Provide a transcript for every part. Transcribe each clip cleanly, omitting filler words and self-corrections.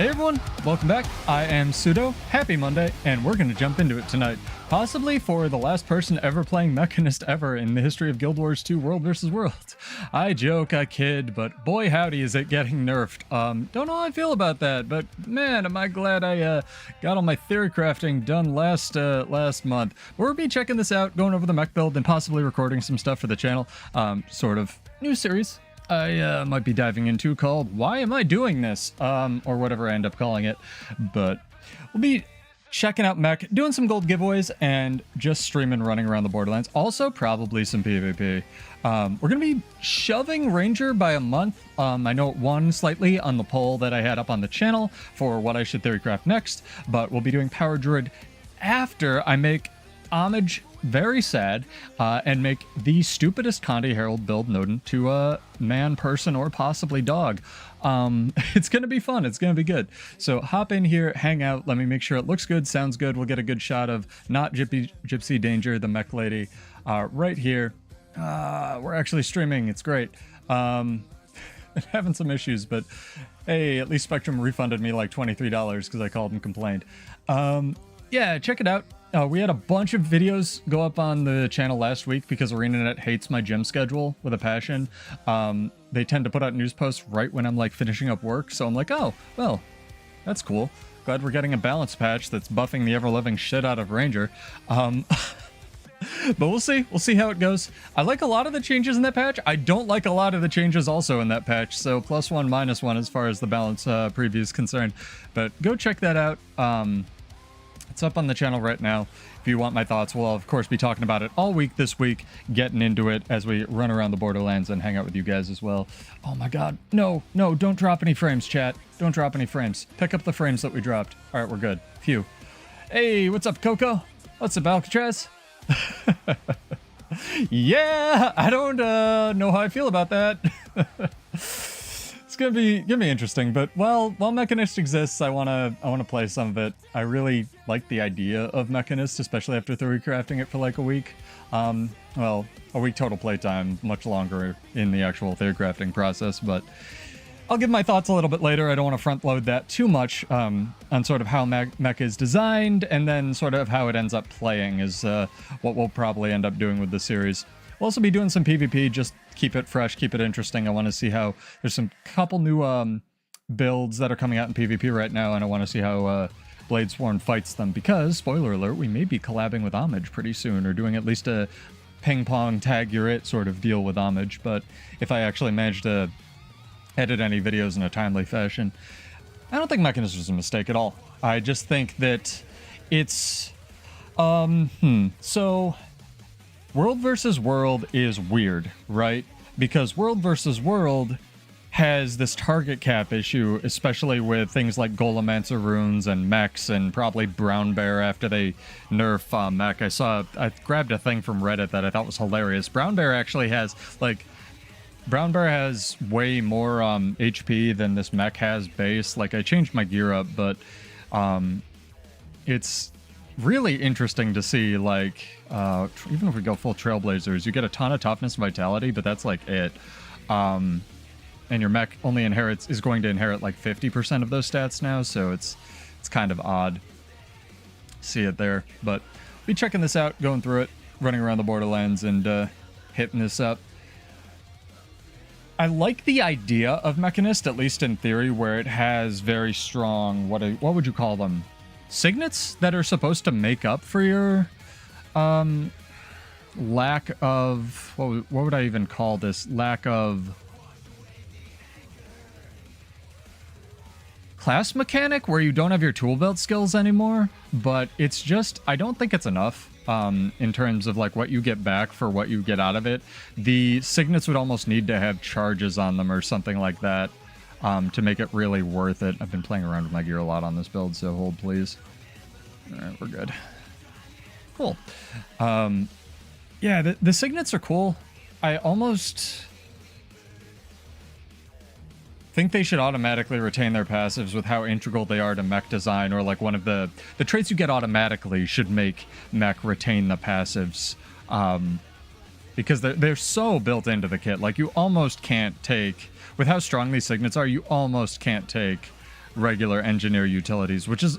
Hey everyone, welcome back. I am Pseudo. Happy Monday, and we're going to jump into it tonight. Possibly for the last person ever playing Mechanist ever in the history of Guild Wars 2 World vs. World. I joke, I kid, but boy howdy is it getting nerfed. Don't know how I feel about that, but man, am I glad I got all my Theorycrafting done last month. We'll be checking this out, going over the mech build, and possibly recording some stuff for the channel. Sort of new series I might be diving into called Why Am I Doing This? Or whatever I end up calling it. But we'll be checking out mech, doing some gold giveaways, and just streaming running around the Borderlands. Also, probably some PvP. We're going to be shoving Ranger by a month. I know it won slightly on the poll that I had up on the channel for what I should Theorycraft next, but we'll be doing Power Druid after I make Homage very sad, and make the stupidest Conde Herald build known to a man, person, or possibly dog. It's going to be fun. It's going to be good. So hop in here, hang out. Let me make sure it looks good, sounds good. We'll get a good shot of not Gypsy Danger, the mech lady, right here. We're actually streaming. It's great. Having some issues, but hey, at least Spectrum refunded me like $23 because I called and complained. Yeah, check it out. We had a bunch of videos go up on the channel last week because ArenaNet hates my gym schedule with a passion. They tend to put out news posts right when I'm like finishing up work, so I'm like, oh, well, that's cool. Glad we're getting a balance patch that's buffing the ever-living shit out of Ranger. But we'll see. We'll see how it goes. I like a lot of the changes in that patch. I don't like a lot of the changes also in that patch, so +1, -1 as far as the balance preview is concerned. But go check that out. It's up on the channel right now. If you want my thoughts, we'll of course be talking about it all week this week, getting into it as we run around the Borderlands and hang out with you guys as well. Oh my god. No, don't drop any frames, chat. Don't drop any frames. Pick up the frames that we dropped. All right, we're good. Phew. Hey, what's up, Coco? What's up, Alcatraz? Yeah, I don't know how I feel about that. It's gonna be interesting, but while Mechanist exists, I wanna play some of it. I really like the idea of Mechanist, especially after Theorycrafting it for like a week. Well, a week total playtime, much longer in the actual Theorycrafting process, but I'll give my thoughts a little bit later. I don't want to front load that too much on sort of how mech is designed, and then sort of how it ends up playing is what we'll probably end up doing with the series. We'll also be doing some PvP, just keep it fresh, keep it interesting. I want to see how there's some couple new builds that are coming out in PvP right now, and I want to see how Bladesworn fights them, because, spoiler alert, we may be collabing with Homage pretty soon, or doing at least a ping-pong tag-you're-it sort of deal with Homage, but if I actually manage to edit any videos in a timely fashion, I don't think Mechanist was a mistake at all. I just think that it's... So... World versus World is weird, right? Because World versus World has this target cap issue, especially with things like Golemancer runes and mechs, and probably Brown Bear after they nerf mech. I grabbed a thing from Reddit that I thought was hilarious. Brown Bear actually has, like, Brown Bear has way more HP than this mech has base. Like, I changed my gear up, but it's really interesting to see, like, even if we go full Trailblazers, you get a ton of toughness and vitality, but that's like it. And your mech only is going to inherit like 50% of those stats now, so it's kind of odd. See it there, but be checking this out, going through it, running around the Borderlands, and hitting this up. I like the idea of Mechanist, at least in theory, where it has very strong, what would you call them? Signets that are supposed to make up for your lack of, what would I even call this? Lack of class mechanic, where you don't have your tool belt skills anymore, but it's just, I don't think it's enough in terms of like what you get back for what you get out of it. The signets would almost need to have charges on them or something like that to make it really worth it. I've been playing around with my gear a lot on this build, so hold please. Alright, we're good. Cool. Yeah, the signets are cool. I almost think they should automatically retain their passives with how integral they are to mech design, or like one of the traits you get automatically should make mech retain the passives. Because they're so built into the kit. Like, you almost can't take, with how strong these signets are, you almost can't take regular engineer utilities, which is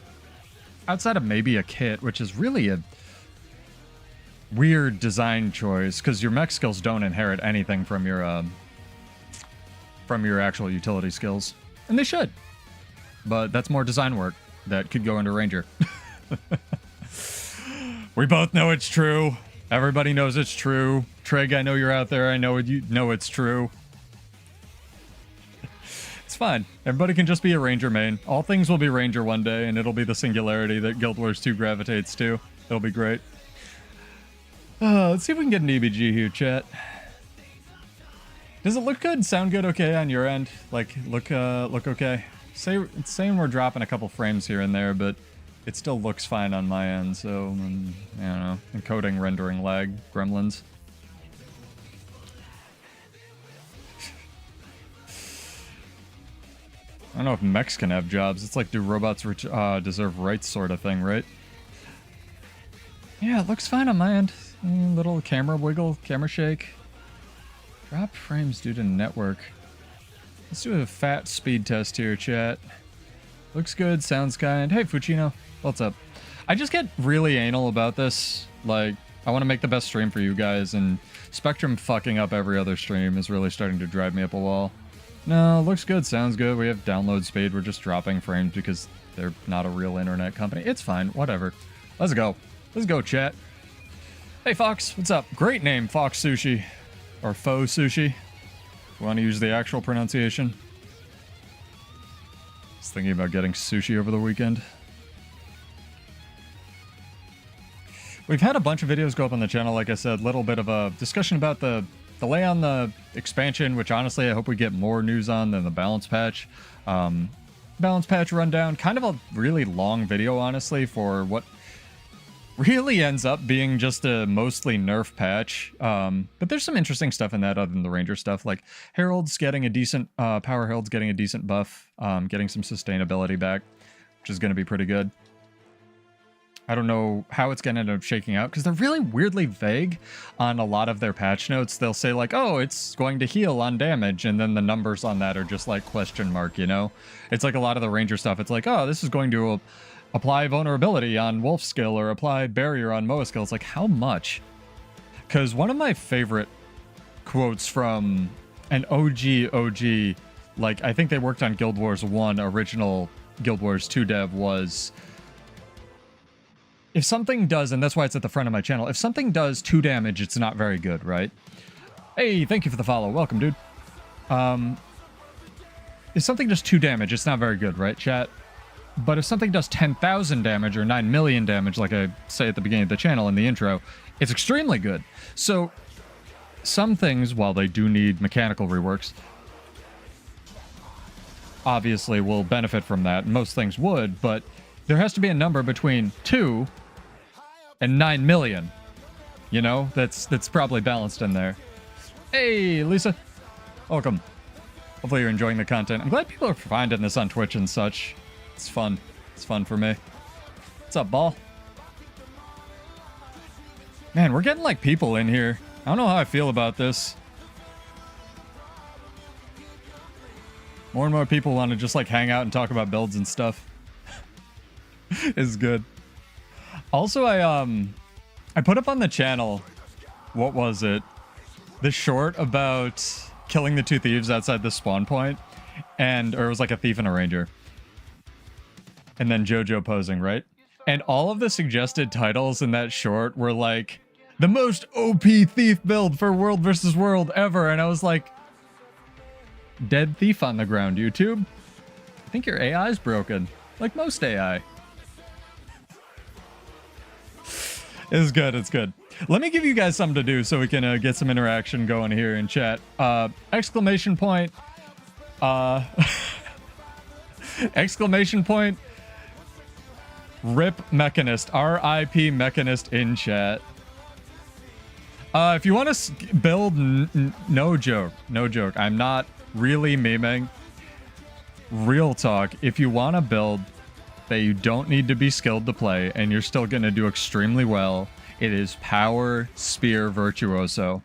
outside of maybe a kit, which is really a weird design choice because your mech skills don't inherit anything from your actual utility skills, and they should. But that's more design work that could go into Ranger. We both know it's true. Everybody knows it's true. Trig, I know you're out there. I know you know it's true. It's fine. Everybody can just be a Ranger main. All things will be Ranger one day, and it'll be the singularity that Guild Wars 2 gravitates to. It'll be great. Let's see if we can get an EBG here, chat. Does it look good? Sound good? Okay on your end? Like, look okay? It's saying we're dropping a couple frames here and there, but it still looks fine on my end, so, I don't know. Encoding, rendering, lag, gremlins. I don't know if mechs can have jobs. It's like, do robots deserve rights sort of thing, right? Yeah, it looks fine on my end. Little camera wiggle, camera shake. Drop frames due to network. Let's do a fat speed test here, chat. Looks good, sounds kind. Hey, Fucino, what's up? I just get really anal about this. Like, I want to make the best stream for you guys, and Spectrum fucking up every other stream is really starting to drive me up a wall. No, looks good, sounds good. We have download speed. We're just dropping frames because they're not a real internet company. It's fine, whatever. Let's go. Let's go, chat. Hey, Fox, what's up? Great name, Fox Sushi. Or Faux Sushi. Want to use the actual pronunciation? Just thinking about getting sushi over the weekend. We've had a bunch of videos go up on the channel, like I said. Little bit of a discussion about the delay on the expansion, which honestly I hope we get more news on than the balance patch. Balance patch rundown. Kind of a really long video, honestly, for what really ends up being just a mostly nerf patch. But there's some interesting stuff in that other than the Ranger stuff. Like Herald's getting a decent, Power Herald's getting a decent buff, getting some sustainability back, which is going to be pretty good. I don't know how it's going to end up shaking out because they're really weirdly vague on a lot of their patch notes. They'll say like, oh, it's going to heal on damage. And then the numbers on that are just like question mark, you know? It's like a lot of the Ranger stuff. It's like, oh, this is going to apply vulnerability on Wolf skill or apply barrier on Moa skill. It's like, how much? Because one of my favorite quotes from an OG, like I think they worked on Guild Wars 1, original Guild Wars 2 dev was, if something does, and that's why it's at the front of my channel, if something does 2 damage, it's not very good, right? Hey, thank you for the follow. Welcome, dude. If something does 2 damage, it's not very good, right, chat? But if something does 10,000 damage or 9 million damage, like I say at the beginning of the channel in the intro, it's extremely good. So some things, while they do need mechanical reworks, obviously will benefit from that. Most things would, but there has to be a number between 2 and 9 million. You know, that's probably balanced in there. Hey, Lisa. Welcome. Hopefully you're enjoying the content. I'm glad people are finding this on Twitch and such. It's fun. It's fun for me. What's up, Ball? Man, we're getting like people in here. I don't know how I feel about this. More and more people want to just like hang out and talk about builds and stuff. It's good. Also, I put up on the channel, what was it? The short about killing the 2 thieves outside the spawn point, or it was like a thief and a ranger. And then JoJo posing, right? And all of the suggested titles in that short were like, the most OP thief build for World vs. World ever. And I was like, dead thief on the ground, YouTube. I think your AI is broken. Like most AI. It's good, it's good. Let me give you guys something to do so we can get some interaction going here in chat. Exclamation point. Exclamation point. RIP Mechanist. RIP Mechanist in chat. If you want to build, no joke. No joke. I'm not really memeing. Real talk. If you want to build that you don't need to be skilled to play and you're still going to do extremely well, it is Power Spear Virtuoso.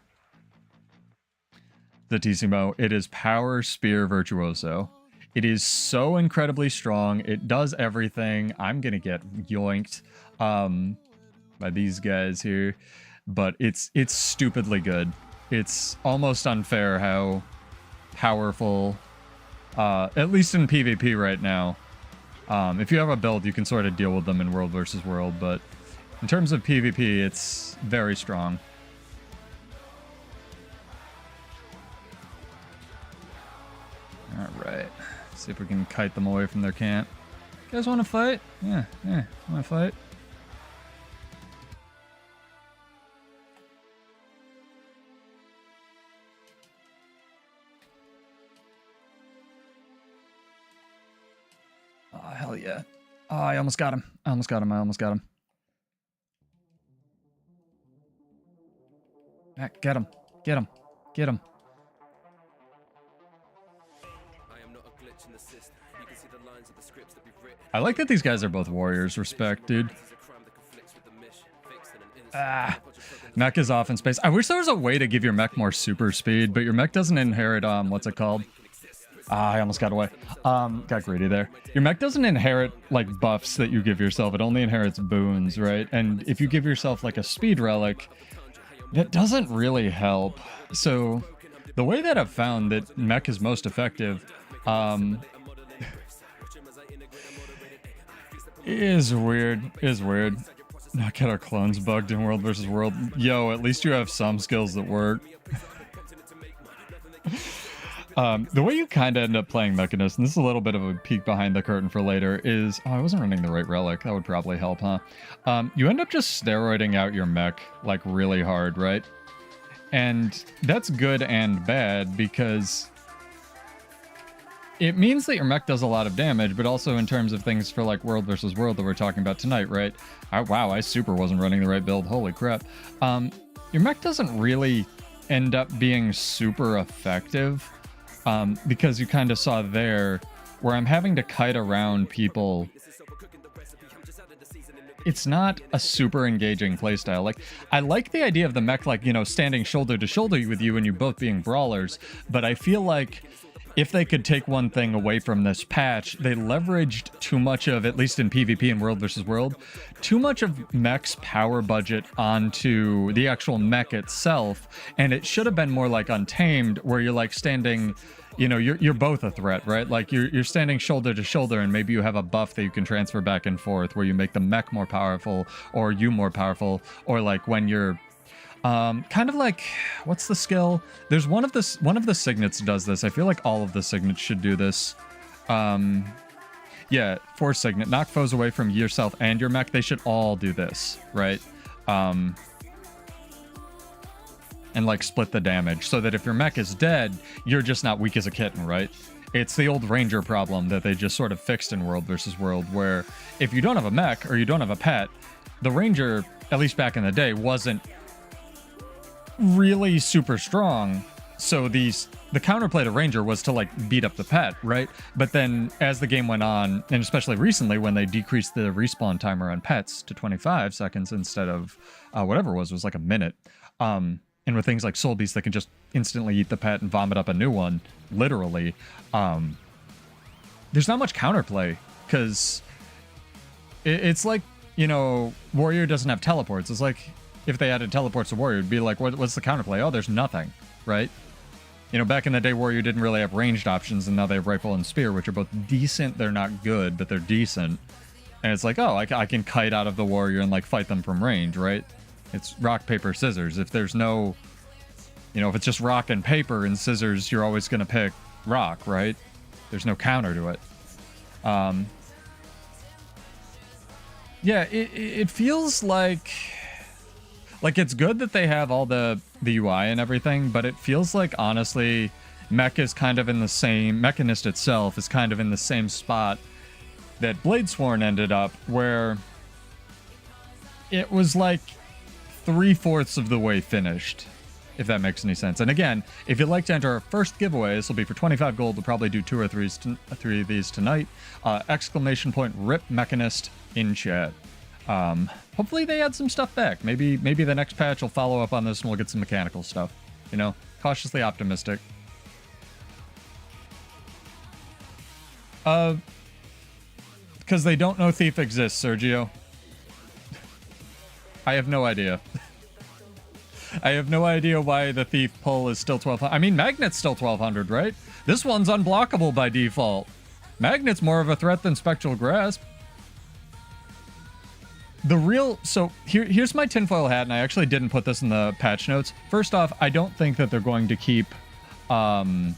Zatissimo. It is Power Spear Virtuoso. It is so incredibly strong. It does everything. I'm gonna get yoinked by these guys here, but it's stupidly good. It's almost unfair how powerful, at least in PvP right now. If you have a build, you can sort of deal with them in World versus World, but in terms of PvP, it's very strong. Alright, see if we can kite them away from their camp. You guys want to fight? Yeah, want to fight? Oh, hell yeah. Oh, I almost got him. I almost got him. Mac, get him. I like that these guys are both warriors. Respect, dude. Mech is off in space. I wish there was a way to give your mech more super speed, but your mech doesn't inherit, what's it called? I almost got away. Got greedy there. Your mech doesn't inherit, like, buffs that you give yourself. It only inherits boons, right? And if you give yourself, like, a speed relic, that doesn't really help. So, the way that I've found that mech is most effective, is weird. Not get our clones bugged in World versus World. Yo, at least you have some skills that work. The way you kind of end up playing Mechanist, and this is a little bit of a peek behind the curtain for later, is... Oh, I wasn't running the right relic. That would probably help, huh? You end up just steroiding out your mech, like, really hard, right? And that's good and bad, because it means that your mech does a lot of damage, but also in terms of things for, like, World versus World that we're talking about tonight, right? Wow, I super wasn't running the right build. Holy crap. Your mech doesn't really end up being super effective. Because you kind of saw there where I'm having to kite around people. It's not a super engaging playstyle. Like, I like the idea of the mech, like, you know, standing shoulder to shoulder with you and you both being brawlers, but I feel like if they could take one thing away from this patch, they leveraged too much of, at least in PvP and World versus World, too much of mech's power budget onto the actual mech itself, and it should have been more like Untamed, where you're like standing, you know, you're both a threat, right? Like you're standing shoulder to shoulder, and maybe you have a buff that you can transfer back and forth, where you make the mech more powerful, or you more powerful, or like when you're kind of like, what's the skill? There's one of the signets does this. I feel like all of the signets should do this. Yeah, Force Signet. Knock foes away from yourself and your mech. They should all do this, right? And like split the damage so that if your mech is dead, you're just not weak as a kitten, right? It's the old Ranger problem that they just sort of fixed in World versus World, where if you don't have a mech or you don't have a pet, the Ranger, at least back in the day, wasn't really super strong, so the counterplay to Ranger was to like beat up the pet, right? But then as the game went on, and especially recently when they decreased the respawn timer on pets to 25 seconds instead of whatever it was like a minute, and with things like Soul Beast that can just instantly eat the pet and vomit up a new one, literally, there's not much counterplay, because it's like, you know, Warrior doesn't have teleports. It's like if they added teleports to Warrior, it'd be like, what's the counterplay? Oh, there's nothing, right? You know, back in the day, Warrior didn't really have ranged options, and now they have Rifle and Spear, which are both decent. They're not good, but they're decent. And it's like, oh, I can kite out of the Warrior and, like, fight them from range, right? It's rock, paper, scissors. If there's no, you know, if it's just rock and paper and scissors, you're always going to pick rock, right? There's no counter to it. Yeah, it feels like it's good that they have all the UI and everything, but it feels like, honestly, Mech is kind of in the same... Mechanist itself is kind of in the same spot that Bladesworn ended up, where it was like 3/4 of the way finished, if that makes any sense. And again, if you'd like to enter our first giveaway, this will be for 25 gold. We'll probably do 2 or 3 of these tonight. Exclamation point RIP Mechanist in chat. Hopefully they add some stuff back. Maybe the next patch will follow up on this and we'll get some mechanical stuff. You know, cautiously optimistic. Because they don't know Thief exists, Sergio. I have no idea. I have no idea why the Thief pull is still 1200. I mean, Magnet's still 1200, right? This one's unblockable by default. Magnet's more of a threat than Spectral Grasp. The real... So, here's my tinfoil hat, and I actually didn't put this in the patch notes. First off, I don't think that they're going to keep... I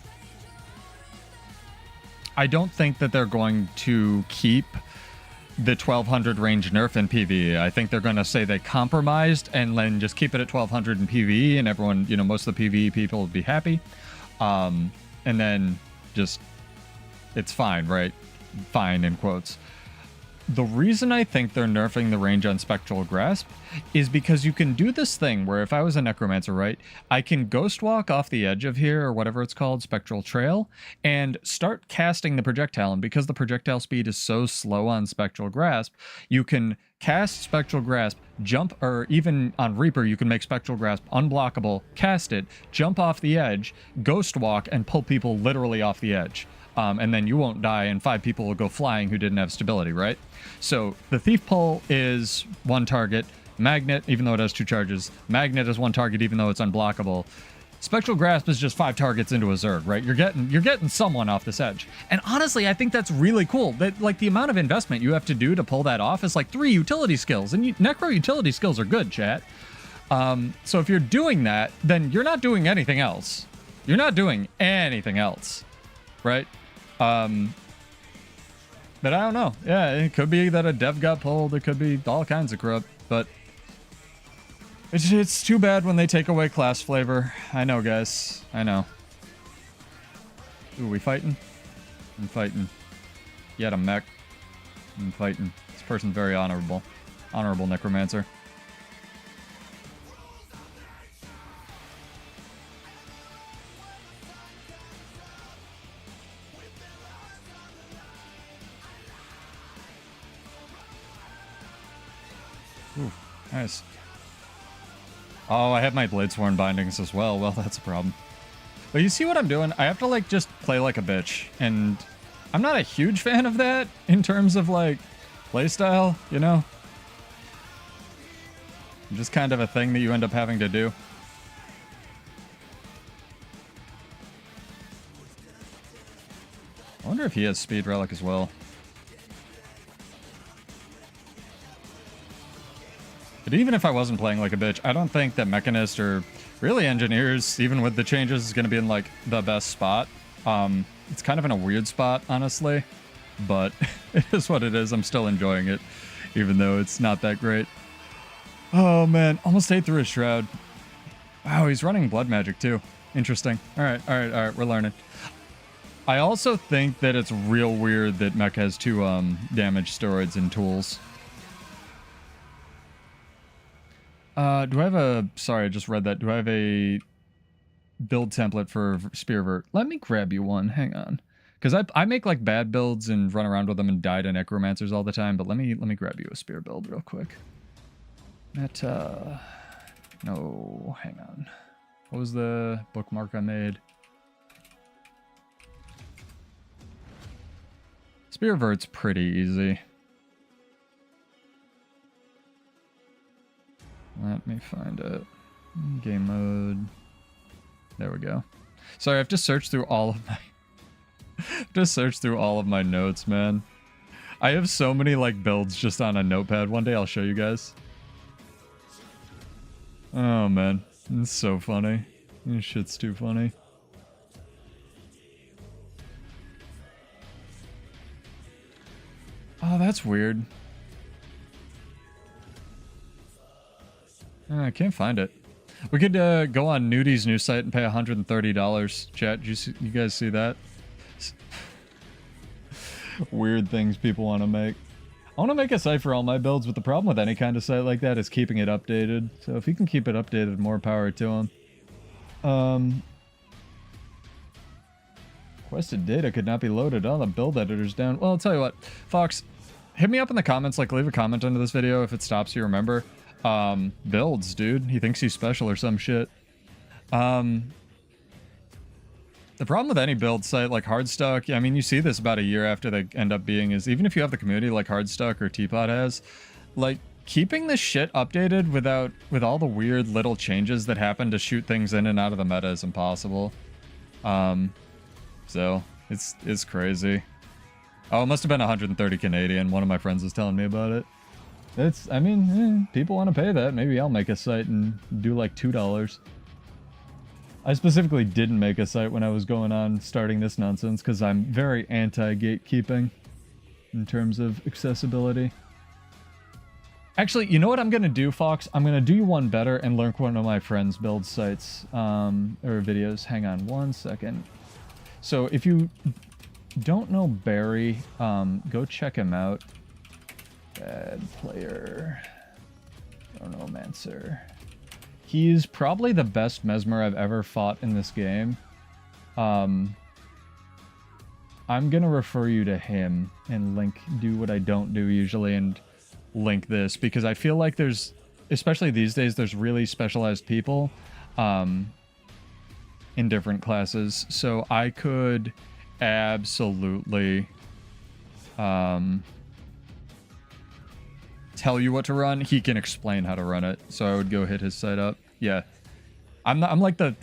don't think that they're going to keep the 1200 range nerf in PvE. I think they're going to say they compromised and then just keep it at 1200 in PvE, and everyone, you know, most of the PvE people will be happy. And then just, it's fine, right? Fine, in quotes. The reason I think they're nerfing the range on Spectral Grasp is because you can do this thing where if I was a Necromancer, right, I can Ghost Walk off the edge of here, or whatever it's called, Spectral Trail, and start casting the projectile. And because the projectile speed is so slow on Spectral Grasp, you can cast Spectral Grasp, jump, or even on Reaper, you can make Spectral Grasp unblockable, cast it, jump off the edge, Ghost Walk, and pull people literally off the edge. And then you won't die, and 5 people will go flying who didn't have stability, right? So the Thief Pull is 1 target. Magnet, even though it has 2 charges. Magnet is 1 target, even though it's unblockable. Spectral Grasp is just 5 targets into a Zerg, right? You're getting someone off this edge. And honestly, I think that's really cool. That, like, the amount of investment you have to do to pull that off is like 3 utility skills. And Necro utility skills are good, chat. So if you're doing that, then you're not doing anything else. You're not doing anything else, right? But I don't know. Yeah, it could be that a dev got pulled. It could be all kinds of corrupt, but it's too bad when they take away class flavor. I know, guys. I know. Ooh, we fighting? I'm fighting. Yet a mech. I'm fighting. This person's very honorable. Honorable Necromancer. Ooh, nice. Oh, I have my Bladesworn bindings as well. Well, that's a problem. But you see what I'm doing? I have to, like, just play like a bitch. And I'm not a huge fan of that in terms of, like, playstyle, you know? Just kind of a thing that you end up having to do. I wonder if he has Speed Relic as well. But even if I wasn't playing like a bitch, I don't think that Mechanist or really Engineers, even with the changes, is going to be in, like, the best spot. It's kind of in a weird spot, honestly. But it is what it is. I'm still enjoying it, even though it's not that great. Oh, man. Almost ate through his Shroud. Wow, he's running Blood Magic, too. Interesting. All right. We're learning. I also think that it's real weird that Mech has 2 damage steroids and tools. Do I have a... Sorry, I just read that. Do I have a build template for Spearvert? Let me grab you one. Hang on. Because I make, like, bad builds and run around with them and die to Necromancers all the time, but let me grab you a Spear build real quick. That, no, hang on. What was the bookmark I made? Spearvert's pretty easy. Let me find it. Game mode. There we go. Sorry, I have to search through all of my... just search through all of my notes, man. I have so many, like, builds just on a notepad. One day I'll show you guys. Oh, man. It's so funny. This shit's too funny. Oh, that's weird. I can't find it. We could go on Nudi's new site and pay $130. Chat, you guys see that? Weird things people want to make. I want to make a site for all my builds, but the problem with any kind of site like that is keeping it updated. So if you can keep it updated, more power to them. Requested data could not be loaded. Oh, the build editor's down. Well, I'll tell you what. Fox, hit me up in the comments. Like, leave a comment under this video if it stops you, remember. Builds, dude. He thinks he's special or some shit. The problem with any build site like Hardstuck, I mean, you see this about a year after they end up being, is even if you have the community like Hardstuck or Teapot has, like, keeping this shit updated with all the weird little changes that happen to shoot things in and out of the meta is impossible. So it's crazy. Oh, it must have been 130 Canadian. One of my friends was telling me about it. I mean, people want to pay that. Maybe I'll make a site and do like $2. I specifically didn't make a site when I was going on starting this nonsense because I'm very anti-gatekeeping in terms of accessibility. Actually, you know what I'm going to do, Fox? I'm going to do you one better and learn one of my friends' build sites or videos. Hang on one second. So if you don't know Barry, go check him out. Bad player. Chronomancer. He's probably the best Mesmer I've ever fought in this game. I'm gonna refer you to him and do what I don't do usually and link this, because I feel like there's, especially these days, there's really specialized people in different classes. So I could absolutely tell you what to run. He can explain how to run it, so I would go hit his site up. Yeah, I'm like the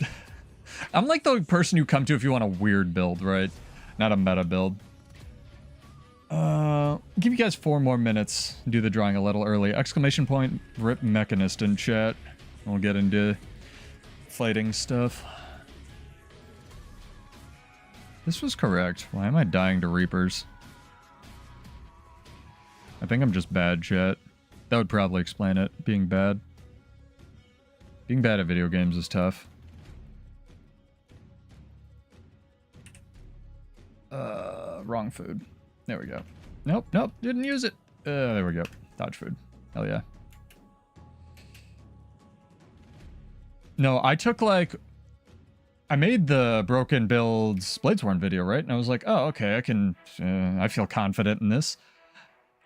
person you come to if you want a weird build, right? Not a meta build. Give you guys 4 more minutes. Do the drawing a little early. Exclamation point, rip Mechanist in chat. We'll get into fighting stuff. This was correct. Why am I dying to Reapers? I think I'm just bad, chat. That would probably explain it, being bad. Being bad at video games is tough. Wrong food. There we go. Nope, nope, didn't use it. There we go. Dodge food. Hell yeah. No, I took like... I made the broken builds Bladesworn video, right? And I was like, oh, okay, I feel confident in this.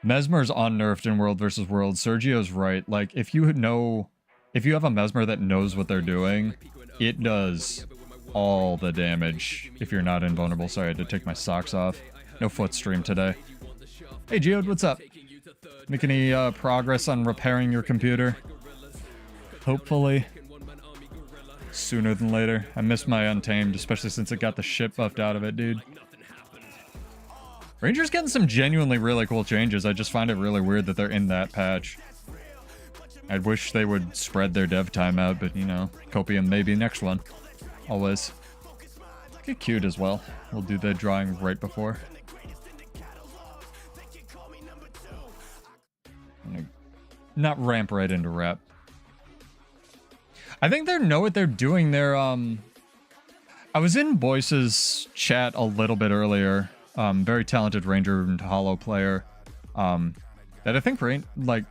Mesmer's unnerfed in World vs. World. Sergio's right. Like, if you have a Mesmer that knows what they're doing, it does all the damage if you're not invulnerable. Sorry, I had to take my socks off. No foot stream today. Hey, Geode, what's up? Make any progress on repairing your computer? Hopefully. Sooner than later. I miss my Untamed, especially since it got the shit buffed out of it, dude. Ranger's getting some genuinely really cool changes. I just find it really weird that they're in that patch. I wish they would spread their dev time out, but you know, Copium maybe next one. Always. Get cute as well. We'll do the drawing right before. I'm gonna not ramp right into rap. I think they know what they're doing. They're I was in Boyce's chat a little bit earlier. Very talented Ranger and Hollow player. That I think like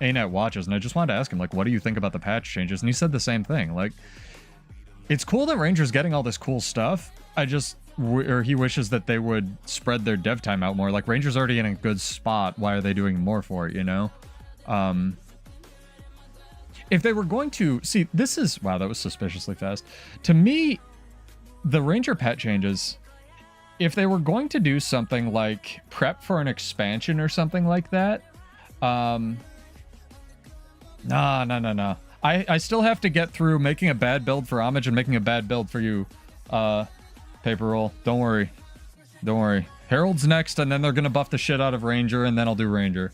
ANET watches, and I just wanted to ask him, like, what do you think about the patch changes? And he said the same thing. Like, it's cool that Ranger's getting all this cool stuff. He wishes that they would spread their dev time out more. Like, Ranger's already in a good spot. Why are they doing more for it, you know? If they were going to... See, this is... Wow, that was suspiciously fast. To me, the Ranger pet changes... If they were going to do something like prep for an expansion or something like that... No. I still have to get through making a bad build for Homage and making a bad build for you, Paper Roll. Don't worry. Don't worry. Herald's next, and then they're going to buff the shit out of Ranger, and then I'll do Ranger.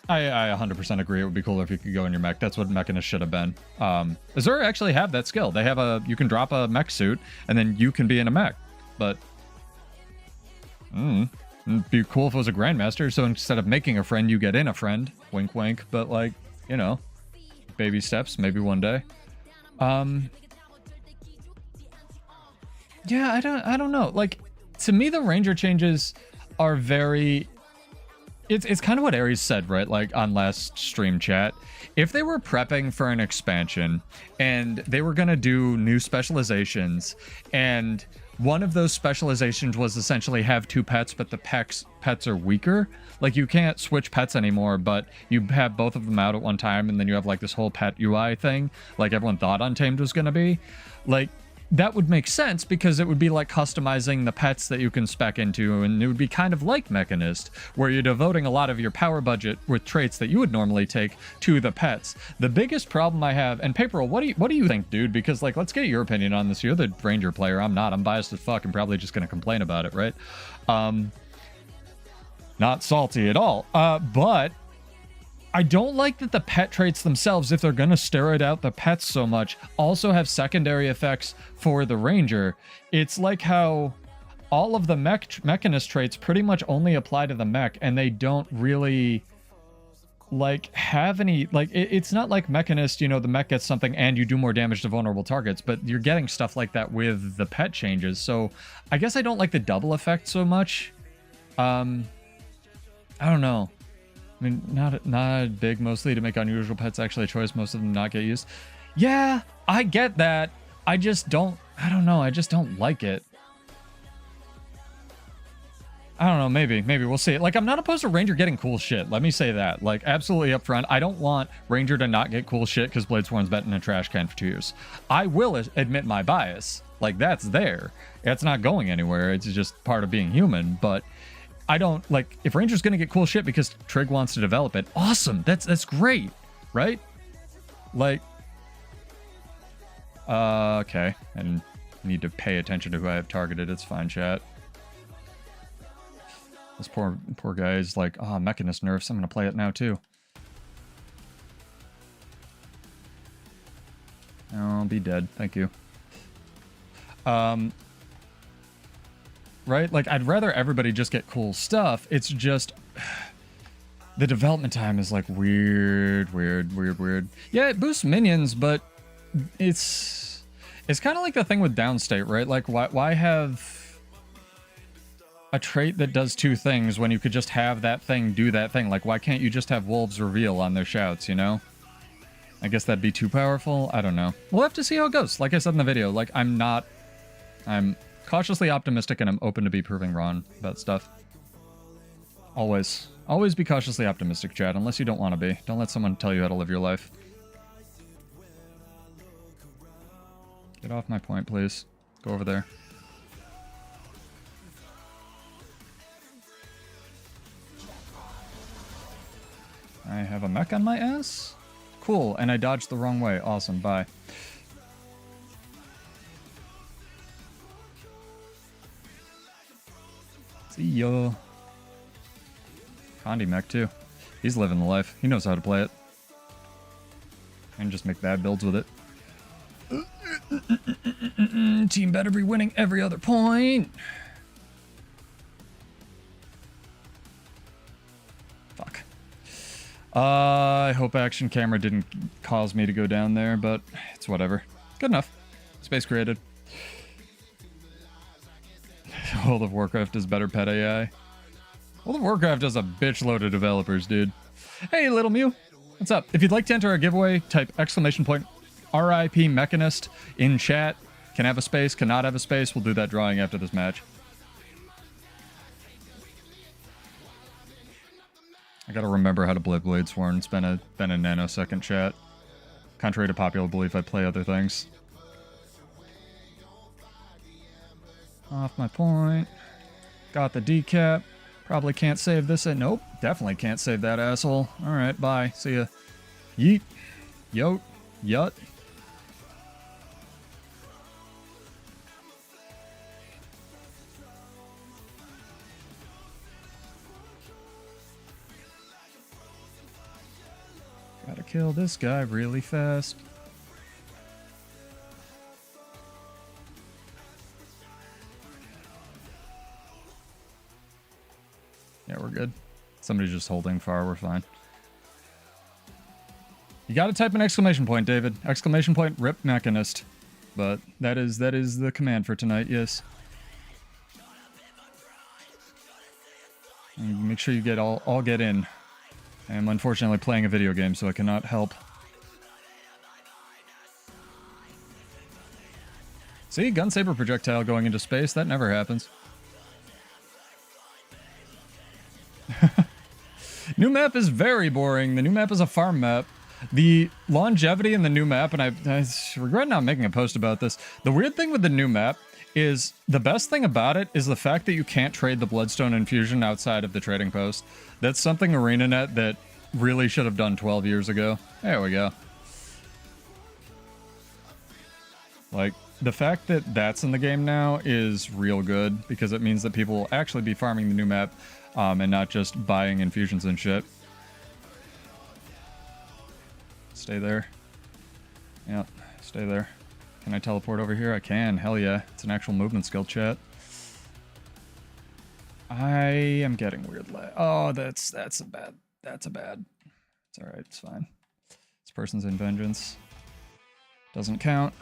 I 100% agree. It would be cooler if you could go in your mech. That's what Mechanist should have been. Azure actually have that skill. They have you can drop a mech suit, and then you can be in a mech. But... It'd be cool if it was a Grandmaster, so instead of making a friend, you get in a friend. Wink, wink. But, like, you know, baby steps, maybe one day. Yeah, I don't know. Like, to me, the Ranger changes are very... It's kind of what Ares said, right? Like, on last stream chat. If they were prepping for an expansion, and they were going to do new specializations, and... one of those specializations was essentially have 2 pets, but the pets are weaker. Like, you can't switch pets anymore, but you have both of them out at one time, and then you have, like, this whole pet UI thing, like everyone thought Untamed was going to be. Like, that would make sense because it would be like customizing the pets that you can spec into, and it would be kind of like Mechanist, where you're devoting a lot of your power budget with traits that you would normally take to the pets. The biggest problem I have, and Paperl, what do you think, dude? Because like, let's get your opinion on this. You're the Ranger player. I'm not. I'm biased as fuck and probably just gonna complain about it, right? Not salty at all. But I don't like that the pet traits themselves, if they're going to steroid out the pets so much, also have secondary effects for the Ranger. It's like how all of the Mechanist traits pretty much only apply to the mech, and they don't really like have any, like it's not like Mechanist, you know, the mech gets something and you do more damage to vulnerable targets, but you're getting stuff like that with the pet changes. So I guess I don't like the double effect so much. I don't know. I mean, not big, mostly to make unusual pets actually a choice, most of them not get used. Yeah, I get that. I just don't, I don't know, I just don't like it. I don't know, maybe we'll see. Like, I'm not opposed to Ranger getting cool shit, let me say that. Like, absolutely up front, I don't want Ranger to not get cool shit because Bladesworn's been in a trash can for 2 years. I will admit my bias. Like, that's there. It's not going anywhere, it's just part of being human, but I don't, like, if Ranger's gonna get cool shit because Trig wants to develop it, awesome, that's great, right? Like, okay, and need to pay attention to who I have targeted, it's fine, chat. This poor guy is like, oh, Mechanist nerfs, I'm gonna play it now too. I'll be dead, thank you. Right? Like, I'd rather everybody just get cool stuff. It's just the development time is like weird. Yeah, it boosts minions, but it's kind of like the thing with downstate, right? Like, why have a trait that does 2 things when you could just have that thing do that thing? Like, why can't you just have wolves reveal on their shouts, you know? I guess that'd be too powerful. I don't know. We'll have to see how it goes. Like I said in the video, like, I'm cautiously optimistic, and I'm open to be proving wrong about stuff. Always be cautiously optimistic, Chad, unless you don't want to be. Don't let someone tell you how to live your life. Get off my point, please. Go over there. I have a mech on my ass? Cool, and I dodged the wrong way. Awesome, bye. See ya. Condi mech too. He's living the life. He knows how to play it. And just make bad builds with it. Team better be winning every other point. Fuck. I hope action camera didn't cause me to go down there, but it's whatever. Good enough. Space created. World of Warcraft is better pet AI. World of Warcraft has a bitch load of developers, dude. Hey, Little Mew. What's up? If you'd like to enter our giveaway, type !RIP Mechanist in chat. Can have a space, cannot have a space. We'll do that drawing after this match. I gotta remember how to play Bladesworn. It's been a nanosecond, chat. Contrary to popular belief, I play other things. Off my point. Got the decap. Probably can't save this. Nope. Definitely can't save that asshole. Alright, bye. See ya. Yeet. Yote. Yut. Gotta kill this guy really fast. Yeah, we're good. Somebody's just holding far, we're fine. You gotta type an exclamation point, David. Exclamation point, rip Mechanist. But that is the command for tonight, yes. And make sure you get all get in. I am unfortunately playing a video game, so I cannot help. See, gun saber projectile going into space, that never happens. New map is very boring. The new map is a farm map. The longevity in the new map, and I regret not making a post about this. The weird thing with the new map is the best thing about it is the fact that you can't trade the Bloodstone Infusion outside of the trading post. That's something ArenaNet that really should have done 12 years ago. There we go. Like, the fact that that's in the game now is real good because it means that people will actually be farming the new map and not just buying infusions and shit. Stay there. Yep, stay there. Can I teleport over here? I can. Hell yeah. It's an actual movement skill, chat. I am getting weird lag. Oh, that's a bad. It's alright, it's fine. This person's in vengeance. Doesn't count.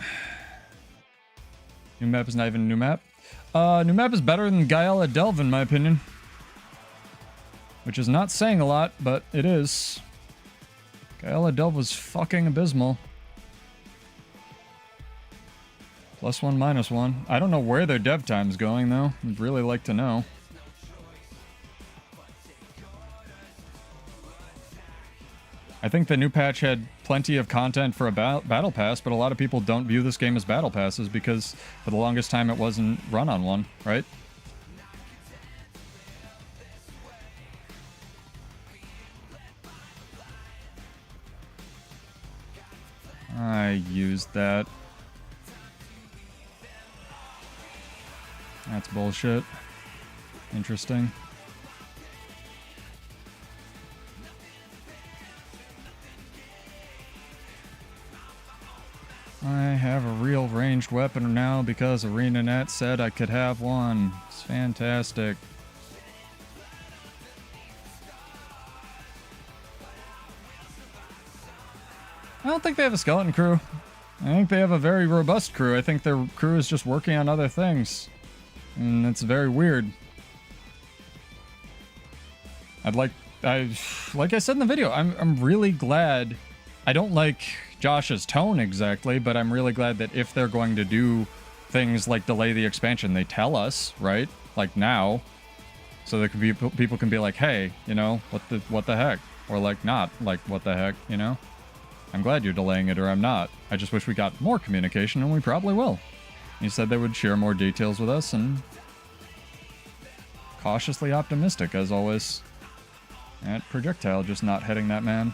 New map is not even a new map. New map is better than Gaella Delve in my opinion. Which is not saying a lot, but it is. Gaella Delve was fucking abysmal. +1, -1. I don't know where their dev time's going, though. I'd really like to know. I think the new patch had plenty of content for a battle pass, but a lot of people don't view this game as battle passes because for the longest time it wasn't run on one, right? I used that. That's bullshit. Interesting. I have a real ranged weapon now because ArenaNet said I could have one. It's fantastic. I don't think they have a skeleton crew. I think they have a very robust crew. I think their crew is just working on other things. And it's very weird. Like I said in the video, I'm really glad. I don't like Josh's tone exactly, but I'm really glad that if they're going to do things like delay the expansion, they tell us, right? Like now, so there could be people can be like, hey, you know, what the heck, or like not like what the heck, you know. I'm glad you're delaying it, or I'm not. I just wish we got more communication, and we probably will. He said they would share more details with us, and cautiously optimistic as always. That projectile just not hitting that man.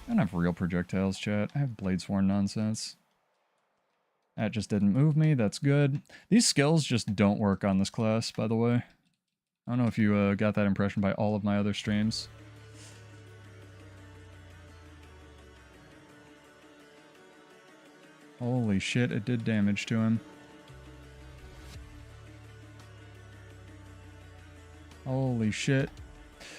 I don't have real projectiles, chat. I have Bladesworn nonsense. That just didn't move me. That's good. These skills just don't work on this class, by the way. I don't know if you got that impression by all of my other streams. Holy shit, it did damage to him. Holy shit.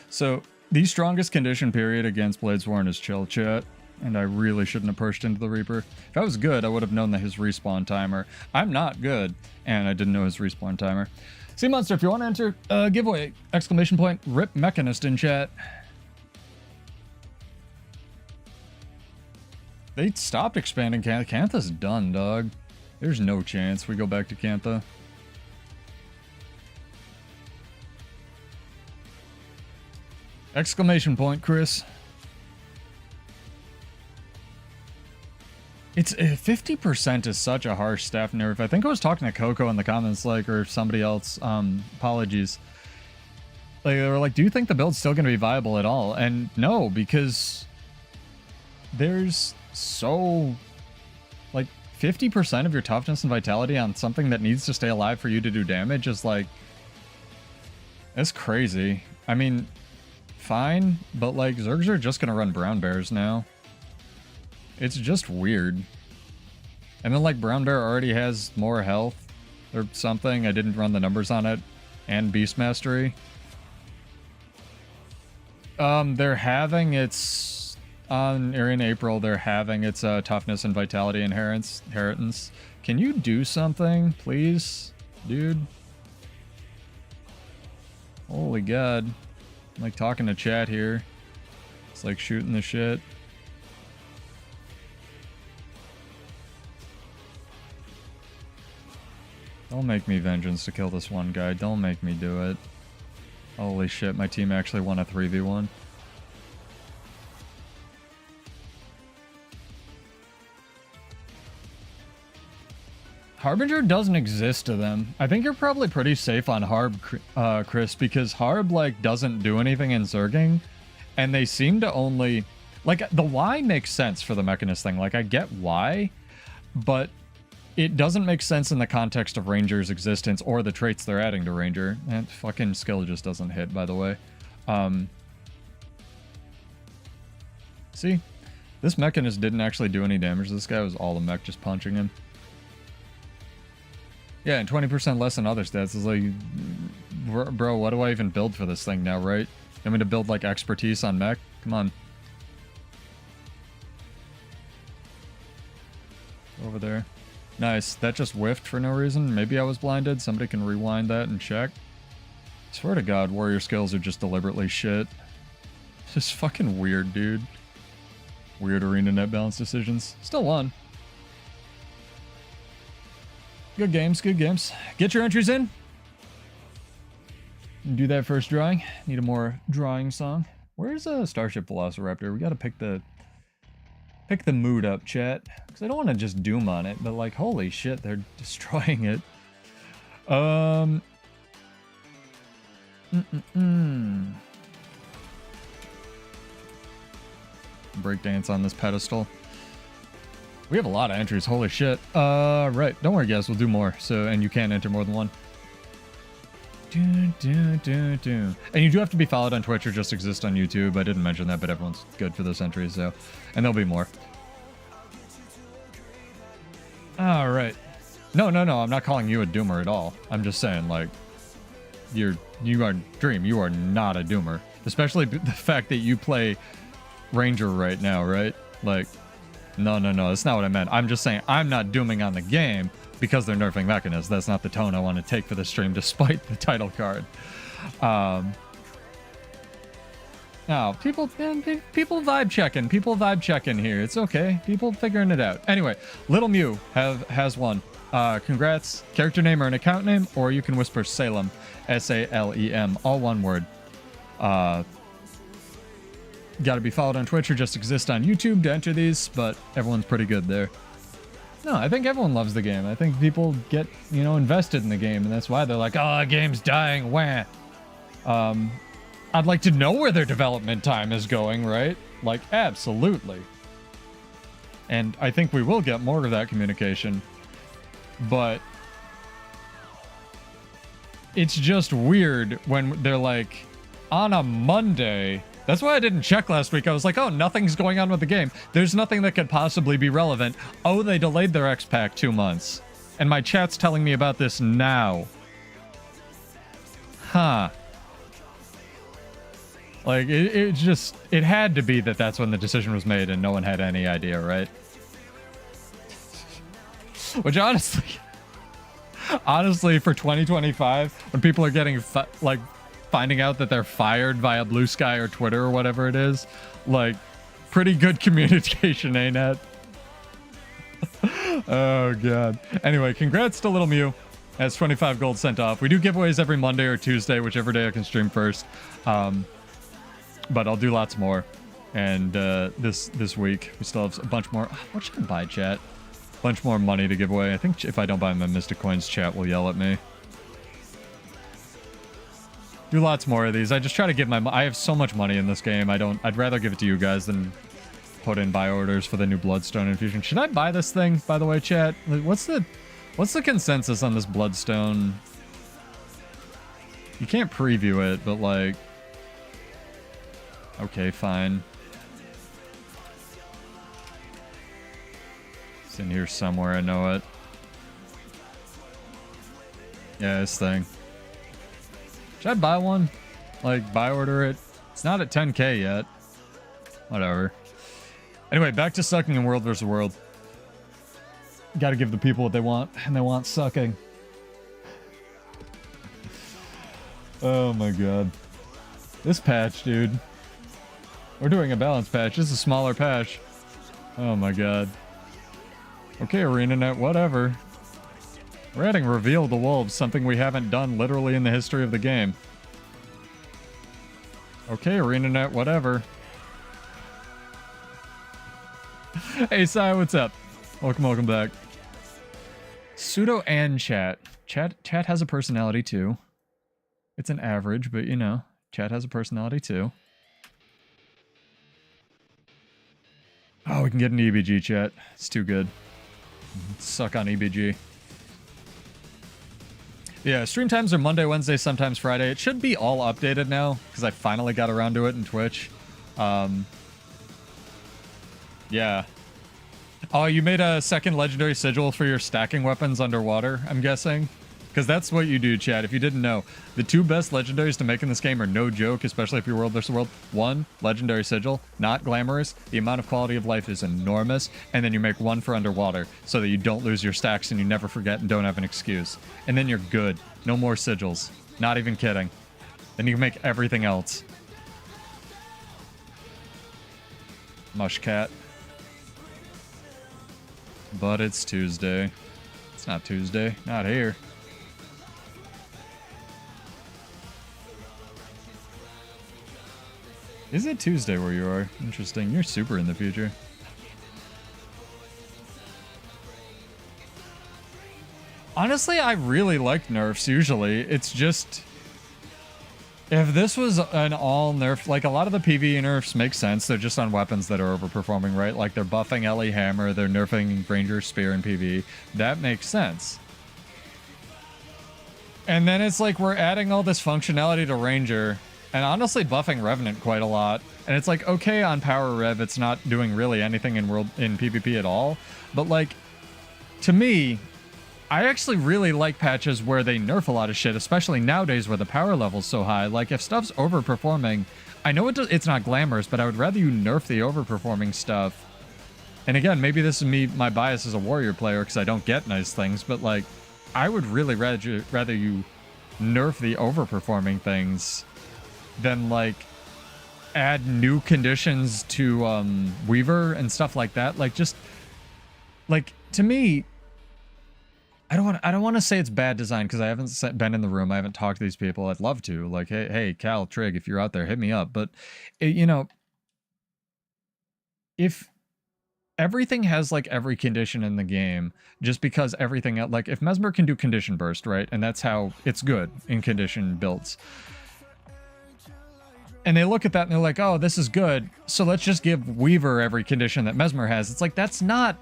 So, the strongest condition period against Bladesworn is chill, chat. And I really shouldn't have pushed into the Reaper. If I was good, I would have known that his respawn timer. I'm not good, and I didn't know his respawn timer. Sea Monster, if you want to enter a giveaway, exclamation point, rip Mechanist in chat. They stopped expanding Cantha. Cantha's done, dog. There's no chance we go back to Cantha. Exclamation point, Chris. It's 50% is such a harsh staff nerf. I think I was talking to Coco in the comments, like, or somebody else. Apologies. Like, they were like, do you think the build's still going to be viable at all? And no, because there's so, like, 50% of your toughness and vitality on something that needs to stay alive for you to do damage is like, it's crazy. I mean, fine, but like, Zergs are just going to run brown bears now. It's just weird. And then like brown bear already has more health or something. I didn't run the numbers on it. And beast mastery. They're having its in April. They're having its toughness and vitality inheritance. Can you do something, please, dude? Holy god! I'm like talking to chat here. It's like shooting the shit. Don't make me vengeance to kill this one guy. Don't make me do it. Holy shit, my team actually won a 3v1. Harbinger doesn't exist to them. I think you're probably pretty safe on Harb, Chris, because Harb, like, doesn't do anything in Zerging, and they seem to only... Like, the why makes sense for the Mechanist thing. Like, I get why, but it doesn't make sense in the context of Ranger's existence or the traits they're adding to Ranger. That fucking skill just doesn't hit, by the way. See? This Mechanist didn't actually do any damage. This guy was all the mech just punching him. Yeah, and 20% less than other stats is like... Bro, what do I even build for this thing now, right? You want me to build, like, expertise on mech? Come on. Over there. Nice. That just whiffed for no reason. Maybe I was blinded. Somebody can rewind that and check. Swear to God, warrior skills are just deliberately shit. Just fucking weird, dude. Weird arena net balance decisions. Still won. Good games, good games. Get your entries in. Do that first drawing. Need a more drawing song. Where's a Starship Velociraptor? We gotta pick the mood up, chat. Because I don't want to just doom on it, but like, holy shit, they're destroying it. Breakdance on this pedestal. We have a lot of entries, holy shit. Right, don't worry guys, we'll do more. So, and you can enter more than one. And you do have to be followed on Twitch or just exist on YouTube. I didn't mention that, but everyone's good for this entry, so. And there'll be more. Alright. No, I'm not calling you a doomer at all. I'm just saying, like, you are Dream, you are not a doomer. Especially the fact that you play Ranger right now, right? Like, no, that's not what I meant. I'm just saying I'm not dooming on the game because they're nerfing Mechanist. That's not the tone I want to take for the stream, despite the title card. Now, people vibe checking. People vibe checking here. It's okay. People figuring it out. Anyway, Little Mew has won. Congrats. Character name or an account name, or you can whisper Salem. S-A-L-E-M. All one word. Got to be followed on Twitch or just exist on YouTube to enter these, but everyone's pretty good there. No, I think everyone loves the game. I think people get, invested in the game, and that's why they're like, oh, the game's dying, wah. I'd like to know where their development time is going, right? Like, absolutely. And I think we will get more of that communication. But it's just weird when they're like, on a Monday... That's why I didn't check last week. I was like, oh, nothing's going on with the game. There's nothing that could possibly be relevant. Oh, they delayed their X-Pack 2 months. And my chat's telling me about this now. Huh. Like, it had to be that that's when the decision was made and no one had any idea, right? Which honestly for 2025, when people are getting, finding out that they're fired via Blue Sky or Twitter or whatever it is, like, pretty good communication, ain't it? Oh, God. Anyway, congrats to Little Mew. Has 25 gold sent off. We do giveaways every Monday or Tuesday, whichever day I can stream first. But I'll do lots more. And this week, we still have a bunch more. What should I buy, chat? Bunch more money to give away. I think if I don't buy my Mystic Coins, chat will yell at me. Do lots more of these. I just try to give I have so much money in this game. I'd rather give it to you guys than put in buy orders for the new Bloodstone infusion. Should I buy this thing, by the way, chat? What's the consensus on this Bloodstone? You can't preview it, but like... Okay, fine. It's in here somewhere, I know it. Yeah, this thing. Should I buy one? Like, buy order it? It's not at 10k yet. Whatever. Anyway, back to sucking in World vs. World. Gotta give the people what they want, and they want sucking. Oh my god. This patch, dude. We're doing a balance patch. This is a smaller patch. Oh my god. Okay, ArenaNet, whatever. We're adding Reveal the Wolves, something we haven't done literally in the history of the game. Okay, ArenaNet, whatever. Hey, Sai, what's up? Welcome back. Pseudo and chat. Chat has a personality too. It's an average, but you know, chat has a personality too. Oh, we can get an EBG chat. It's too good. Suck on EBG. Yeah, stream times are Monday, Wednesday, sometimes Friday. It should be all updated now, because I finally got around to it in Twitch. Yeah. Oh, you made a second legendary sigil for your stacking weapons underwater, I'm guessing? Because that's what you do, chat. If you didn't know, the two best legendaries to make in this game are no joke, especially if you're World vs. World. One, legendary sigil, not glamorous. The amount of quality of life is enormous. And then you make one for underwater so that you don't lose your stacks and you never forget and don't have an excuse. And then you're good. No more sigils. Not even kidding. Then you can make everything else. Mush cat. But it's Tuesday. It's not Tuesday. Not here. Is it Tuesday where you are? Interesting. You're super in the future. Honestly, I really like nerfs usually. It's just... if this was an all nerf... like, a lot of the PvE nerfs make sense. They're just on weapons that are overperforming, right? Like, they're buffing LE Hammer, they're nerfing Ranger Spear in PvE. That makes sense. And then it's like we're adding all this functionality to Ranger... and honestly buffing Revenant quite a lot. And it's like, okay, on Power Rev, it's not doing really anything in PvP at all. But like, to me, I actually really like patches where they nerf a lot of shit, especially nowadays where the power level's so high. Like, if stuff's overperforming, I know it's not glamorous, but I would rather you nerf the overperforming stuff. And again, maybe this is my bias as a warrior player because I don't get nice things, but like, I would really rather you nerf the overperforming things than like add new conditions to Weaver and stuff like that. Like, just like, to me, I don't want to say it's bad design because I haven't been in the room. I haven't talked to these people. I'd love to. Like, hey, Cal, Trig, if you're out there, hit me up. But you know, if everything has like every condition in the game, just because everything else, like if Mesmer can do condition burst, right, and that's how it's good in condition builds. And they look at that and they're like, oh, this is good, so let's just give Weaver every condition that Mesmer has. It's like, that's not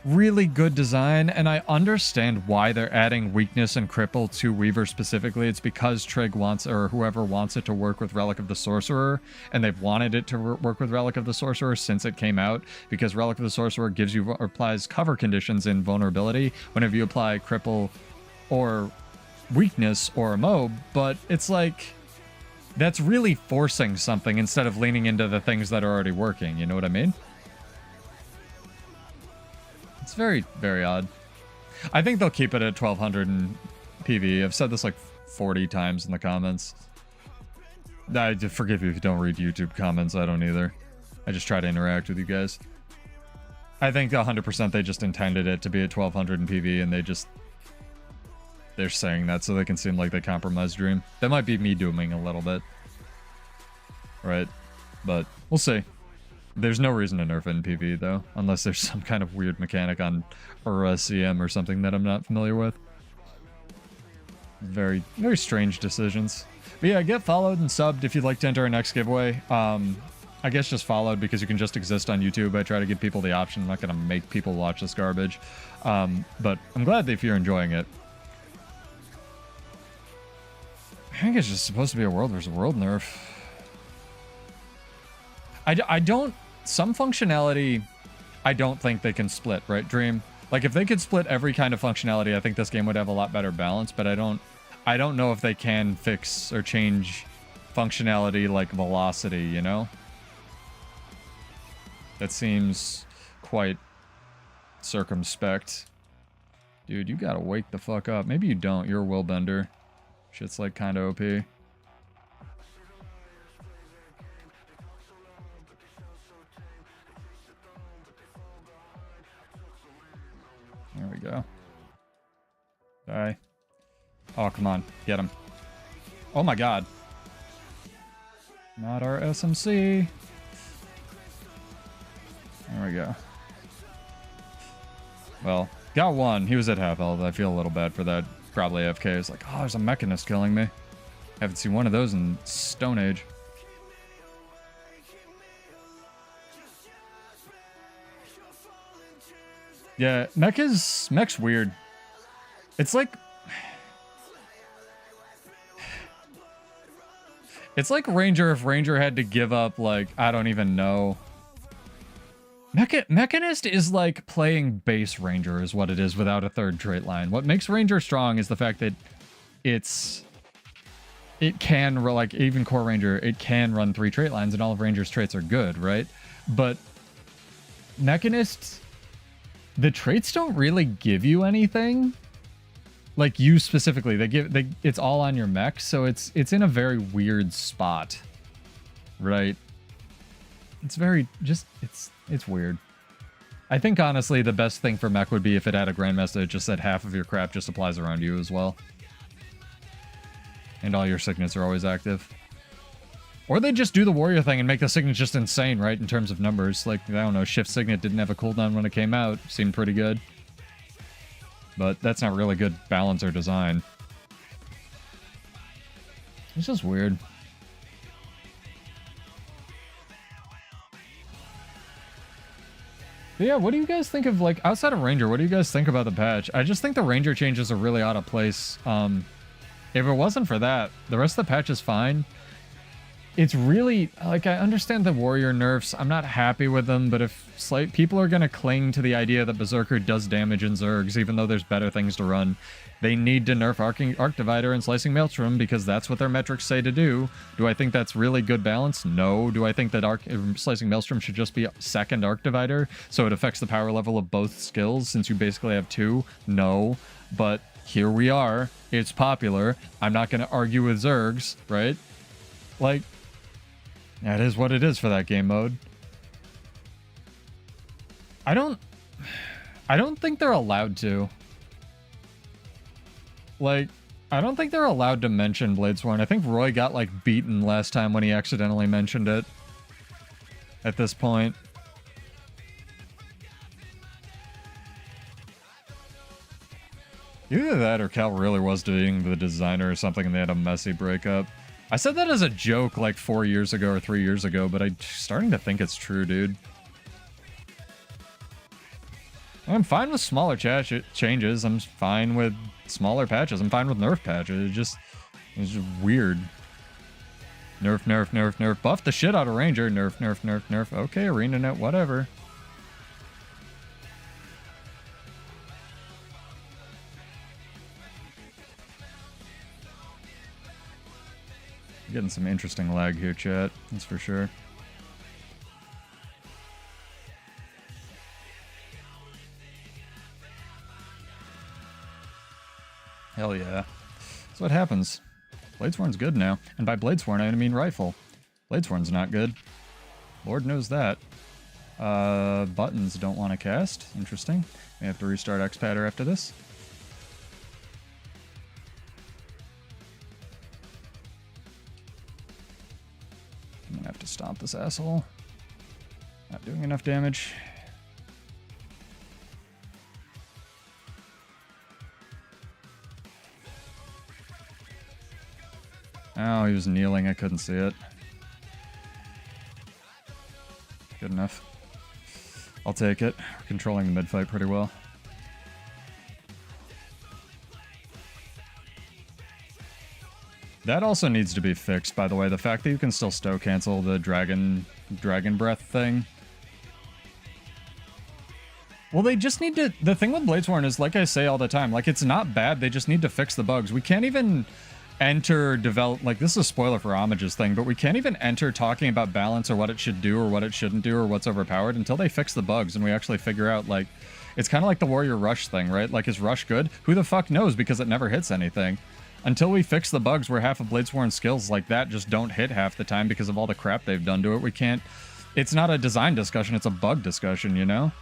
really good design, and I understand why they're adding weakness and cripple to Weaver specifically. It's because Trig wants, or whoever wants it to work with Relic of the Sorcerer, and they've wanted it to work with Relic of the Sorcerer since it came out, because Relic of the Sorcerer gives you, or applies cover conditions in vulnerability whenever you apply cripple or weakness or a mob, but it's like, that's really forcing something instead of leaning into the things that are already working, you know what I mean? It's very, very odd. I think they'll keep it at 1200 in PvE. I've said this like 40 times in the comments. I forgive you if you don't read YouTube comments, I don't either. I just try to interact with you guys. I think 100% they just intended it to be at 1200 in PvE, and they're saying that so they can seem like they compromised Dream. That might be me dooming a little bit. Right? But we'll see. There's no reason to nerf it in PvE though, unless there's some kind of weird mechanic on Aura CM or something that I'm not familiar with. Very, very strange decisions. But yeah, get followed and subbed if you'd like to enter our next giveaway. I guess just followed because you can just exist on YouTube. I try to give people the option. I'm not going to make people watch this garbage. But I'm glad that if you're enjoying it. I think it's just supposed to be a World vs. World nerf. I don't... some functionality, I don't think they can split, right, Dream? Like, if they could split every kind of functionality, I think this game would have a lot better balance, but I don't know if they can fix or change functionality like velocity, you know? That seems quite circumspect. Dude, you gotta wake the fuck up. Maybe you don't. You're a willbender. Shit's like kinda OP. There we go. Die. Oh, come on. Get him. Oh my god. Not our SMC. There we go. Well, Got one. He was at half health. I feel a little bad for that. Probably AFK. It's like, oh, there's a Mechanist killing me. Haven't seen one of those in Stone Age. Yeah, mech's weird. It's like Ranger if Ranger had to give up, like, I don't even know. Mechanist is like playing base Ranger is what it is without a third trait line. What makes Ranger strong is the fact that it can, like, even core Ranger, it can run 3 trait lines and all of Ranger's traits are good, right? But Mechanist, the traits don't really give you anything. Like, you specifically, it's all on your mech, so it's in a very weird spot, right? It's very, it's weird. I think, honestly, the best thing for mech would be if it had a Grandmaster that just said half of your crap just applies around you as well. And all your signets are always active. Or they just do the warrior thing and make the signets just insane, right, in terms of numbers. Like, I don't know, Shift Signet didn't have a cooldown when it came out. Seemed pretty good. But that's not really good balance or design. It's just weird. But yeah, what do you guys think of, like, outside of Ranger, what do you guys think about the patch? I just think the Ranger changes are really out of place. If it wasn't for that, the rest of the patch is fine. It's really, like, I understand the warrior nerfs. I'm not happy with them, but if people are going to cling to the idea that Berserker does damage in Zergs, even though there's better things to run, they need to nerf Arc Divider and Slicing Maelstrom because that's what their metrics say to do. Do I think that's really good balance? No. Do I think that Slicing Maelstrom should just be second Arc Divider so it affects the power level of both skills since you basically have 2? No. But here we are. It's popular. I'm not going to argue with Zergs, right? Like, that is what it is for that game mode. I don't think they're allowed to. Like, I don't think they're allowed to mention Bladesworn. I think Roy got, like, beaten last time when he accidentally mentioned it. At this point. Either that or Cal really was dating the designer or something and they had a messy breakup. I said that as a joke like 4 years ago or 3 years ago, but I'm starting to think it's true, dude. I'm fine with smaller changes. I'm fine with smaller patches. I'm fine with nerf patches. It's just weird. Nerf, nerf, nerf, nerf. Buff the shit out of Ranger. Nerf, nerf, nerf, nerf. Okay, ArenaNet, whatever. Getting some interesting lag here, chat. That's for sure. Hell yeah. That's what happens. Bladesworn's good now. And by Bladesworn, I mean rifle. Bladesworn's not good. Lord knows that. Buttons don't want to cast. Interesting. May have to restart XPadder after this. I'm gonna have to stomp this asshole. Not doing enough damage. Oh, he was kneeling. I couldn't see it. Good enough. I'll take it. We're controlling the mid-fight pretty well. That also needs to be fixed, by the way. The fact that you can still stow cancel the dragon breath thing. Well, they just need to... The thing with Bladesworn is, like I say all the time, like, it's not bad. They just need to fix the bugs. We can't even enter develop... Like, this is a spoiler for Homage's thing, but we can't even enter talking about balance or what it should do or what it shouldn't do or what's overpowered until they fix the bugs and we actually figure out, like... It's kind of like the Warrior Rush thing, right? Like, is Rush good? Who the fuck knows because it never hits anything. Until we fix the bugs where half of Bladesworn's skills like that just don't hit half the time because of all the crap they've done to it, we can't... It's not a design discussion, it's a bug discussion, you know?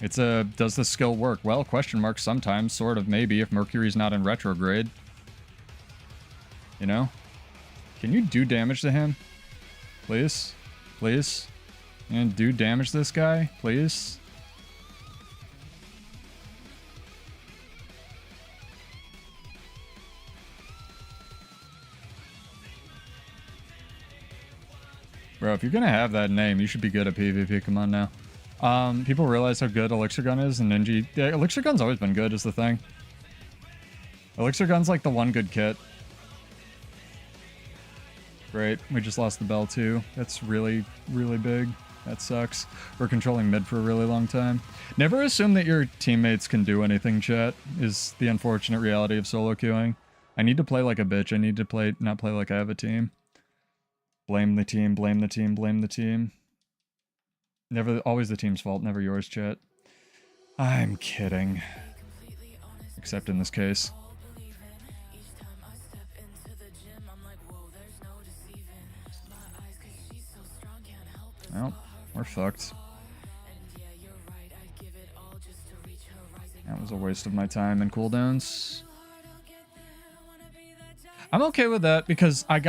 It's a, does this skill work? Well, question mark sometimes, sort of, maybe, if Mercury's not in retrograde. You know? Can you do damage to him? Please? Please? And do damage to this guy? Please? Bro, if you're gonna have that name, you should be good at PvP. Come on now. People realize how good Elixir Gun is, and Ninja... Yeah, Elixir Gun's always been good, is the thing. Elixir Gun's like the one good kit. Great, we just lost the bell too. That's really, really big. That sucks. We're controlling mid for a really long time. Never assume that your teammates can do anything, chat, is the unfortunate reality of solo queuing. I need to play like a bitch. I need to not play like I have a team. Blame the team, blame the team, blame the team. Never, always the team's fault, never yours, chat. I'm kidding. Except in this case. Well, we're fucked. That was a waste of my time and cooldowns. I'm okay with that because I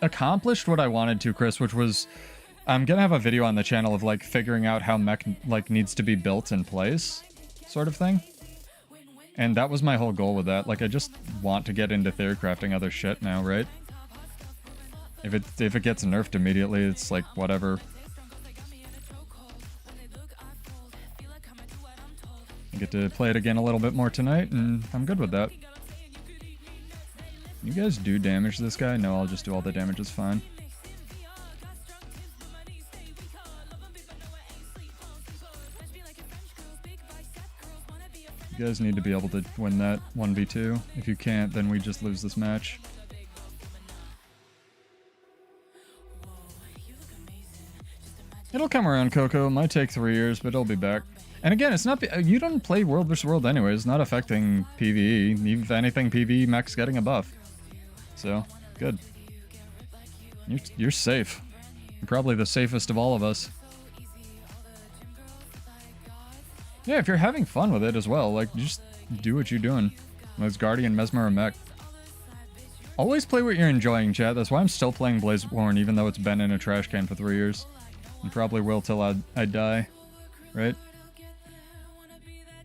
accomplished what I wanted to, Chris, which was I'm gonna have a video on the channel of like figuring out how mech like needs to be built in place, sort of thing. And that was my whole goal with that. Like I just want to get into theorycrafting other shit now, right? If it gets nerfed immediately, it's like whatever. I get to play it again a little bit more tonight, and I'm good with that. You guys do damage this guy? No, I'll just do all the damage, it's fine. You guys need to be able to win that 1v2. If you can't, then we just lose this match. It'll come around, Coco. It might take 3 years, but it'll be back. And again, it's not... You don't play World vs. World anyway. It's not affecting PvE. If anything, PvE mech's getting a buff. So, good. You're safe. You're probably the safest of all of us. Yeah, if you're having fun with it as well, like, just do what you're doing. Whether it's Guardian, Mesmer, or Mech. Always play what you're enjoying, chat. That's why I'm still playing Blazeborn, even though it's been in a trash can for 3 years. And probably will till I die. Right?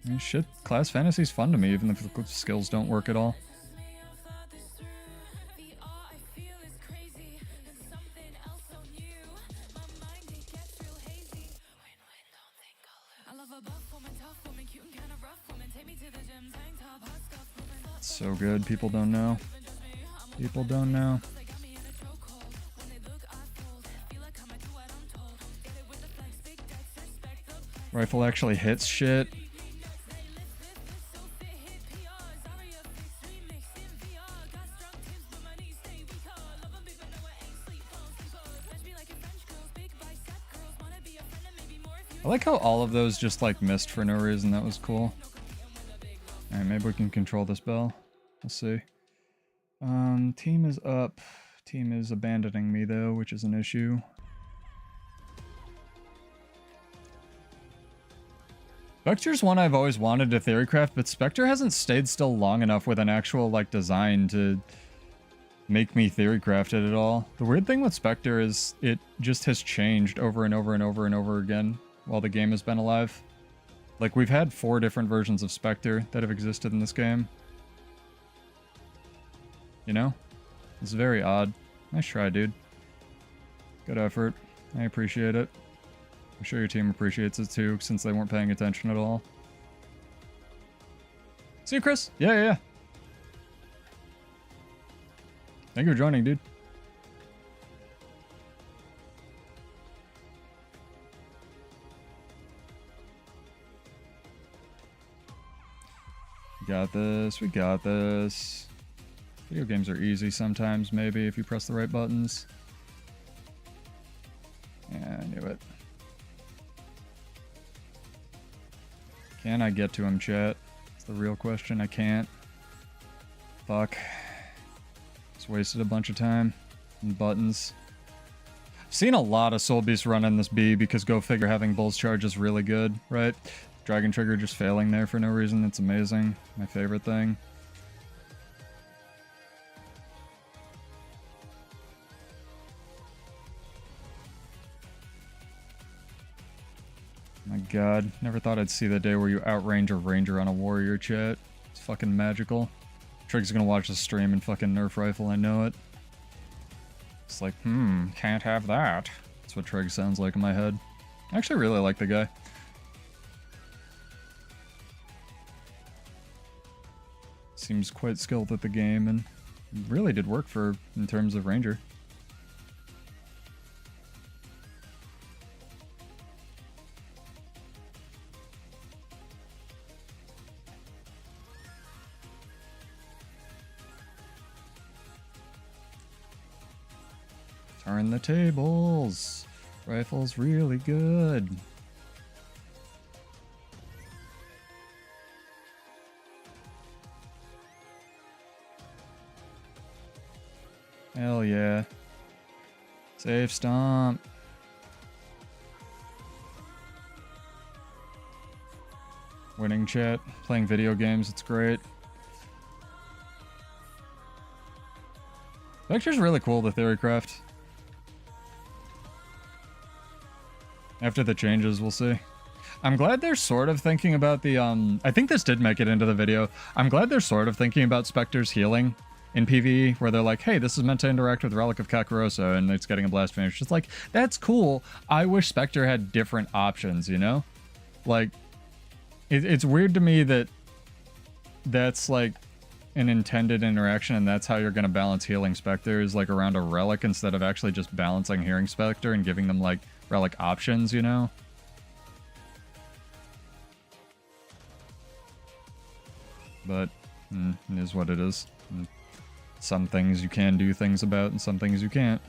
I mean, shit, class fantasy's fun to me, even if the skills don't work at all. It's so good, people don't know. People don't know. Rifle actually hits shit. I like how all of those just like missed for no reason. That was cool. Alright, maybe we can control this bell. We'll see. Team is up. Team is abandoning me though, which is an issue. Spectre's one I've always wanted to theorycraft, but Spectre hasn't stayed still long enough with an actual like design to make me theorycraft it at all. The weird thing with Spectre is it just has changed over and over and over and over again while the game has been alive. Like, we've had 4 different versions of Spectre that have existed in this game. You know? It's very odd. Nice try, dude. Good effort. I appreciate it. I'm sure your team appreciates it too, since they weren't paying attention at all. See you, Chris. Yeah. Thank you for joining, dude. Got this. We got this. Video games are easy sometimes, maybe, if you press the right buttons. Yeah, I knew it. Can I get to him, chat? That's the real question. I can't. Fuck. Just wasted a bunch of time. And buttons. I've seen a lot of Soul Beasts run in this B because go figure having Bull's Charge is really good, right? Dragon Trigger just failing there for no reason. That's amazing. My favorite thing. My god, never thought I'd see the day where you outrange a ranger on a warrior, chat. It's fucking magical. Trig's gonna watch the stream and fucking nerf rifle, I know it. It's like, can't have that. That's what Trigg sounds like in my head. I actually really like the guy. Seems quite skilled at the game and really did work for in terms of Ranger. Turn the tables. Rifle's really good. Hell yeah. Safe stomp. Winning chat. Playing video games. It's great. Vector's really cool, the Theorycraft. After the changes, we'll see. I'm glad they're sort of thinking about the, I think this did make it into the video. I'm glad they're sort of thinking about Spectre's healing in PvE, where they're like, hey, this is meant to interact with Relic of Kakaroso, and it's getting a blast finish. It's like, that's cool. I wish Spectre had different options, you know? Like, it's weird to me that that's, like, an intended interaction, and that's how you're going to balance healing Spectres, like, around a Relic, instead of actually just balancing healing Spectre and giving them, like, Relic options, you know? But it is what it is. And some things you can do things about, and some things you can't.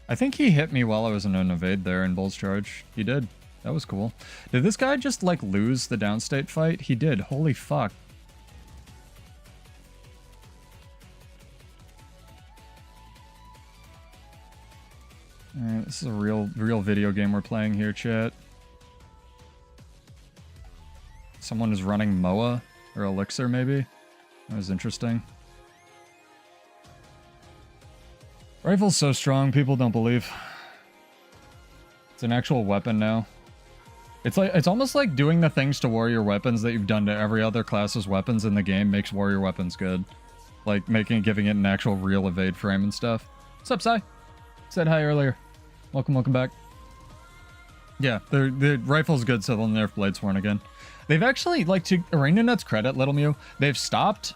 I think he hit me while I was in an evade there in Bull's Charge. He did. That was cool. Did this guy just, like, lose the downstate fight? He did. Holy fuck. Alright, this is a real video game we're playing here, chat. Someone is running MOA, or Elixir, maybe? That was interesting. Rifle's so strong, people don't believe. It's an actual weapon now. It's almost like doing the things to warrior weapons that you've done to every other class's weapons in the game makes warrior weapons good. Like giving it an actual real evade frame and stuff. What's up, Sai? Said hi earlier. Welcome back. Yeah, the rifle's good, so they'll nerf Bladesworn again. They've actually, like, to ArenaNet's credit, Little Mew, they've stopped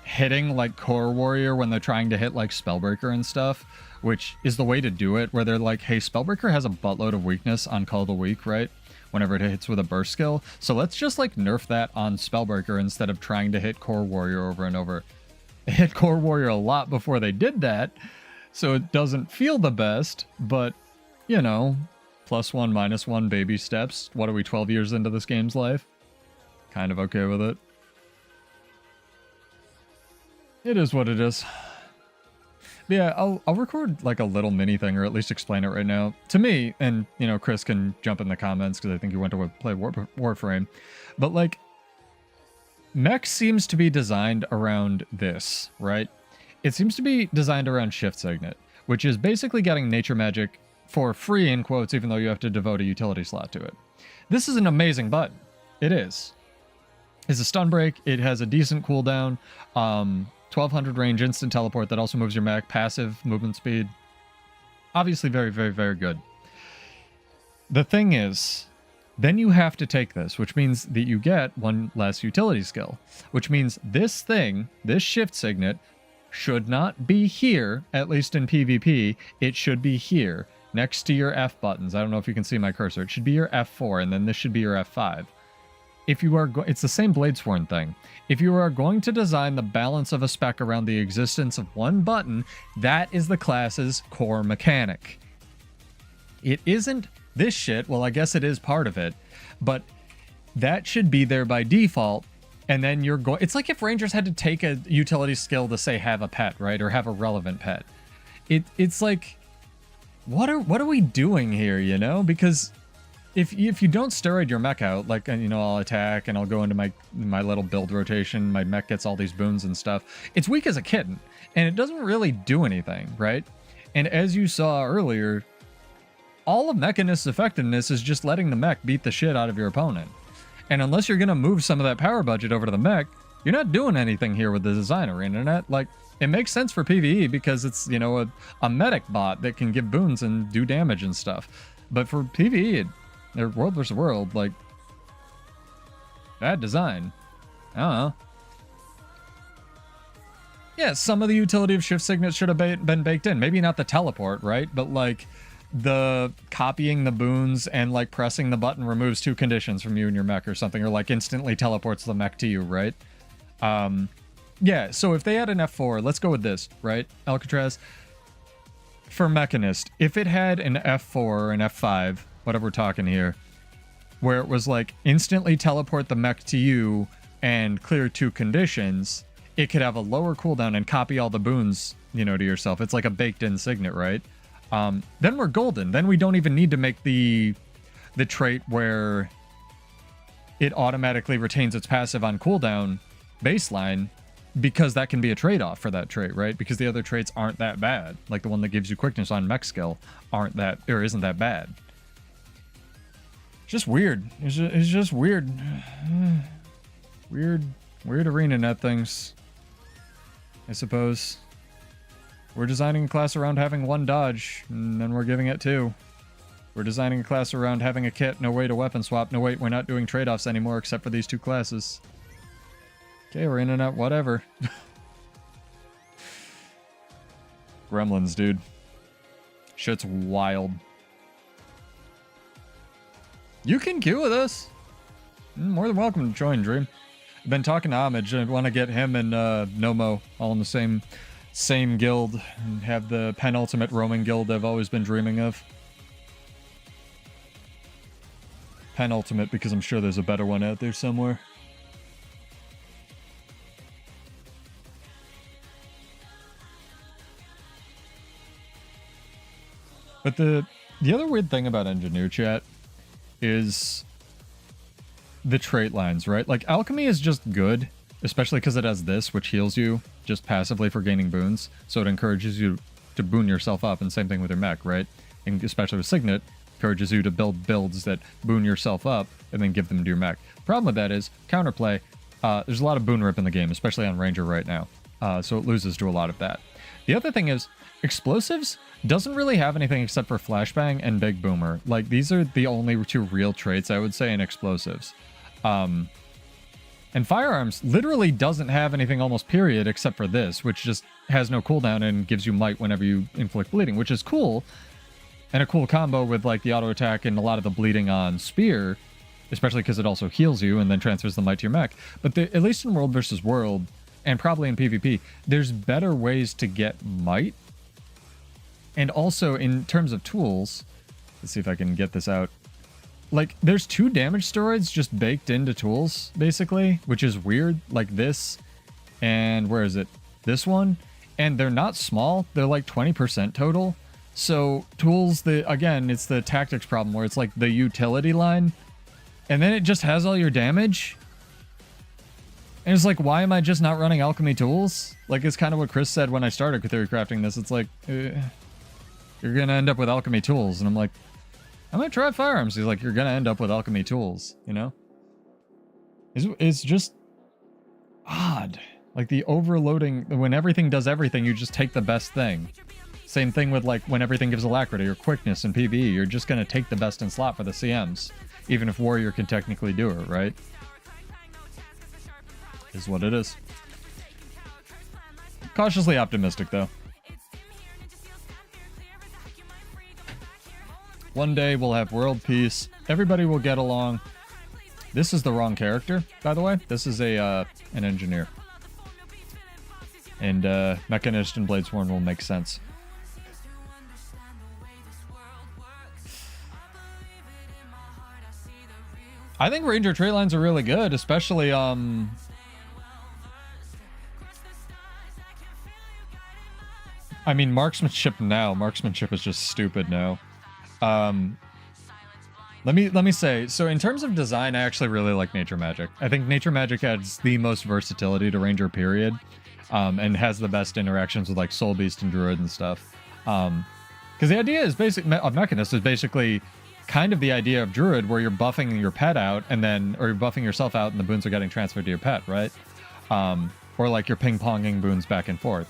hitting, like, Core Warrior when they're trying to hit, like, Spellbreaker and stuff, which is the way to do it, where they're like, hey, Spellbreaker has a buttload of weakness on Call the Weak, right? Whenever it hits with a burst skill. So let's just, like, nerf that on Spellbreaker instead of trying to hit Core Warrior over and over. They hit Core Warrior a lot before they did that, so it doesn't feel the best, but, you know, +1, -1 baby steps. What are we, 12 years into this game's life? Kind of okay with it. It is what it is. Yeah, I'll record like a little mini thing, or at least explain it right now. To me, and, you know, Chris can jump in the comments because I think he went to play Warframe. But, like, Mech seems to be designed around this, right? It seems to be designed around Shift Signet, which is basically getting Nature Magic for free, in quotes, even though you have to devote a utility slot to it. This is an amazing button. It is. It's a stun break. It has a decent cooldown. 1200 range, instant teleport that also moves your mech, passive movement speed. Obviously very, very, very good. The thing is, then you have to take this, which means that you get one less utility skill, which means this thing, this Shift Signet, should not be here, at least in PvP. It should be here, next to your F buttons. I don't know if you can see my cursor. It should be your F4, and then this should be your F5. If you are it's the same Bladesworn thing. If you are going to design the balance of a spec around the existence of one button, that is the class's core mechanic. It isn't this shit. Well, I guess it is part of it, but that should be there by default. And then you're going, it's like if Rangers had to take a utility skill to say have a pet, right? Or have a relevant pet. It's like, what are we doing here, you know? Because if you don't steroid your mech out, like, you know, I'll attack and I'll go into my little build rotation, my mech gets all these boons and stuff, it's weak as a kitten, and it doesn't really do anything, right? And as you saw earlier, all of Mechanist's effectiveness is just letting the mech beat the shit out of your opponent. And unless you're going to move some of that power budget over to the mech, you're not doing anything here with the design arena. Like, it makes sense for PvE because it's, you know, a medic bot that can give boons and do damage and stuff. But for PvE, or World vs. World, like, bad design. I don't know. Yeah, some of the utility of shift signets should have been baked in. Maybe not the teleport, right? But, like, the copying the boons and, like, pressing the button removes 2 conditions from you and your mech or something, or, like, instantly teleports the mech to you, right? Yeah, so if they had an F4, let's go with this, right? Alcatraz, for Mechanist, if it had an F4 or an F5, whatever we're talking here, where it was like instantly teleport the mech to you and clear 2 conditions, it could have a lower cooldown and copy all the boons, you know, to yourself. It's like a baked-in signet, right? Then we're golden. Then we don't even need to make the trait where it automatically retains its passive on cooldown baseline, because that can be a trade-off for that trait, right? Because the other traits aren't that bad. Like the one that gives you quickness on mech skill isn't that bad. It's just weird. It's just weird. Weird arena net things, I suppose. We're designing a class around having 1 dodge, and then we're giving it 2. We're designing a class around having a kit, no way to weapon swap. No, wait, we're not doing trade-offs anymore except for these 2 classes. Okay, we're in and out, whatever. Gremlins, dude. Shit's wild. You can queue with us. More than welcome to join, Dream. I've been talking to Homage. I want to get him and Nomo all in the same guild and have the penultimate roaming guild I've always been dreaming of. Penultimate, because I'm sure there's a better one out there somewhere. But the other weird thing about Engineer Chat is the trait lines, right? Like, Alchemy is just good, especially because it has this, which heals you just passively for gaining boons. So it encourages you to boon yourself up, and same thing with your mech, right? And especially with Signet, encourages you to build builds that boon yourself up and then give them to your mech. Problem with that is, counterplay, there's a lot of boon rip in the game, especially on Ranger right now. So it loses to a lot of that. The other thing is, Explosives doesn't really have anything except for Flashbang and Big Boomer. Like, these are the only 2 real traits, I would say, in Explosives. And Firearms literally doesn't have anything almost period except for this, which just has no cooldown and gives you might whenever you inflict bleeding, which is cool. And a cool combo with, like, the auto attack and a lot of the bleeding on Spear, especially because it also heals you and then transfers the might to your mech. But at least in World vs. World, and probably in PvP, there's better ways to get might. And also, in terms of tools, let's see if I can get this out. Like, there's 2 damage steroids just baked into tools, basically, which is weird. Like this, and where is it? This one. And they're not small. They're like 20% total. So, tools, again, it's the tactics problem where it's like the utility line, and then it just has all your damage. And it's like, why am I just not running alchemy tools? Like, it's kind of what Chris said when I started Theorycrafting this. It's like, you're going to end up with alchemy tools. And I'm like, I'm going to try firearms. He's like, you're going to end up with alchemy tools, you know? It's just odd. Like, the overloading, when everything does everything, you just take the best thing. Same thing with, like, when everything gives alacrity or quickness in PvE. You're just going to take the best in slot for the CMs. Even if Warrior can technically do it, right? Is what it is. Cautiously optimistic, though. One day we'll have world peace. Everybody will get along. This is the wrong character, by the way. This is an engineer. And Mechanist and Bladesworn will make sense. I think Ranger trait lines are really good, especially I mean, marksmanship now. Marksmanship is just stupid now. Let me say, so in terms of design, I actually really like Nature Magic. I think Nature Magic adds the most versatility to Ranger, period. And has the best interactions with, like, Soul Beast and Druid and stuff. Because the idea is of Mechanist is basically kind of the idea of Druid, where you're buffing your pet out and then, or you're buffing yourself out and the boons are getting transferred to your pet, right? Or like you're ping-ponging boons back and forth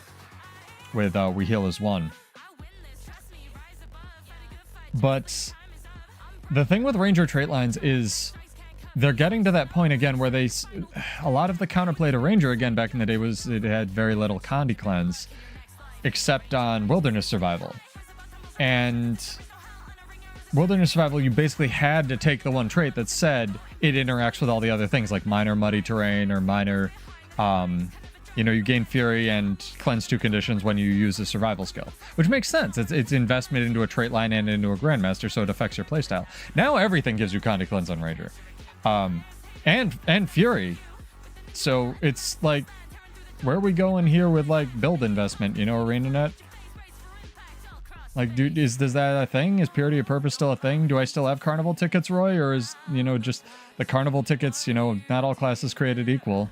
with We Heal as One. But the thing with Ranger trait lines is they're getting to that point again where a lot of the counterplay to Ranger again back in the day was it had very little Condi cleanse, except on Wilderness Survival. And Wilderness Survival, you basically had to take the one trait that said it interacts with all the other things, like minor muddy terrain or minor, you gain Fury and cleanse 2 conditions when you use the survival skill, which makes sense. It's investment into a trait line and into a Grandmaster, so it affects your playstyle. Now everything gives you Condi cleanse on Ranger. And Fury. So it's like, where are we going here with like build investment, ArenaNet? Like, dude, is that a thing? Is Purity of Purpose still a thing? Do I still have Carnival tickets, Roy? Or is, just the Carnival tickets, not all classes created equal?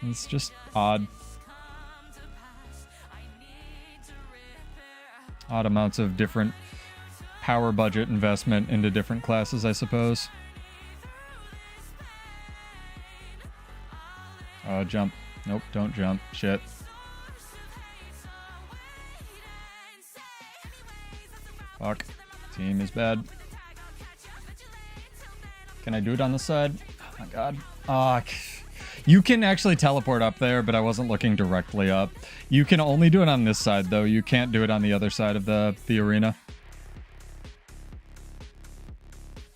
It's just odd. Odd amounts of different power budget investment into different classes, I suppose. Jump. Nope, don't jump. Shit. Fuck. Team is bad. Can I do it on this side? Oh my god. You can actually teleport up there, but I wasn't looking directly up. You can only do it on this side, though. You can't do it on the other side of the arena.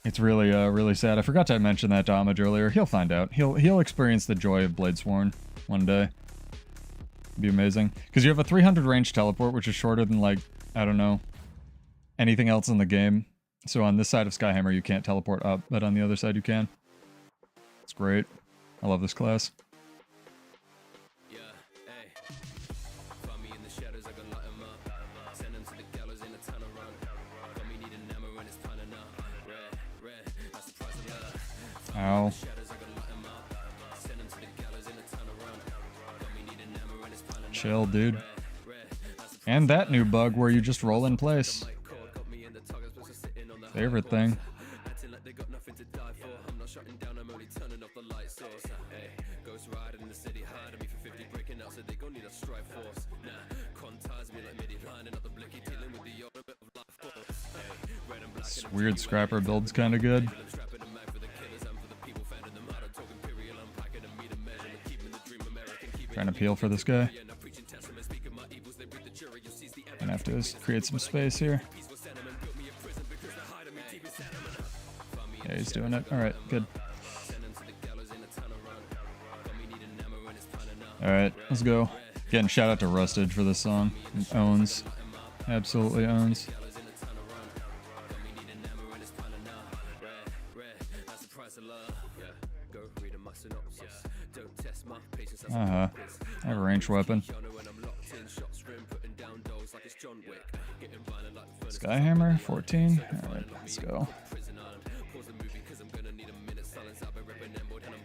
It's really, really sad. I forgot to mention that to Homage earlier. He'll find out. He'll experience the joy of Bladesworn one day. It'd be amazing. Because you have a 300 range teleport, which is shorter than, like, I don't know, anything else in the game. So on this side of Skyhammer, you can't teleport up, but on the other side, you can. It's great. I love this class. Ow. Chill, dude. And that new bug where you just roll in place. Favorite thing. This weird scrapper build's kind of good. Trying to peel for this guy. Gonna have to create some space here. Yeah, he's doing it. Alright, good. Alright, let's go. Again, shout out to Rustage for this song. It owns. Absolutely owns. I have a ranged weapon. Skyhammer, 14. Alright, let's go.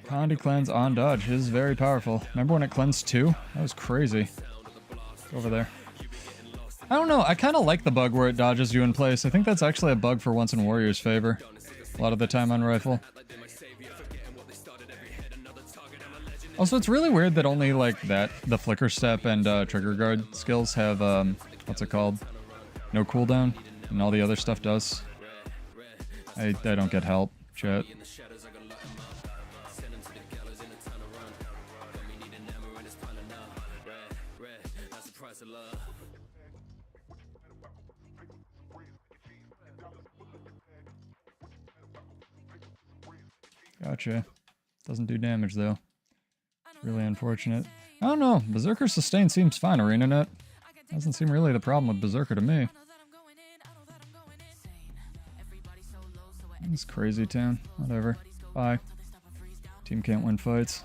Condi cleanse on dodge is very powerful. Remember when it cleansed 2? That was crazy. Go over there. I don't know, I kind of like the bug where it dodges you in place. I think that's actually a bug for once in Warrior's favor. A lot of the time on Rifle. Also, it's really weird that only, like, the Flicker Step and Trigger Guard skills have, what's it called? No cooldown, and all the other stuff does. I don't get help, chat. Gotcha. Doesn't do damage, though. Really unfortunate. I don't know. Berserker sustain seems fine, ArenaNet. Doesn't seem really the problem with Berserker to me. It's crazy town. Whatever. Bye. Team can't win fights.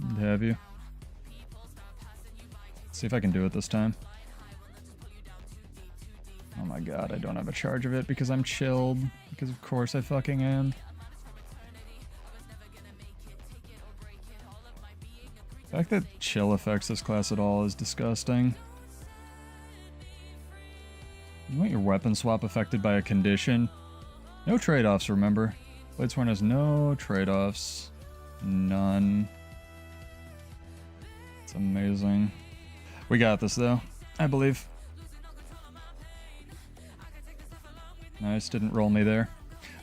Good to have you. Let's see if I can do it this time. Oh my god, I don't have a charge of it because I'm chilled. Because of course I fucking am. The fact that chill affects this class at all is disgusting. You want your weapon swap affected by a condition. No trade-offs, remember. Bladesworn has no trade-offs. None. It's amazing. We got this, though. I believe. Nice, didn't roll me there.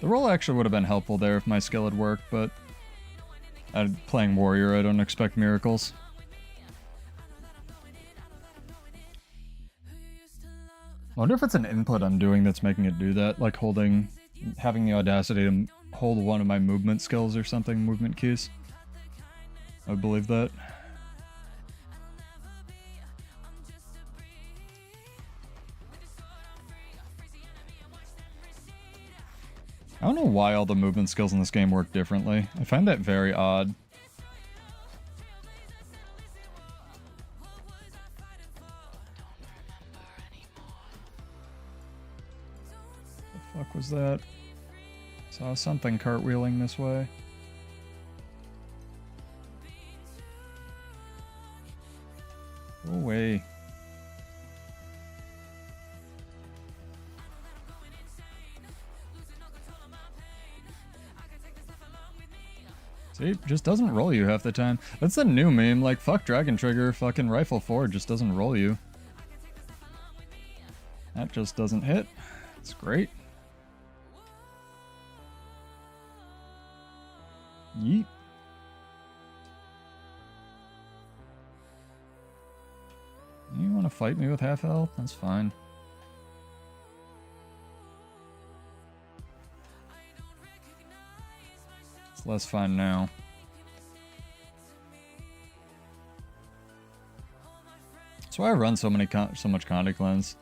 The roll actually would have been helpful there if my skill had worked, but... playing warrior, I don't expect miracles. I wonder if it's an input I'm doing that's making it do that, like having the audacity to hold one of my movement skills or something, movement keys. I believe that. I don't know why all the movement skills in this game work differently. I find that very odd. The fuck was that? Saw something cartwheeling this way. Go away. See, just doesn't roll you half the time. That's the new meme, like, fuck Dragon Trigger, fucking Rifle 4 just doesn't roll you. That just doesn't hit. It's great. Yeet. You want to fight me with half health? That's fine. It's less fun now. That's why I run so much Contact Lens.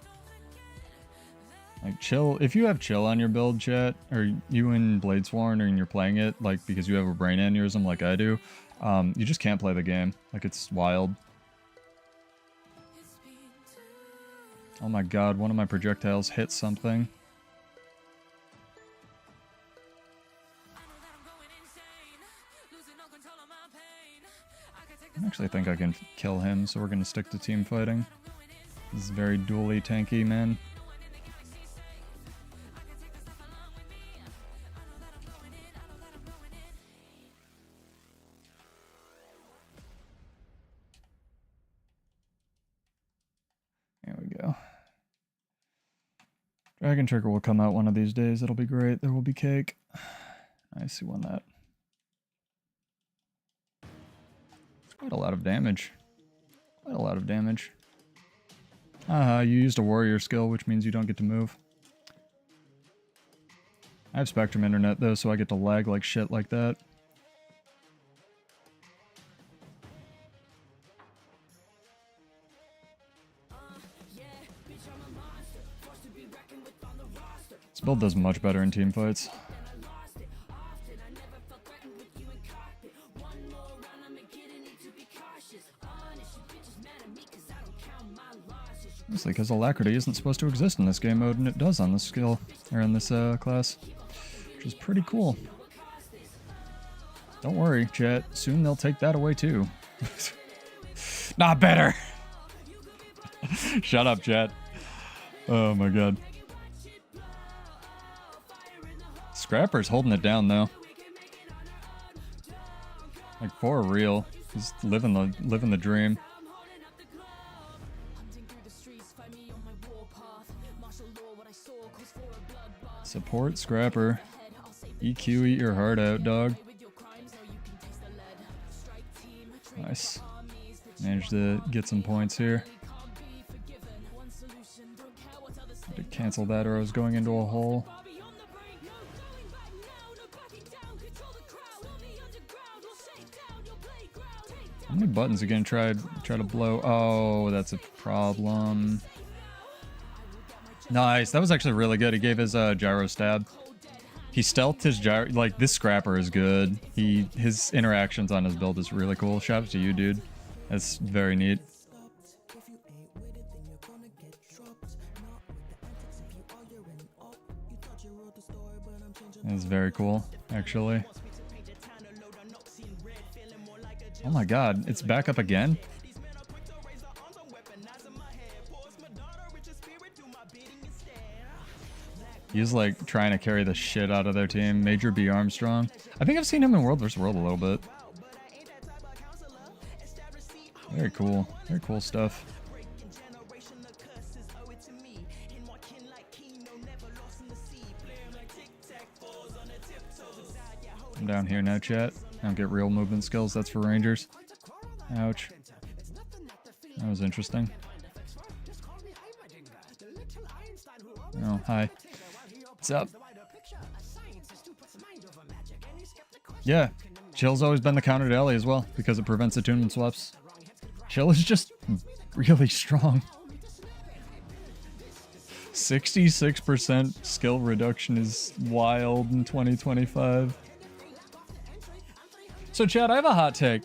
Like, chill. If you have chill on your build, chat, or you in Bladesworn, and you're playing it, like, because you have a brain aneurysm like I do, you just can't play the game. Like, it's wild. Oh my god, one of my projectiles hit something. I actually think I can kill him, so we're gonna stick to team fighting. This is very dually tanky, man. There we go. Dragon Trigger will come out one of these days. It'll be great. There will be cake. Nice, he won that. Quite a lot of damage. Quite a lot of damage. Haha, you used a warrior skill, which means you don't get to move. I have Spectrum internet though, so I get to lag like shit like that. This build does much better in team fights. Mostly because Alacrity isn't supposed to exist in this game mode, and it does on this skill, or in this class, which is pretty cool. Don't worry, chat. Soon they'll take that away too. Not better. Shut up, chat. Oh my god. Scrapper's holding it down though. Like for real. He's living the dream. Support Scrapper. EQ, eat your heart out, dog. Nice. Managed to get some points here. To cancel that or I was going into a hole. How many buttons are you gonna try to blow? Oh, that's a problem. Nice, that was actually really good. He gave his gyro stab. He stealthed his gyro. Like, this Scrapper is good. His interactions on his build is really cool. Shout out to you, dude. That's very neat. That's very cool, actually. Oh my god, it's back up again? He's like trying to carry the shit out of their team. Major B. Armstrong. I think I've seen him in World vs. World a little bit. Very cool. Very cool stuff. I'm down here now, chat. I don't get real movement skills. That's for Rangers. Ouch. That was interesting. Oh, hi. What's up? Yeah, Chill's always been the counter to Ellie as well, because it prevents attunement swaps. Chill is just really strong. 66% skill reduction is wild in 2025. So chat, I have a hot take.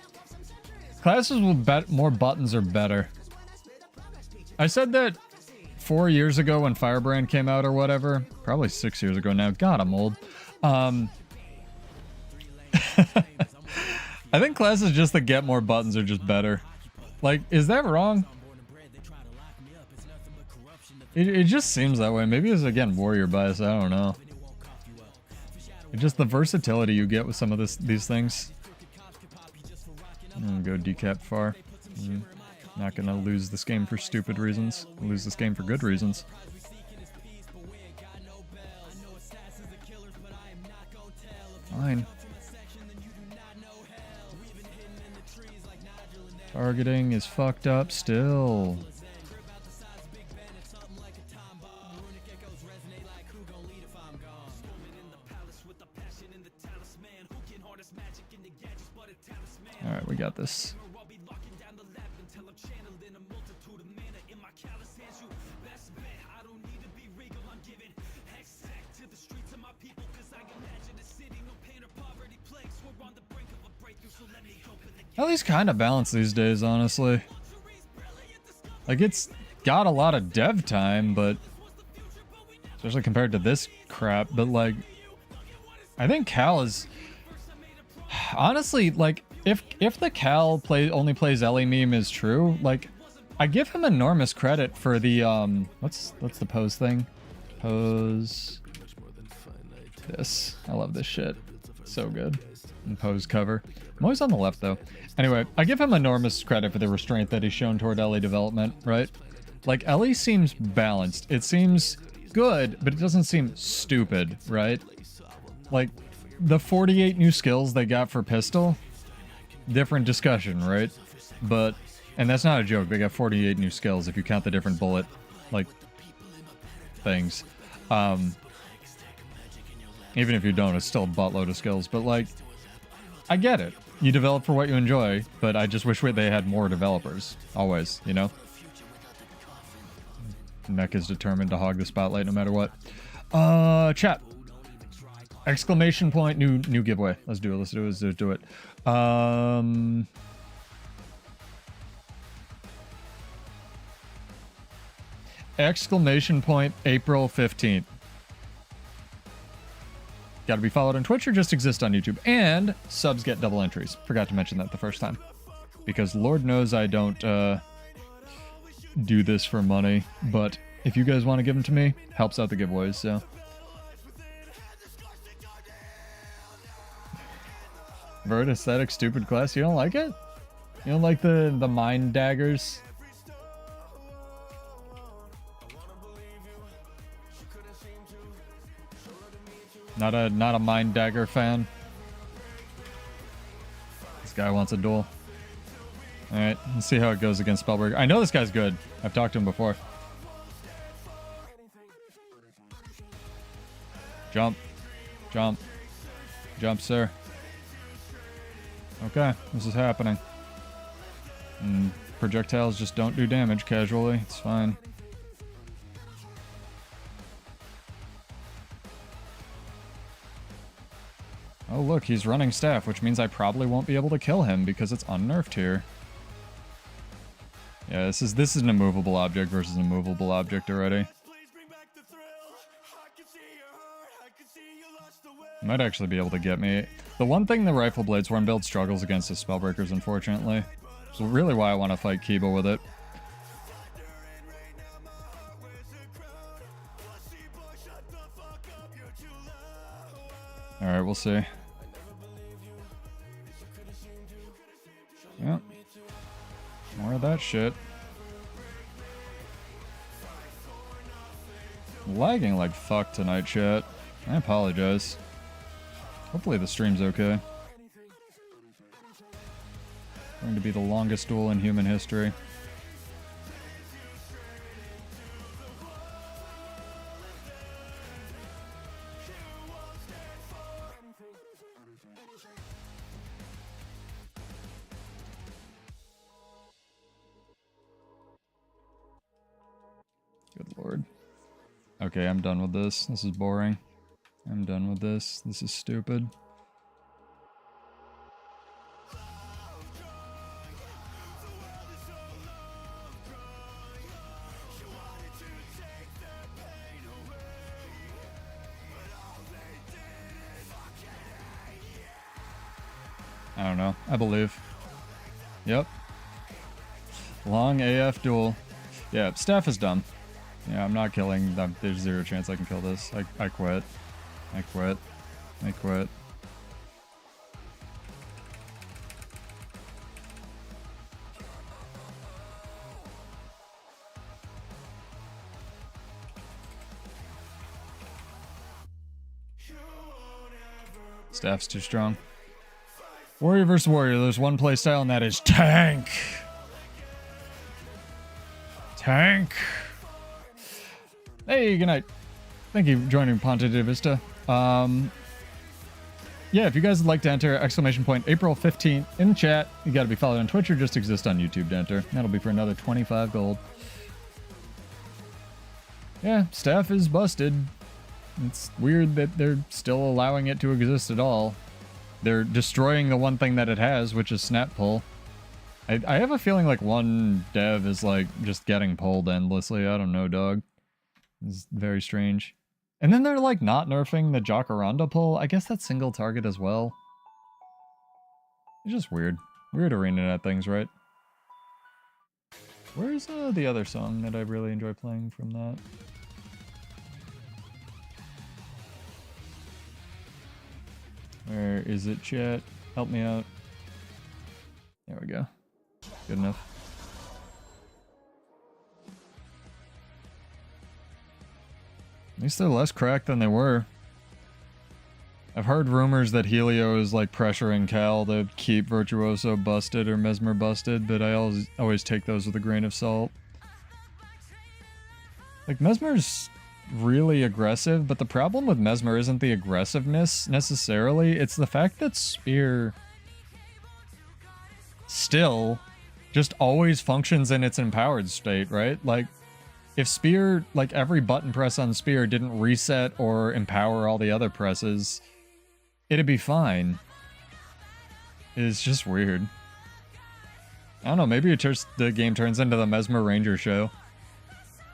Classes with more buttons are better. I said that 4 years ago when Firebrand came out or whatever. Probably 6 years ago now. God, I'm old. I think classes just that get more buttons are just better. Like, is that wrong? It just seems that way. Maybe it's, again, warrior bias. I don't know. It's just the versatility you get with some of these things. I'm gonna go decap far. Not gonna lose this game for stupid reasons. I'll lose this game for good reasons. Fine. Targeting is fucked up still. Alright, we got this. At least kind of balanced these days, honestly. Like, it's got a lot of dev time, but especially compared to this crap, but like, I think Cal is honestly, like, if the Cal only plays Ellie meme is true, like, I give him enormous credit for the what's the pose thing? Pose this. I love this shit. So good. And pose cover. I'm always on the left though. Anyway, I give him enormous credit for the restraint that he's shown toward Ellie development, right? Like, Ellie seems balanced. It seems good, but it doesn't seem stupid, right? Like, the 48 new skills they got for pistol, different discussion, right? But, and that's not a joke, they got 48 new skills if you count the different bullet, like, things. Even if you don't, it's still a buttload of skills, but like, I get it. You develop for what you enjoy, but I just wish they had more developers. Always, you know? Mech is determined to hog the spotlight no matter what. Chat. Exclamation point, new giveaway. Let's do it, let's do it. Exclamation point, April 15th. Got to be followed on Twitch or just exist on YouTube. And subs get double entries. Forgot to mention that the first time. Because Lord knows I don't do this for money. But if you guys want to give them to me, helps out the giveaways, so. Vert aesthetic stupid class. You don't like it? You don't like the mind daggers? Not a mind dagger fan. This guy wants a duel. Alright, let's see how it goes against Spellbreaker. I know this guy's good. I've talked to him before. Jump. Jump. Jump, sir. Okay, this is happening. And projectiles just don't do damage casually. It's fine. Oh look, he's running staff, which means I probably won't be able to kill him because it's unnerfed here. Yeah, this is an immovable object versus an immovable object already. Might actually be able to get me. The one thing the Rifle Blade Swarm build struggles against is Spellbreakers, unfortunately. So really why I want to fight Kiba with it. Alright, we'll see. Yep. More of that shit. Lagging like fuck tonight, chat. I apologize. Hopefully the stream's okay. Going to be the longest duel in human history. Good lord. Okay, I'm done with this. This is boring. I'm done with this. This is stupid. I don't know. I believe. Yep. Long AF duel. Yeah, staff is dumb. Yeah, I'm not killing them. There's zero chance I can kill this. I quit. I quit. I quit. Staff's too strong. Warrior versus warrior. There's one playstyle and that is tank. Tank. Hey, good night. Thank you for joining Ponte de Vista. Yeah, if you guys would like to enter, April 15th in chat. You got to be followed on Twitch or just exist on YouTube to enter. That'll be for another 25 gold. Yeah, staff is busted. It's weird that they're still allowing it to exist at all. They're destroying the one thing that it has, which is snap pull. I have a feeling like one dev is like just getting pulled endlessly. I don't know, dog. It's very strange. And then they're like not nerfing the Jacaranda pull. I guess that's single target as well. It's just weird. Weird ArenaNet things, right? Where's the other song that I really enjoy playing from that? Where is it, chat? Help me out. There we go. Good enough. At least they're less cracked than they were. I've heard rumors that Helio is like pressuring Cal to keep Virtuoso busted or Mesmer busted, but I always take those with a grain of salt. Like, Mesmer's really aggressive, but the problem with Mesmer isn't the aggressiveness necessarily, it's the fact that Spear still just always functions in its empowered state, right? Like, if Spear, like every button press on Spear didn't reset or empower all the other presses, it'd be fine. It's just weird. I don't know, maybe the game turns into the Mesmer Ranger show.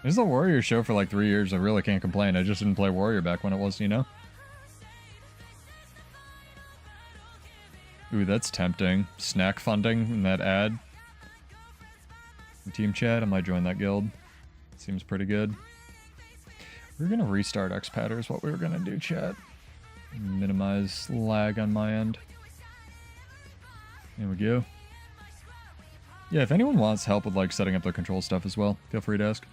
It was the Warrior show for like 3 years, I really can't complain. I just didn't play Warrior back when it was, you know? Ooh, that's tempting. Snack funding in that ad. In team chat, I might join that guild. Seems pretty good. We're gonna restart XPadder is what we were gonna do, chat. Minimize lag on my end. There we go. Yeah, if anyone wants help with like setting up their control stuff as well, feel free to ask.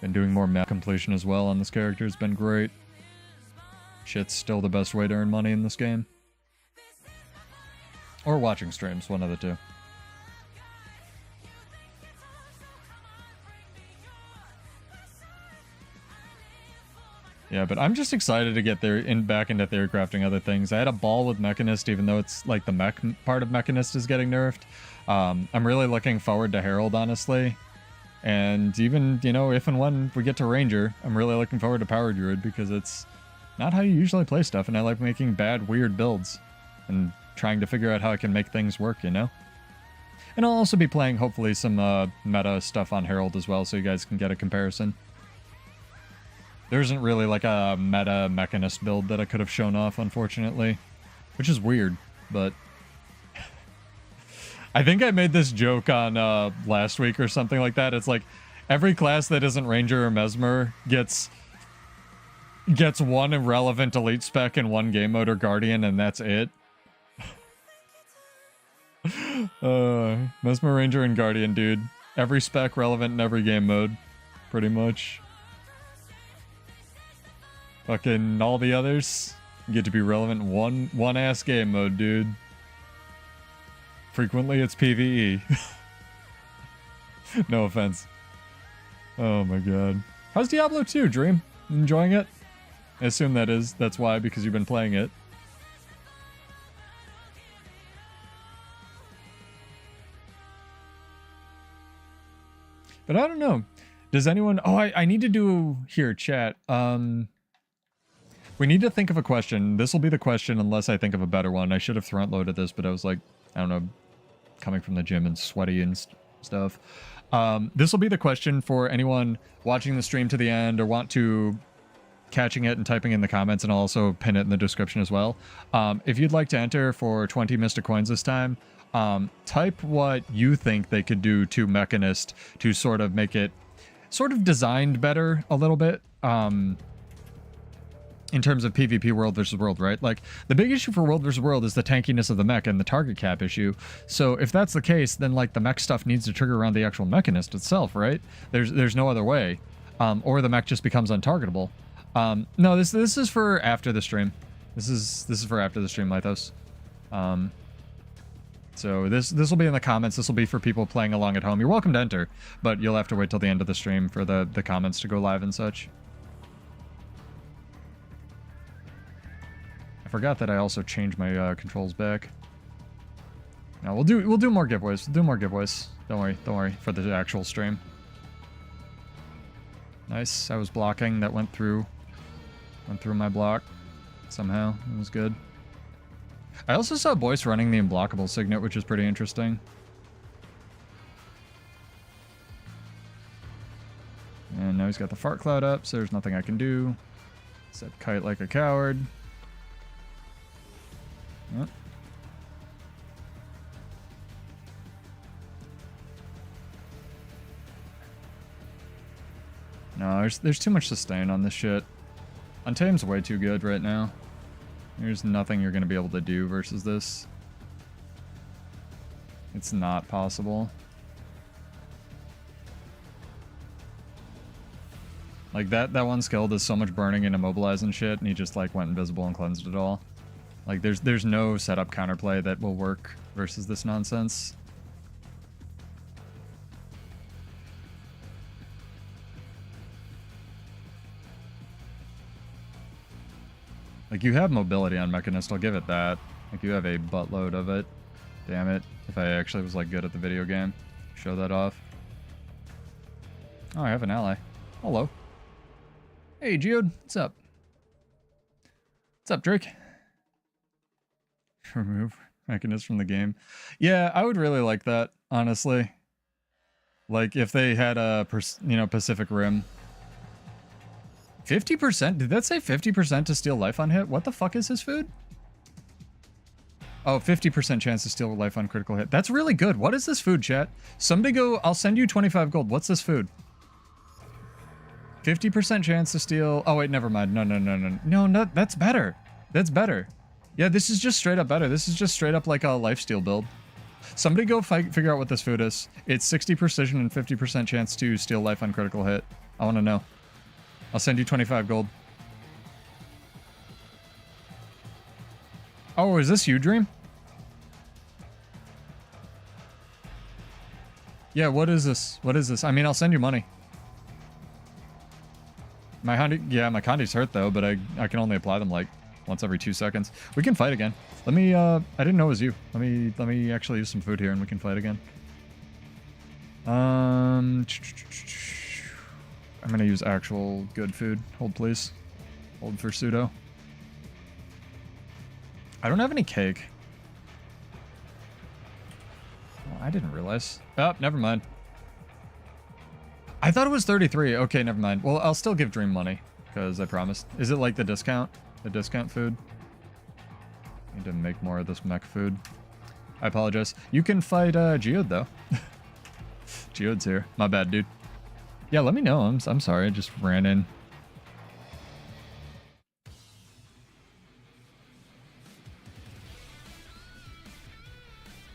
Been doing more map completion as well on this character. It's been great. Shit's still the best way to earn money in this game. Or watching streams, one of the two. Yeah, but I'm just excited to get back into Theorycrafting other things. I had a ball with Mechanist, even though it's like the mech part of Mechanist is getting nerfed. I'm really looking forward to Herald, honestly. And even, you know, if and when we get to Ranger, I'm really looking forward to Power Druid because it's not how you usually play stuff, and I like making bad, weird builds and trying to figure out how I can make things work, you know? And I'll also be playing, hopefully, some meta stuff on Herald as well, so you guys can get a comparison. There isn't really like a meta Mechanist build that I could have shown off, unfortunately. Which is weird, but... I think I made this joke on last week or something like that. It's like, every class that isn't Ranger or Mesmer gets Gets one irrelevant elite spec in one game mode or guardian, and that's it. Mesmer Ranger and Guardian, dude. Every spec relevant in every game mode. Pretty much. Fucking all the others get to be relevant in one ass game mode, dude. Frequently it's PvE. No offense. Oh my god. How's Diablo 2, Dream? Enjoying it? I assume that's why, because you've been playing it. But I don't know. Does anyone... Oh, I need to do... Here, chat. We need to think of a question. This will be the question unless I think of a better one. I should have front-loaded this, but I was like, I don't know, coming from the gym and sweaty and stuff. This will be the question for anyone watching the stream to the end or want to... catching it and typing in the comments, and I'll also pin it in the description as well. If you'd like to enter for 20 Mystic Coins this time, type what you think they could do to Mechanist to sort of make it sort of designed better a little bit, in terms of PvP world versus world, right? Like, the big issue for world versus world is the tankiness of the mech and the target cap issue. So if that's the case, then like the mech stuff needs to trigger around the actual Mechanist itself, right? There's no other way. Or the mech just becomes untargetable. No, this is for after the stream. This is for after the stream, Lythos. So this will be in the comments. This will be for people playing along at home. You're welcome to enter, but you'll have to wait till the end of the stream for the comments to go live and such. I forgot that I also changed my controls back. Now we'll do more giveaways. We'll do more giveaways. Don't worry for the actual stream. Nice. I was blocking. That went through my block somehow. It was good. I also saw Boyce running the unblockable signet, which is pretty interesting. And now he's got the fart cloud up, so there's nothing I can do. Except kite like a coward. Yep. No, there's too much sustain on this shit. Untame's way too good right now. There's nothing you're going to be able to do versus this. It's not possible. Like, that one skill does so much burning and immobilize and shit, and he just, like, went invisible and cleansed it all. Like, there's no setup counterplay that will work versus this nonsense. Like, you have mobility on Mechanist, I'll give it that. Like, you have a buttload of it. Damn it. If I actually was, like, good at the video game. Show that off. Oh, I have an ally. Hello. Hey, Geode. What's up? What's up, Drake? Remove Mechanist from the game. Yeah, I would really like that, honestly. Like, if they had a, Pacific Rim. 50%? Did that say 50% to steal life on hit? What the fuck is his food? Oh, 50% chance to steal life on critical hit. That's really good. What is this food, chat? Somebody go... I'll send you 25 gold. What's this food? 50% chance to steal... Oh, wait, never mind. No, that's better. That's better. Yeah, this is just straight up better. This is just straight up like a lifesteal build. Somebody go figure out what this food is. It's 60 precision and 50% chance to steal life on critical hit. I want to know. I'll send you 25 gold. Oh, is this you, Dream? Yeah, what is this? What is this? I mean, I'll send you money. My Condi's hurt though, but I can only apply them like once every 2 seconds. We can fight again. Let me, I didn't know it was you. Let me actually use some food here and we can fight again. I'm gonna use actual good food. Hold, please. Hold for pseudo. I don't have any cake. Oh, I didn't realize. Oh, never mind. I thought it was 33. Okay, never mind. Well, I'll still give Dream money, because I promised. Is it like the discount? The discount food? Need to make more of this mech food. I apologize. You can fight Geode, though. Geode's here. My bad, dude. Yeah, let me know. I'm sorry. I just ran in.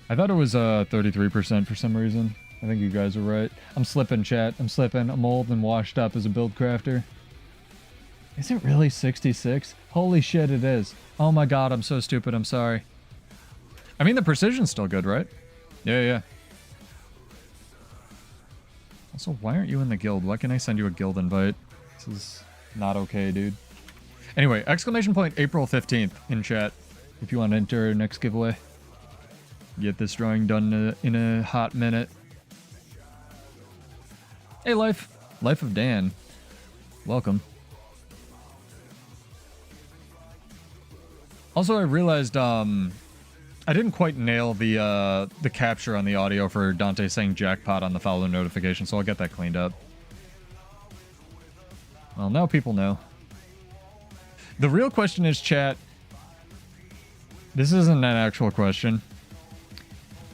I thought it was 33% for some reason. I think you guys are right. I'm slipping, chat. I'm slipping. I'm old and washed up as a build crafter. Is it really 66? Holy shit, it is. Oh my god, I'm so stupid. I'm sorry. I mean, the precision's still good, right? Yeah, yeah. Also, why aren't you in the guild? Why can't I send you a guild invite? This is not okay, dude. Anyway, exclamation point April 15th in chat if you want to enter next giveaway. Get this drawing done in a hot minute. Hey, Life. Life of Dan. Welcome. Also, I realized I didn't quite nail the capture on the audio for Dante saying jackpot on the follow notification, so I'll get that cleaned up. Well, now people know. The real question is, chat, this isn't an actual question,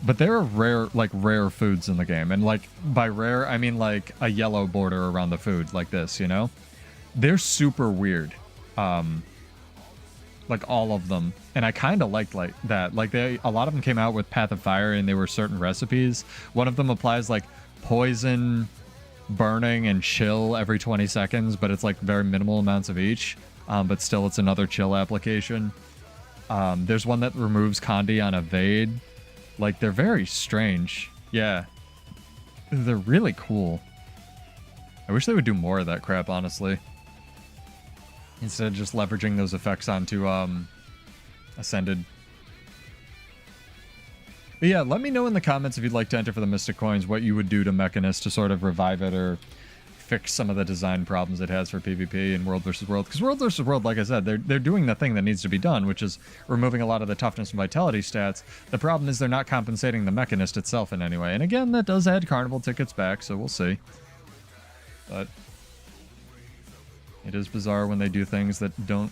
but there are rare foods in the game, and like by rare I mean like a yellow border around the food like this, you know? They're super weird. Like all of them, and I kind of liked like that. Like a lot of them came out with Path of Fire, and they were certain recipes. One of them applies like poison, burning, and chill every 20 seconds, but it's like very minimal amounts of each. But still, it's another chill application. There's one that removes Condi on evade. Like they're very strange. Yeah, they're really cool. I wish they would do more of that crap, honestly. Instead of just leveraging those effects onto Ascended. But yeah, let me know in the comments if you'd like to enter for the Mystic Coins what you would do to Mechanist to sort of revive it or fix some of the design problems it has for PvP and World vs. World. Because World vs. World, like I said, they're doing the thing that needs to be done, which is removing a lot of the toughness and vitality stats. The problem is they're not compensating the Mechanist itself in any way. And again, that does add Carnival tickets back, so we'll see. But it is bizarre when they do things that don't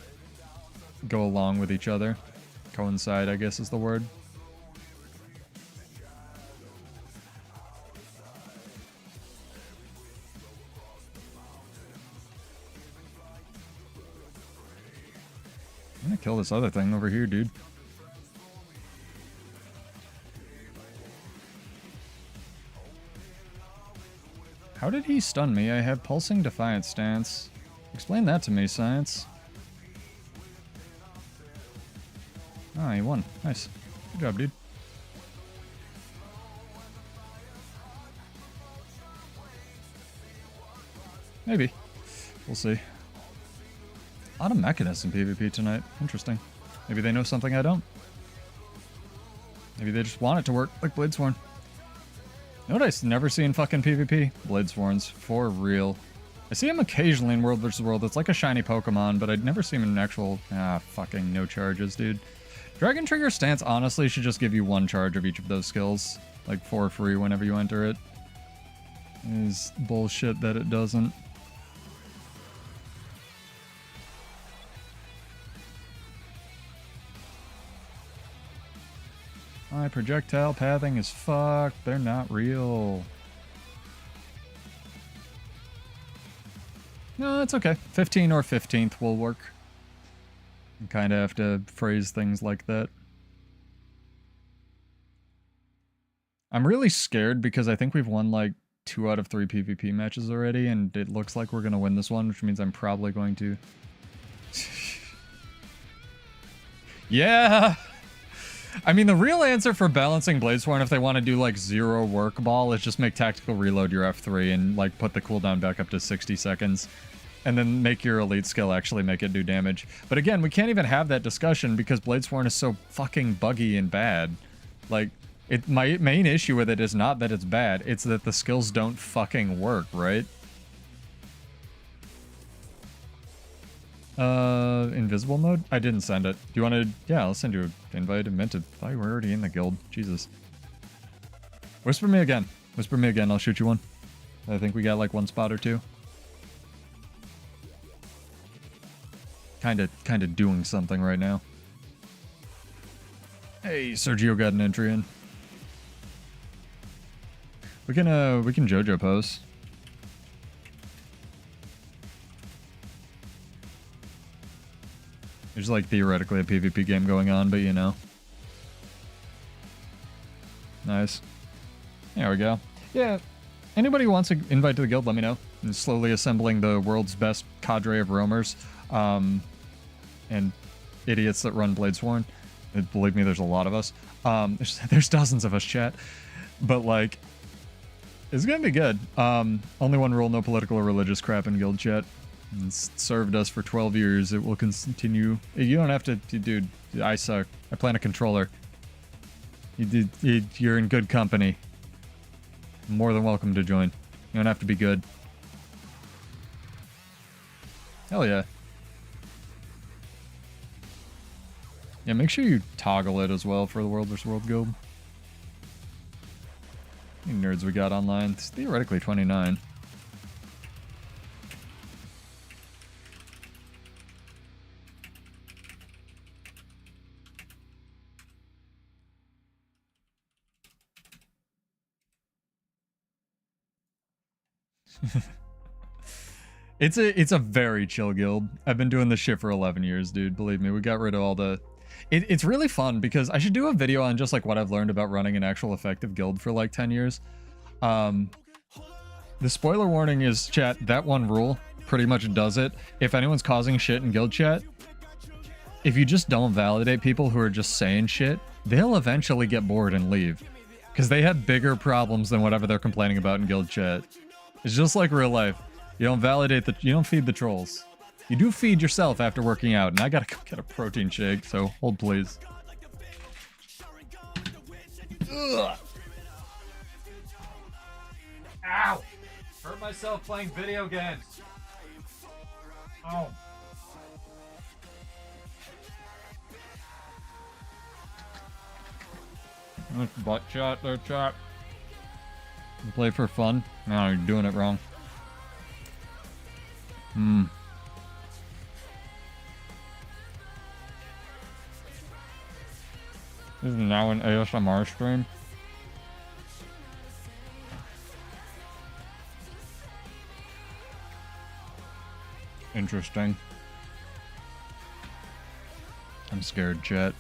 go along with each other. Coincide, I guess, is the word. I'm gonna kill this other thing over here, dude. How did he stun me? I have Pulsing Defiant stance. Explain that to me, Science. Ah, he won. Nice. Good job, dude. Maybe. We'll see. A lot of Mechanists in PvP tonight. Interesting. Maybe they know something I don't. Maybe they just want it to work, like Bladesworn. You know what I never see in fucking PvP? Bladesworns. For real. I see him occasionally in World vs. World. It's like a shiny Pokemon, but I'd never see him in an actual... Ah, fucking no charges, dude. Dragon Trigger Stance honestly should just give you one charge of each of those skills. Like, for free whenever you enter it. It is bullshit that it doesn't. My projectile pathing is fucked. They're not real. No, it's okay. 15 or 15th will work. You kind of have to phrase things like that. I'm really scared because I think we've won like 2 out of 3 PvP matches already, and it looks like we're going to win this one, which means I'm probably going to... Yeah! I mean, the real answer for balancing Bladesworn if they want to do like 0 work ball is just make tactical reload your F3 and like put the cooldown back up to 60 seconds. And then make your elite skill actually make it do damage. But again, we can't even have that discussion because Bladesworn is so fucking buggy and bad. Like, my main issue with it is not that it's bad, it's that the skills don't fucking work, right? Invisible mode? I didn't send it. Do you want to... Yeah, I'll send you an invite. I meant to... I thought you were already in the guild. Jesus. Whisper me again. Whisper me again. I'll shoot you one. I think we got like 1 spot or 2. Kind of doing something right now. Hey, Sergio got an entry in. We can JoJo pose. There's like theoretically a PvP game going on, but you know. Nice. There we go. Yeah, anybody who wants to invite to the guild, let me know. I'm slowly assembling the world's best cadre of roamers. And idiots that run Bladesworn. Believe me, there's a lot of us. There's dozens of us, chat. But, like, it's gonna be good. Only one rule, no political or religious crap in guild chat. It's served us for 12 years. It will continue. You don't have to, dude, I suck. I plan a controller. You're in good company. More than welcome to join. You don't have to be good. Hell yeah. Yeah, make sure you toggle it as well for the World vs. World guild. How many nerds we got online? It's theoretically 29. It's a very chill guild. I've been doing this shit for 11 years, dude. Believe me, we got rid of all the... It's really fun because I should do a video on just like what I've learned about running an actual effective guild for like 10 years. The spoiler warning is, chat, that one rule pretty much does it. If anyone's causing shit in guild chat, if you just don't validate people who are just saying shit, they'll eventually get bored and leave. Because they have bigger problems than whatever they're complaining about in guild chat. It's just like real life. You don't validate you don't feed the trolls. You do feed yourself after working out, and I gotta go get a protein shake, so hold please. Ugh. Ow! Hurt myself playing video games. Oh. Butt shot there, chat. You play for fun? No, you're doing it wrong. This is now an ASMR stream. Interesting. I'm scared, chat.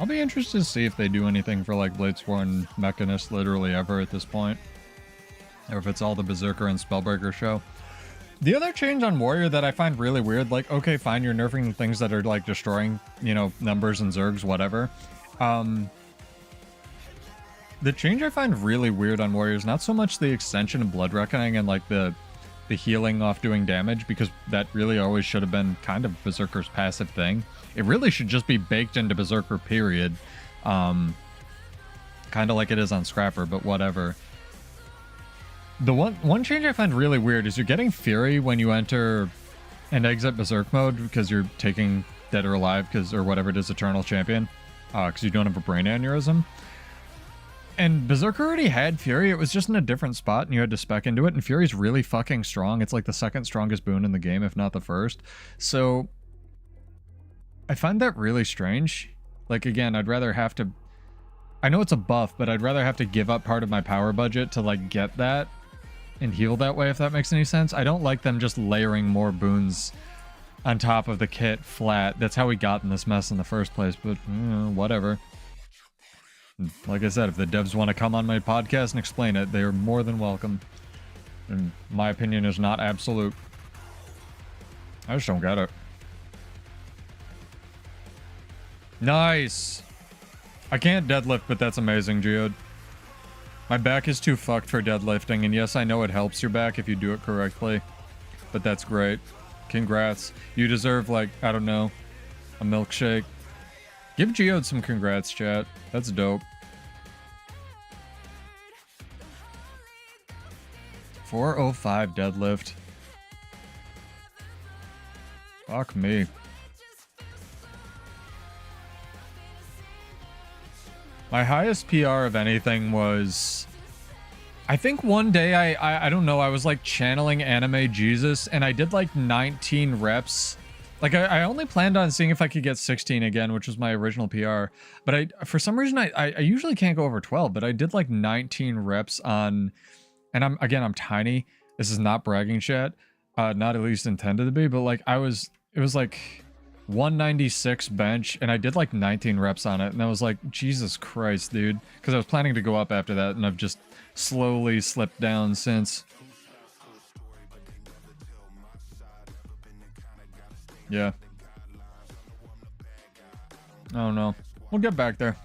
I'll be interested to see if they do anything for like Bladesworn Mechanist literally ever at this point. Or if it's all the Berserker and Spellbreaker show. The other change on Warrior that I find really weird, like, okay, fine, you're nerfing the things that are like destroying, you know, numbers and zergs, whatever. The change I find really weird on Warrior is not so much the extension of Blood Reckoning and like the healing off doing damage, because that really always should have been kind of Berserker's passive thing. It really should just be baked into Berserker, period. Kind of like it is on Scrapper, but whatever. The one change I find really weird is you're getting Fury when you enter and exit Berserk mode because you're taking Dead or Alive, or whatever it is, Eternal Champion, because you don't have a brain aneurysm. And Berserker already had Fury, it was just in a different spot and you had to spec into it, and Fury's really fucking strong. It's like the second strongest boon in the game, if not the first. So I find that really strange. Like, again, I'd rather have to... I know it's a buff, but I'd rather have to give up part of my power budget to, like, get that and heal that way, if that makes any sense. I don't like them just layering more boons on top of the kit flat. That's how we got in this mess in the first place, but, whatever. Like I said, if the devs want to come on my podcast and explain it, they are more than welcome. And my opinion is not absolute. I just don't get it. Nice! I can't deadlift, but that's amazing, Geode. My back is too fucked for deadlifting, and yes, I know it helps your back if you do it correctly. But that's great. Congrats. You deserve, like, I don't know, a milkshake. Give Geode some congrats, chat. That's dope. 405 deadlift. Fuck me. My highest PR of anything was... I think one day I don't know, I was like channeling Anime Jesus and I did like 19 reps. Like I only planned on seeing if I could get 16 again, which was my original PR. But for some reason I usually can't go over 12, but I did like 19 reps on... And I'm tiny. This is not bragging chat. Not at least intended to be, but like it was like 196 bench, and I did like 19 reps on it, and I was like, Jesus Christ, dude. Because I was planning to go up after that, and I've just slowly slipped down since. Yeah. Oh no. We'll get back there.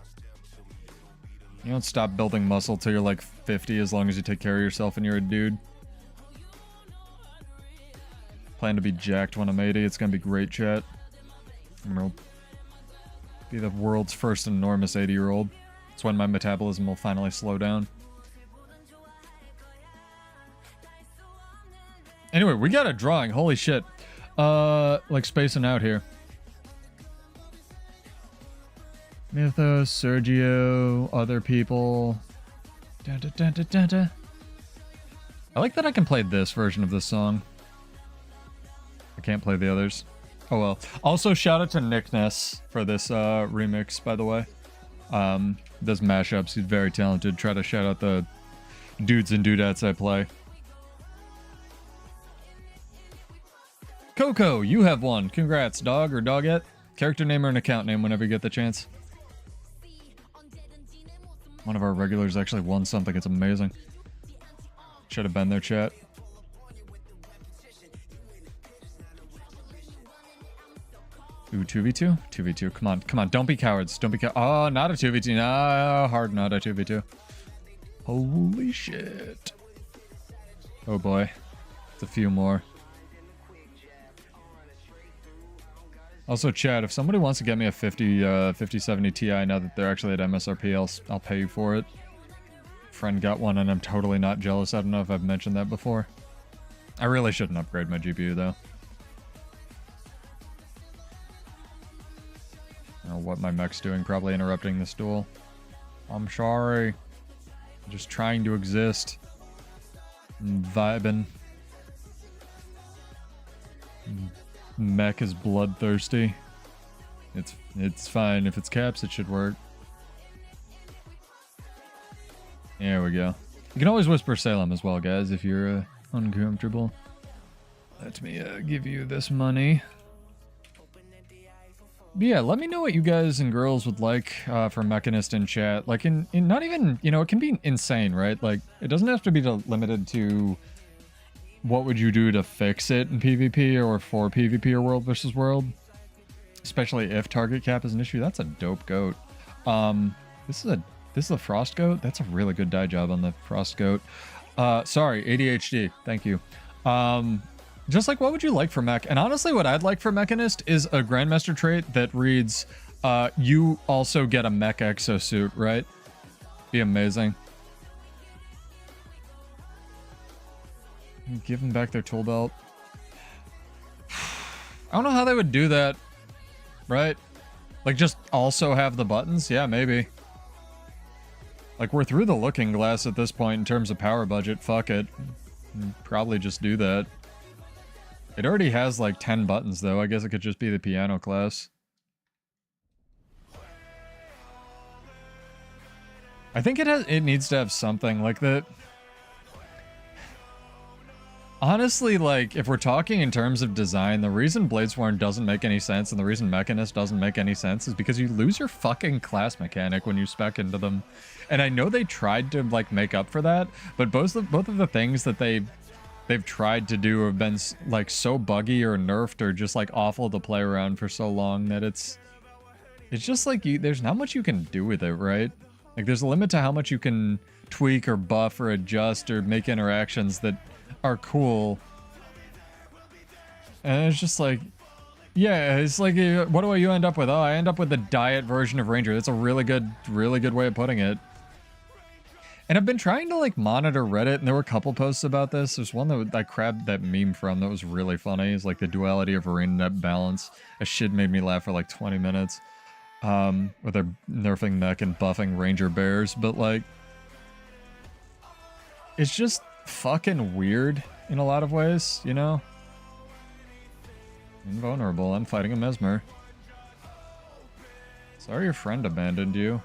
You don't stop building muscle till you're like 50 as long as you take care of yourself and you're a dude. Plan to be jacked when I'm 80. It's gonna be great, chat. I'm gonna be the world's first enormous 80-year-old. It's when my metabolism will finally slow down. Anyway, we got a drawing. Holy shit. Like spacing out here. Mythos, Sergio, other people. Dun, dun, dun, dun, dun, dun. I like that I can play this version of this song. I can't play the others. Oh well. Also, shout out to Nick Ness for this remix, by the way. Does mashups. He's very talented. Try to shout out the dudes and dudettes I play. Coco, you have one. Congrats, dog or dogette. Character name or an account name whenever you get the chance. One of our regulars actually won something. It's amazing. Should have been there, chat. Ooh, 2v2? 2v2. Come on. Come on. Don't be cowards. Don't be Oh, not a 2v2. No, hard not a 2v2. Holy shit. Oh boy. It's a few more. Also, chat, if somebody wants to get me a 5070 Ti now that they're actually at MSRP, I'll pay you for it. Friend got one, and I'm totally not jealous. I don't know if I've mentioned that before. I really shouldn't upgrade my GPU, though. I don't know what my mech's doing, probably interrupting this duel. I'm sorry. I'm just trying to exist. I'm vibing. Mech is bloodthirsty. It's fine. If it's caps, it should work. There we go. You can always whisper Salem as well, guys, if you're uncomfortable. Let me give you this money. But yeah, let me know what you guys and girls would like for Mechanist in chat. Like, in not even, you know, it can be insane, right? Like, it doesn't have to be limited to what would you do to fix it in PvP or for PvP or World versus World. Especially if target cap is an issue. That's a dope goat. This is a frost goat. That's a really good dye job on the frost goat. Sorry, ADHD. Thank you. Just like, what would you like for mech? And honestly, what I'd like for Mechanist is a Grandmaster trait that reads, you also get a mech exosuit, right? Be amazing. Give them back their tool belt. I don't know how they would do that, right? Like, just also have the buttons? Yeah, maybe. Like, we're through the looking glass at this point in terms of power budget. Fuck it. Probably just do that. It already has like 10 buttons though. I guess it could just be the piano class. I think it needs to have something like that. Honestly, like, if we're talking in terms of design, the reason Bladesworn doesn't make any sense and the reason Mechanist doesn't make any sense is because you lose your fucking class mechanic when you spec into them. And I know they tried to, like, make up for that, but both of the things that they've tried to do have been, like, so buggy or nerfed or just, like, awful to play around for so long that it's just, like, there's not much you can do with it, right? Like, there's a limit to how much you can tweak or buff or adjust or make interactions that are cool. And it's just like, yeah, it's like, what do you end up with? Oh, I end up with the diet version of Ranger. That's a really good way of putting it. And I've been trying to, like, monitor Reddit, and there were a couple posts about this. There's one that I grabbed that meme from that was really funny. It's like the duality of arena net balance. That shit made me laugh for like 20 minutes. Where they're nerfing mech and buffing Ranger bears, but like, it's just fucking weird in a lot of ways, you know? Invulnerable. I'm fighting a Mesmer. Sorry your friend abandoned you.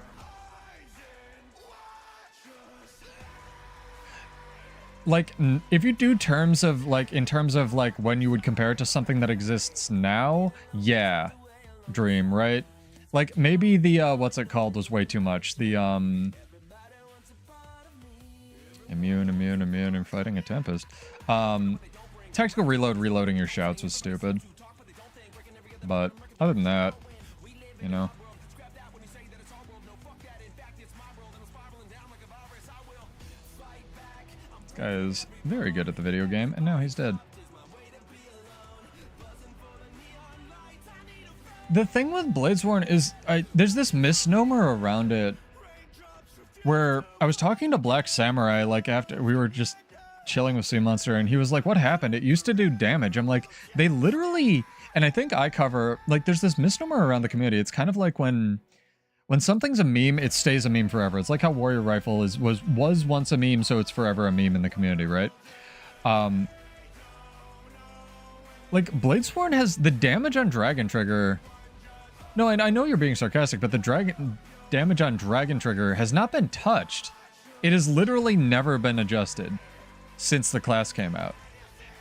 like, if you do terms of, like, in terms of, like, when you would compare it to something that exists now, yeah, Dream, right? Like, maybe the, what's it called was way too much. The, immune, and fighting a Tempest. Tactical reloading your shouts was stupid. But, other than that, you know. This guy is very good at the video game, and now he's dead. The thing with Bladesworn is, there's this misnomer around it, where I was talking to Black Samurai, like, after we were just chilling with Sea Monster, and he was like, what happened? It used to do damage. I'm like, they literally, and I think I cover, like, there's this misnomer around the community. It's kind of like when something's a meme, it stays a meme forever. It's like how Warrior Rifle was once a meme, so it's forever a meme in the community, right? Like, Bladesworn has the damage on Dragon Trigger. No, and I know you're being sarcastic, but the damage on Dragon Trigger has not been touched. It has literally never been adjusted since the class came out.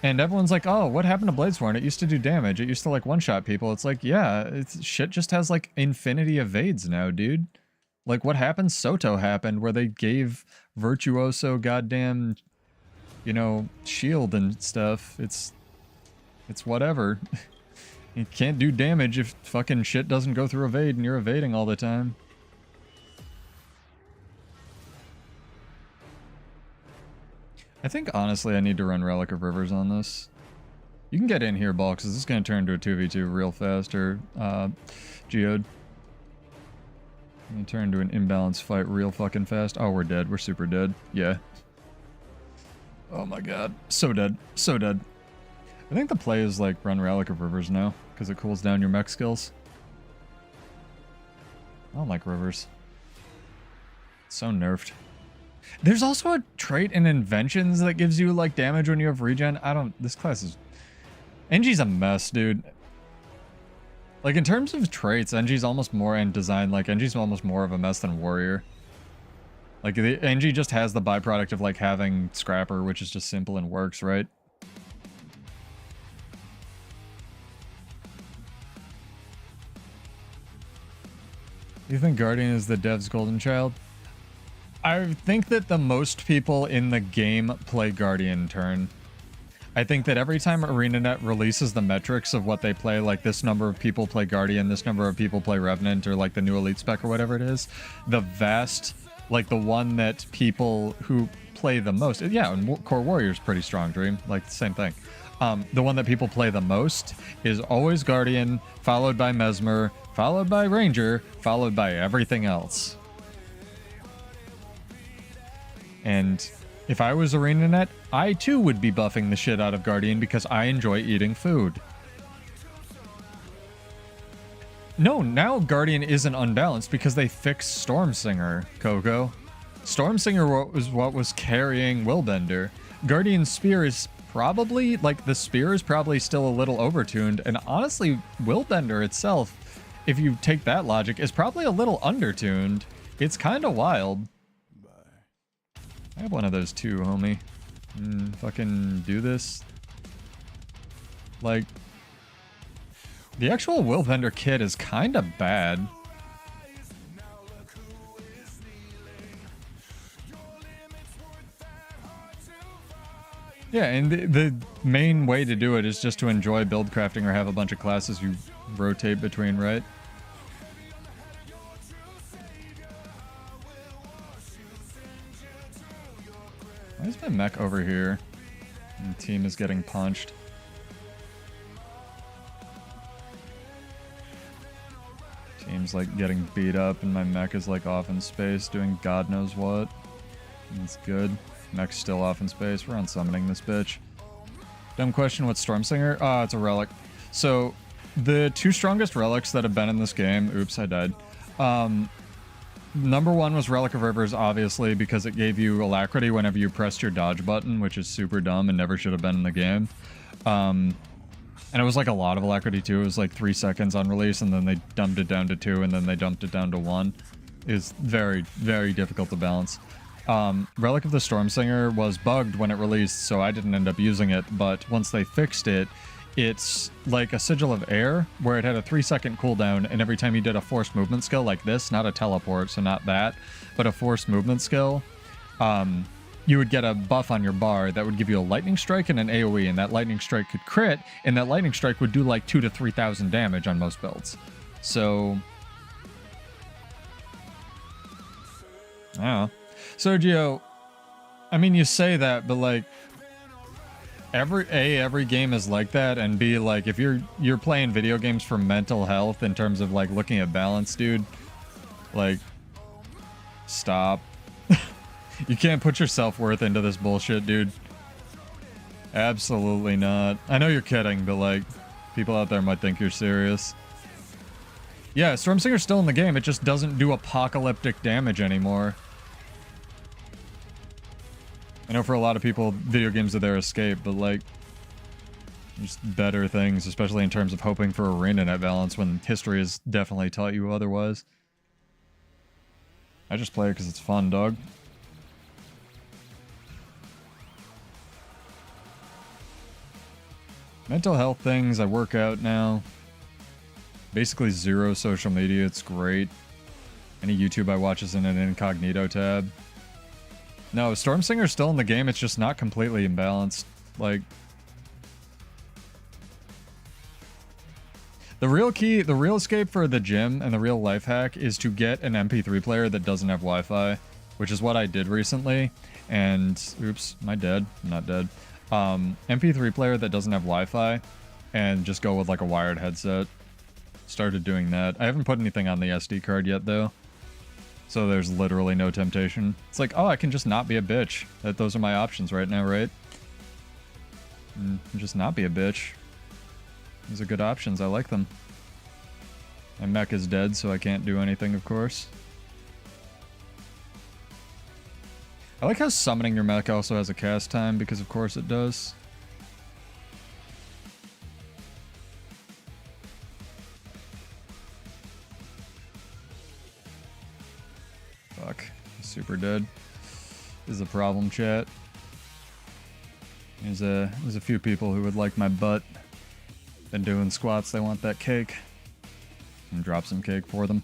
And everyone's like, oh, what happened to Bladesworn? It used to do damage. It used to, like, one-shot people. It's like, yeah, shit just has, like, infinity evades now, dude. Like, what happened? Soto happened, where they gave Virtuoso goddamn, you know, shield and stuff. It's whatever. You can't do damage if fucking shit doesn't go through evade and you're evading all the time. I think, honestly, I need to run Relic of Rivers on this. You can get in here, Ball, because this is going to turn into a 2v2 real fast, or Geode. Turn into an imbalanced fight real fucking fast. Oh, we're dead. We're super dead. Yeah. Oh my god. So dead. So dead. I think the play is, like, run Relic of Rivers now, because it cools down your mech skills. I don't like Rivers. It's so nerfed. There's also a trait in Inventions that gives you, like, damage when you have regen. This class is... NG's a mess, dude. Like, in terms of traits, NG's almost more, and design, like, NG's almost more of a mess than Warrior. Like, the NG just has the byproduct of, like, having Scrapper, which is just simple and works, right? You think Guardian is the dev's golden child? I think that the most people in the game play Guardian turn. I think that every time ArenaNet releases the metrics of what they play, like this number of people play Guardian, this number of people play Revenant, or like the new Elite spec or whatever it is, the vast, like the one that people who play the most, yeah, and Core Warrior's pretty strong, Dream, like same thing. The one that people play the most is always Guardian, followed by Mesmer, followed by Ranger, followed by everything else. And if I was ArenaNet, I too would be buffing the shit out of Guardian because I enjoy eating food. No, now Guardian isn't unbalanced because they fixed Stormsinger, Coco. Stormsinger was what was carrying Willbender. Guardian's Spear is probably, like, the Spear is probably still a little overtuned, and honestly, Willbender itself, if you take that logic, is probably a little undertuned. It's kind of wild. I have one of those too, homie. Fucking do this. Like, the actual Willbender kit is kind of bad. Yeah, and the main way to do it is just to enjoy build crafting or have a bunch of classes you rotate between, right? Why is my mech over here? And the team is getting punched. Team's like getting beat up and my mech is like off in space doing God knows what. That's good. Mech's still off in space. We're unsummoning this bitch. Dumb question, what's Stormsinger? Ah, it's a relic. So, the two strongest relics that have been in this game... Oops, I died. Number one was Relic of Rivers, obviously, because it gave you Alacrity whenever you pressed your dodge button, which is super dumb and never should have been in the game. And it was like a lot of Alacrity too. It was like 3 seconds on release, and then they dumped it down to 2, and then they dumped it down to 1. It was very, very difficult to balance. Relic of the Stormsinger was bugged when it released, so I didn't end up using it, but once they fixed it, it's like a Sigil of Air, where it had a 3-second cooldown, and every time you did a forced movement skill like this, not a teleport, so not that, but a forced movement skill, you would get a buff on your bar that would give you a lightning strike and an AoE, and that lightning strike could crit, and that lightning strike would do like 2,000 to 3,000 damage on most builds. So, I don't know. Sergio, I mean, you say that, but like, every game is like that, and B, like, if you're playing video games for mental health in terms of like looking at balance, dude, like, stop. You can't put your self-worth into this bullshit, dude. Absolutely not. I know you're kidding, but like, people out there might think you're serious. Yeah, Stormsinger's still in the game, it just doesn't do apocalyptic damage anymore. I know for a lot of people, video games are their escape, but like, just better things, especially in terms of hoping for arena net balance when history has definitely taught you otherwise. I just play it because it's fun, dog. Mental health things, I work out now. Basically 0 social media, it's great. Any YouTube I watch is in an incognito tab. No, Stormsinger's still in the game, it's just not completely imbalanced. Like, the real key, the real escape for the gym and the real life hack is to get an MP3 player that doesn't have Wi-Fi, which is what I did recently. And, oops, am I dead? I'm not dead. MP3 player that doesn't have Wi-Fi, and just go with like a wired headset. Started doing that. I haven't put anything on the SD card yet though, so there's literally no temptation. It's like, oh, I can just not be a bitch. Those are my options right now, right? Just not be a bitch. These are good options. I like them. My mech is dead, so I can't do anything, of course. I like how summoning your mech also has a cast time, because of course it does. Fuck. Super dead. This is a problem, chat. There's a few people who would like my butt. Been doing squats, they want that cake. And drop some cake for them.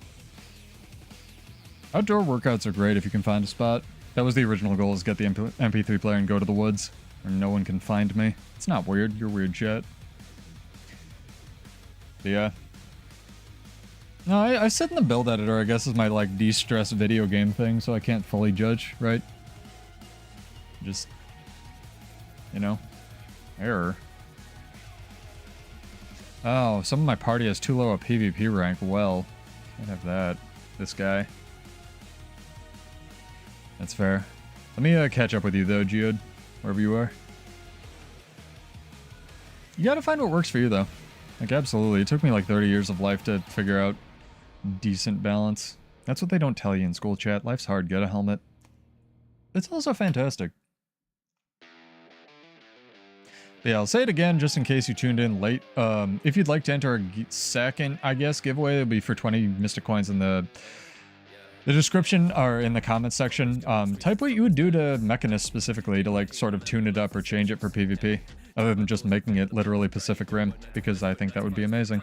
Outdoor workouts are great if you can find a spot. That was the original goal, is get the MP3 player and go to the woods, where no one can find me. It's not weird, you're weird, chat. But yeah. No, I sit in the build editor, I guess, is my, like, de-stress video game thing, so I can't fully judge, right? Just, you know, error. Oh, some of my party has too low a PvP rank. Well, can't have that. This guy. That's fair. Let me catch up with you though, Geode, wherever you are. You gotta find what works for you though. Like, absolutely. It took me like 30 years of life to figure out decent balance. That's what they don't tell you in school, chat. Life's hard. Get a helmet. It's also fantastic. But yeah, I'll say it again just in case you tuned in late. If you'd like to enter a second, I guess, giveaway, it'll be for 20 Mystic Coins in the description or in the comments section. Type what you would do to Mechanist specifically to like sort of tune it up or change it for PvP, other than just making it literally Pacific Rim, because I think that would be amazing.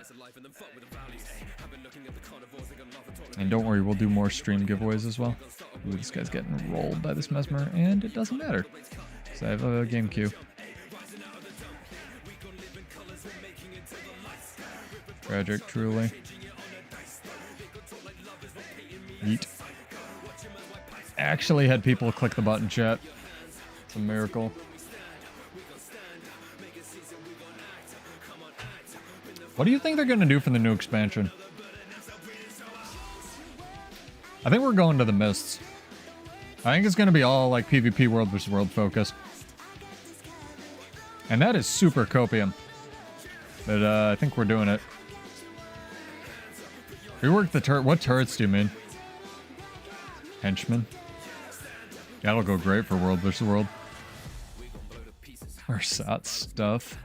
And don't worry, we'll do more stream giveaways as well. Ooh, this guy's getting rolled by this Mesmer, and it doesn't matter, because I have a game queue. Tragic, truly. Yeet. Actually had people click the button, chat. It's a miracle. What do you think they're going to do for the new expansion? I think we're going to the Mists. I think it's going to be all like PvP world versus world focused. And that is super copium. But I think we're doing it. Rework the turret. What turrets do you mean? Henchman. That'll go great for world versus world. Mersat stuff.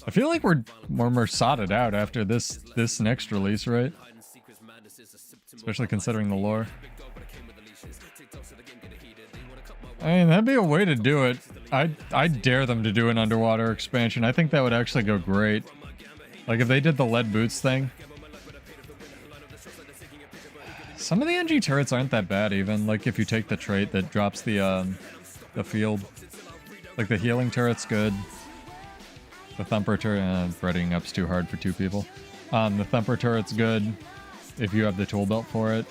I feel like we're more Mersatted out after this next release, right? Especially considering the lore. I mean, that'd be a way to do it. I dare them to do an underwater expansion. I think that would actually go great. Like if they did the lead boots thing. Some of the NG turrets aren't that bad even. Like if you take the trait that drops the field. Like the healing turret's good. The thumper turret, readying up's too hard for 2 people. The thumper turret's good if you have the tool belt for it.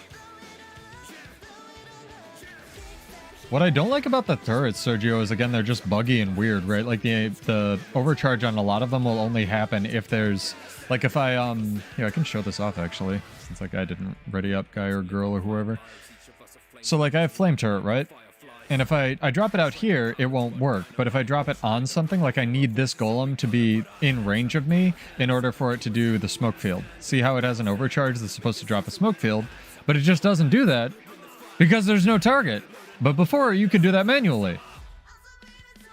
What I don't like about the turrets, Sergio, is again, they're just buggy and weird, right? Like the overcharge on a lot of them will only happen if there's, like if I, yeah, I can show this off actually, since that guy didn't ready up, guy or girl or whoever. So like I have flame turret, right? And if I drop it out here, it won't work. But if I drop it on something, like I need this golem to be in range of me in order for it to do the smoke field. See how it has an overcharge that's supposed to drop a smoke field, but it just doesn't do that because there's no target. But before, you could do that manually.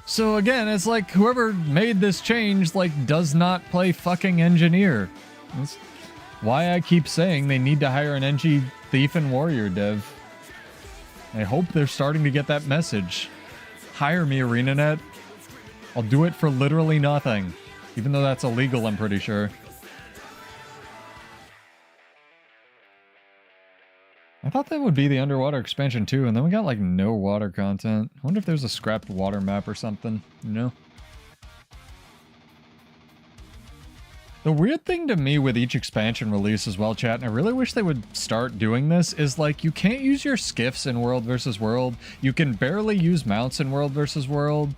So again, it's like whoever made this change, like, does not play fucking engineer. That's why I keep saying they need to hire an NG thief and warrior dev. I hope they're starting to get that message. Hire me, ArenaNet. I'll do it for literally nothing. Even though that's illegal, I'm pretty sure. I thought that would be the underwater expansion too, and then we got like no water content. I wonder if there's a scrapped water map or something, you know? The weird thing to me with each expansion release as well, chat, and I really wish they would start doing this, is like you can't use your skiffs in World vs. World. You can barely use mounts in World vs. World.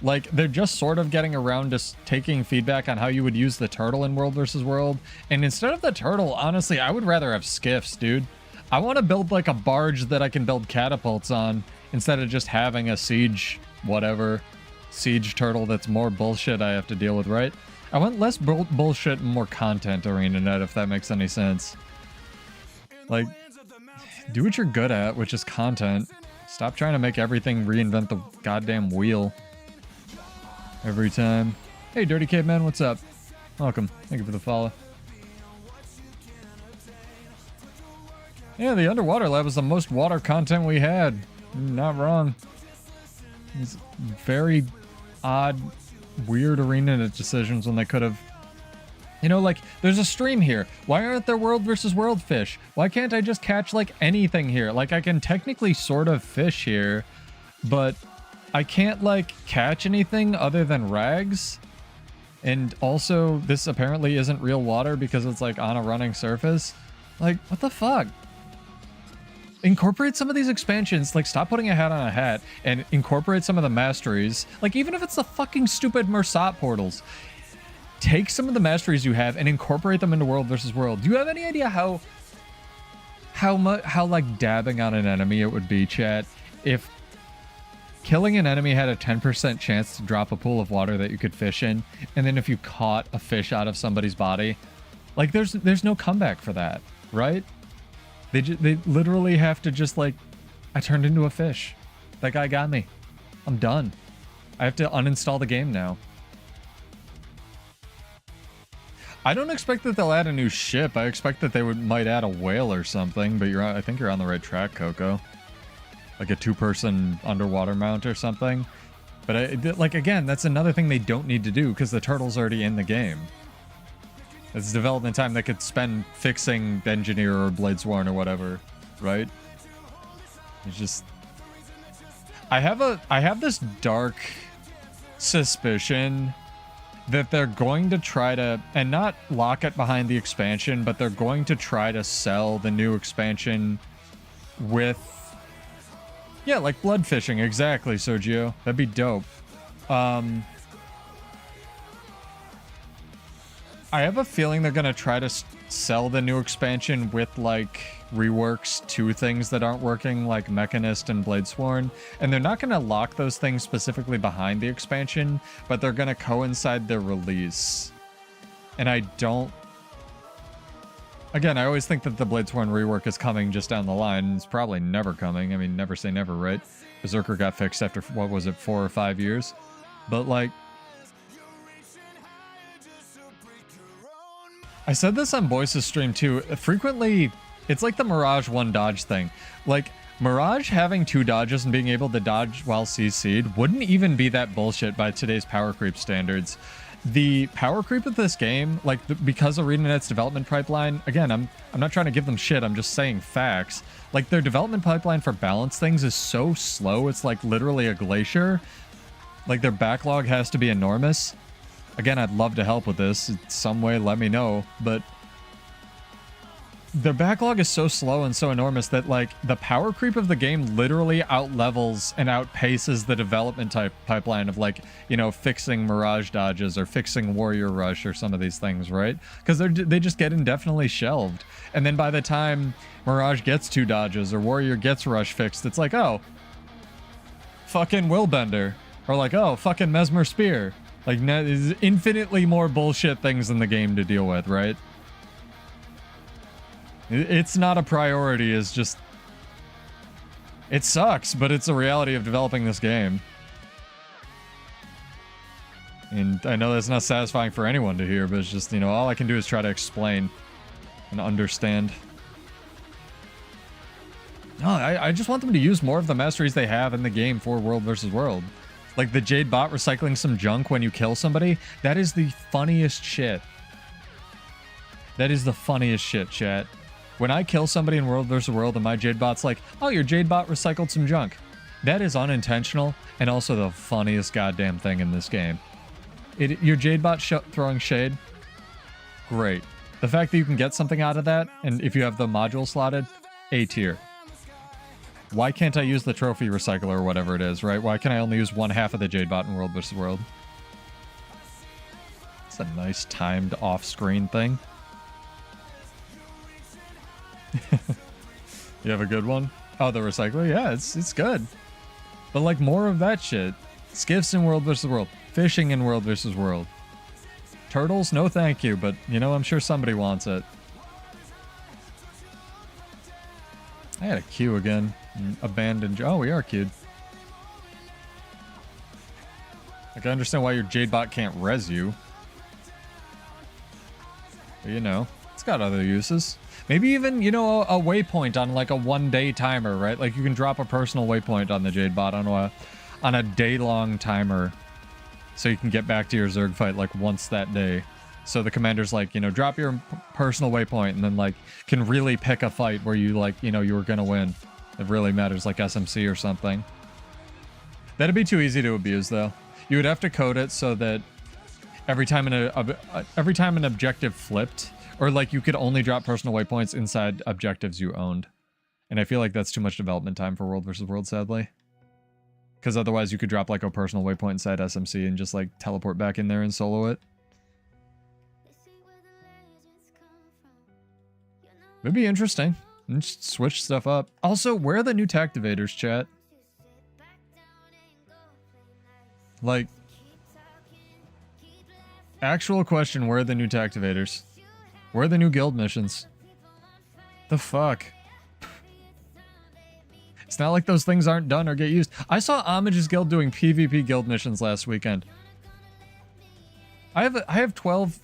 Like, they're just sort of getting around to taking feedback on how you would use the turtle in World vs. World. And instead of the turtle, honestly, I would rather have skiffs, dude. I want to build like a barge that I can build catapults on instead of just having a siege, whatever, siege turtle that's more bullshit I have to deal with, right? I want less bullshit and more content, ArenaNet, if that makes any sense. Like, do what you're good at, which is content. Stop trying to make everything reinvent the goddamn wheel every time. Hey, Dirty Caveman, what's up? Welcome. Thank you for the follow. Yeah, the underwater lab was the most water content we had. Not wrong. It's very odd, weird ArenaNet decisions when they could have... You know, like, there's a stream here. Why aren't there World versus World fish? Why can't I just catch, like, anything here? Like, I can technically sort of fish here, but I can't, like, catch anything other than rags. And also, this apparently isn't real water because it's, like, on a running surface. Like, what the fuck? Incorporate some of these expansions, like stop putting a hat on a hat and incorporate some of the masteries. Like even if it's the fucking stupid Mersat portals, take some of the masteries you have and incorporate them into World versus World. Do you have any idea how like dabbing on an enemy it would be, chat, if killing an enemy had a 10% chance to drop a pool of water that you could fish in, and then if you caught a fish out of somebody's body, like there's no comeback for that, right? They literally have to just like, I turned into a fish. That guy got me. I'm done. I have to uninstall the game now. I don't expect that they'll add a new ship. I expect that they might add a whale or something, but I think you're on the right track, Coco. Like a 2-person underwater mount or something. But like again, that's another thing they don't need to do because the turtle's already in the game. It's development time they could spend fixing Engineer or Bladesworn or whatever, right? It's just... I have this dark suspicion that they're going to try to, and not lock it behind the expansion, but they're going to try to sell the new expansion with... Yeah, like blood fishing, exactly, Sergio. That'd be dope. I have a feeling they're going to try to sell the new expansion with, like, reworks to things that aren't working, like Mechanist and Bladesworn. And they're not going to lock those things specifically behind the expansion, but they're going to coincide their release. And I don't... Again, I always think that the Bladesworn rework is coming just down the line. It's probably never coming. I mean, never say never, right? Berserker got fixed after, what was it, 4 or 5 years? But, like... I said this on Boyce's stream too. Frequently, it's like the Mirage 1 dodge thing. Like, Mirage having 2 dodges and being able to dodge while CC'd wouldn't even be that bullshit by today's power creep standards. The power creep of this game, like because of ArenaNet's development pipeline, again, I'm not trying to give them shit, I'm just saying facts. Like their development pipeline for balance things is so slow, it's like literally a glacier. Like their backlog has to be enormous. Again, I'd love to help with this in some way, let me know, but their backlog is so slow and so enormous that like the power creep of the game literally outlevels and outpaces the development pipeline of like, you know, fixing Mirage dodges or fixing Warrior Rush or some of these things, right? Because they just get indefinitely shelved. And then by the time Mirage gets 2 dodges or Warrior gets Rush fixed, it's like, oh, fucking Willbender. Or like, oh, fucking Mesmer Spear. Like, there's infinitely more bullshit things in the game to deal with, right? It's not a priority, it's just... It sucks, but it's a reality of developing this game. And I know that's not satisfying for anyone to hear, but it's just, you know, all I can do is try to explain and understand. No, I just want them to use more of the masteries they have in the game for World vs. World. Like the Jade bot recycling some junk when you kill somebody, that is the funniest shit. That is the funniest shit, chat. When I kill somebody in World vs. World and my Jade bot's like, oh, your Jade bot recycled some junk. That is unintentional and also the funniest goddamn thing in this game. Your Jade bot throwing shade, great. The fact that you can get something out of that, and if you have the module slotted, A tier. Why can't I use the trophy recycler or whatever it is, right? Why can I only use 1/2 of the Jade bot in World vs. World? It's a nice timed off-screen thing. You have a good one? Oh, the recycler? Yeah, it's good. But like more of that shit. Skiffs in World vs. World. Fishing in World vs. World. Turtles? No thank you, but you know, I'm sure somebody wants it. I had a queue again. Abandoned. Oh, we are queued. Like, I understand why your Jade bot can't res you. But you know, it's got other uses. Maybe even, you know, a waypoint on like a 1-day timer, right? Like you can drop a personal waypoint on the Jade bot on a day-long timer. So you can get back to your Zerg fight like once that day. So the commander's like, you know, drop your personal waypoint and then like can really pick a fight where you like, you know, you were gonna win. It really matters, like SMC or something. That'd be too easy to abuse though. You would have to code it so that every time an objective flipped, or like you could only drop personal waypoints inside objectives you owned. And I feel like that's too much development time for World vs. World, sadly. Because otherwise you could drop like a personal waypoint inside SMC and just like teleport back in there and solo it. It'd be interesting. And just switch stuff up. Also, where are the new tactivators, chat? Like, actual question, where are the new tactivators? Where are the new guild missions? The fuck? It's not like those things aren't done or get used. I saw Homage's guild doing PvP guild missions last weekend. I have 12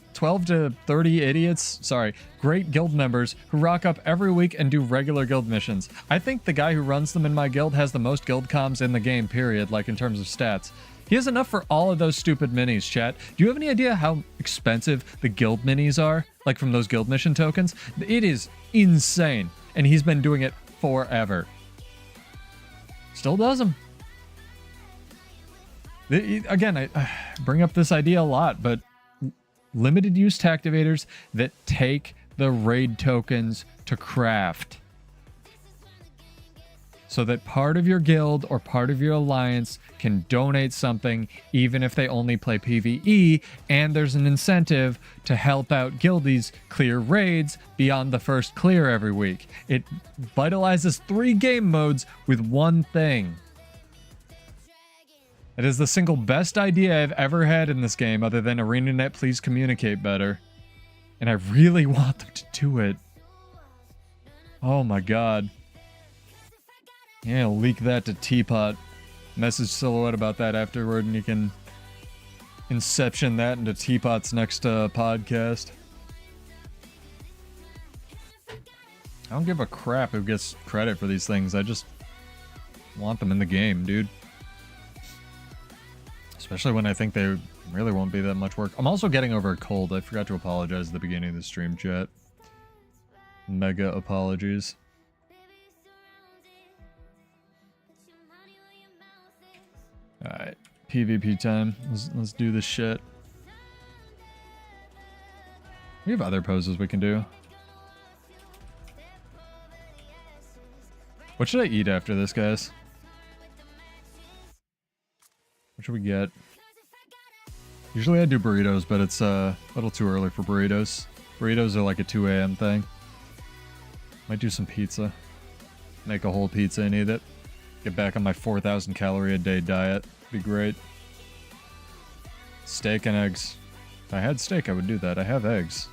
to 30 idiots, sorry, great guild members who rock up every week and do regular guild missions. I think the guy who runs them in my guild has the most guild comms in the game, period, like in terms of stats. He has enough for all of those stupid minis, chat. Do you have any idea how expensive the guild minis are? Like from those guild mission tokens? It is insane. And he's been doing it forever. Still does them. Again, I bring up this idea a lot, but limited use tactivators that take the raid tokens to craft. So that part of your guild or part of your alliance can donate something even if they only play PvE, and there's an incentive to help out guildies clear raids beyond the first clear every week. It vitalizes 3 game modes with one thing. It is the single best idea I've ever had in this game other than ArenaNet, please communicate better. And I really want them to do it. Oh my god. Yeah, leak that to Teapot. Message Silhouette about that afterward and you can inception that into Teapot's next podcast. I don't give a crap who gets credit for these things. I just Want them in the game, dude. Especially when I think they really won't be that much work. I'm also getting over a cold. I forgot to apologize at the beginning of the stream, chat. Mega apologies. Alright, PvP time. Let's do this shit. We have other poses we can do. What should I eat after this, guys? What should we get? Usually I do burritos, but it's a little too early for burritos. Burritos are like a 2 a.m. thing. Might do some pizza. Make a whole pizza and eat it. Get back on my 4,000 calorie a day diet. Be great. Steak and eggs. If I had steak, I would do that. I have eggs.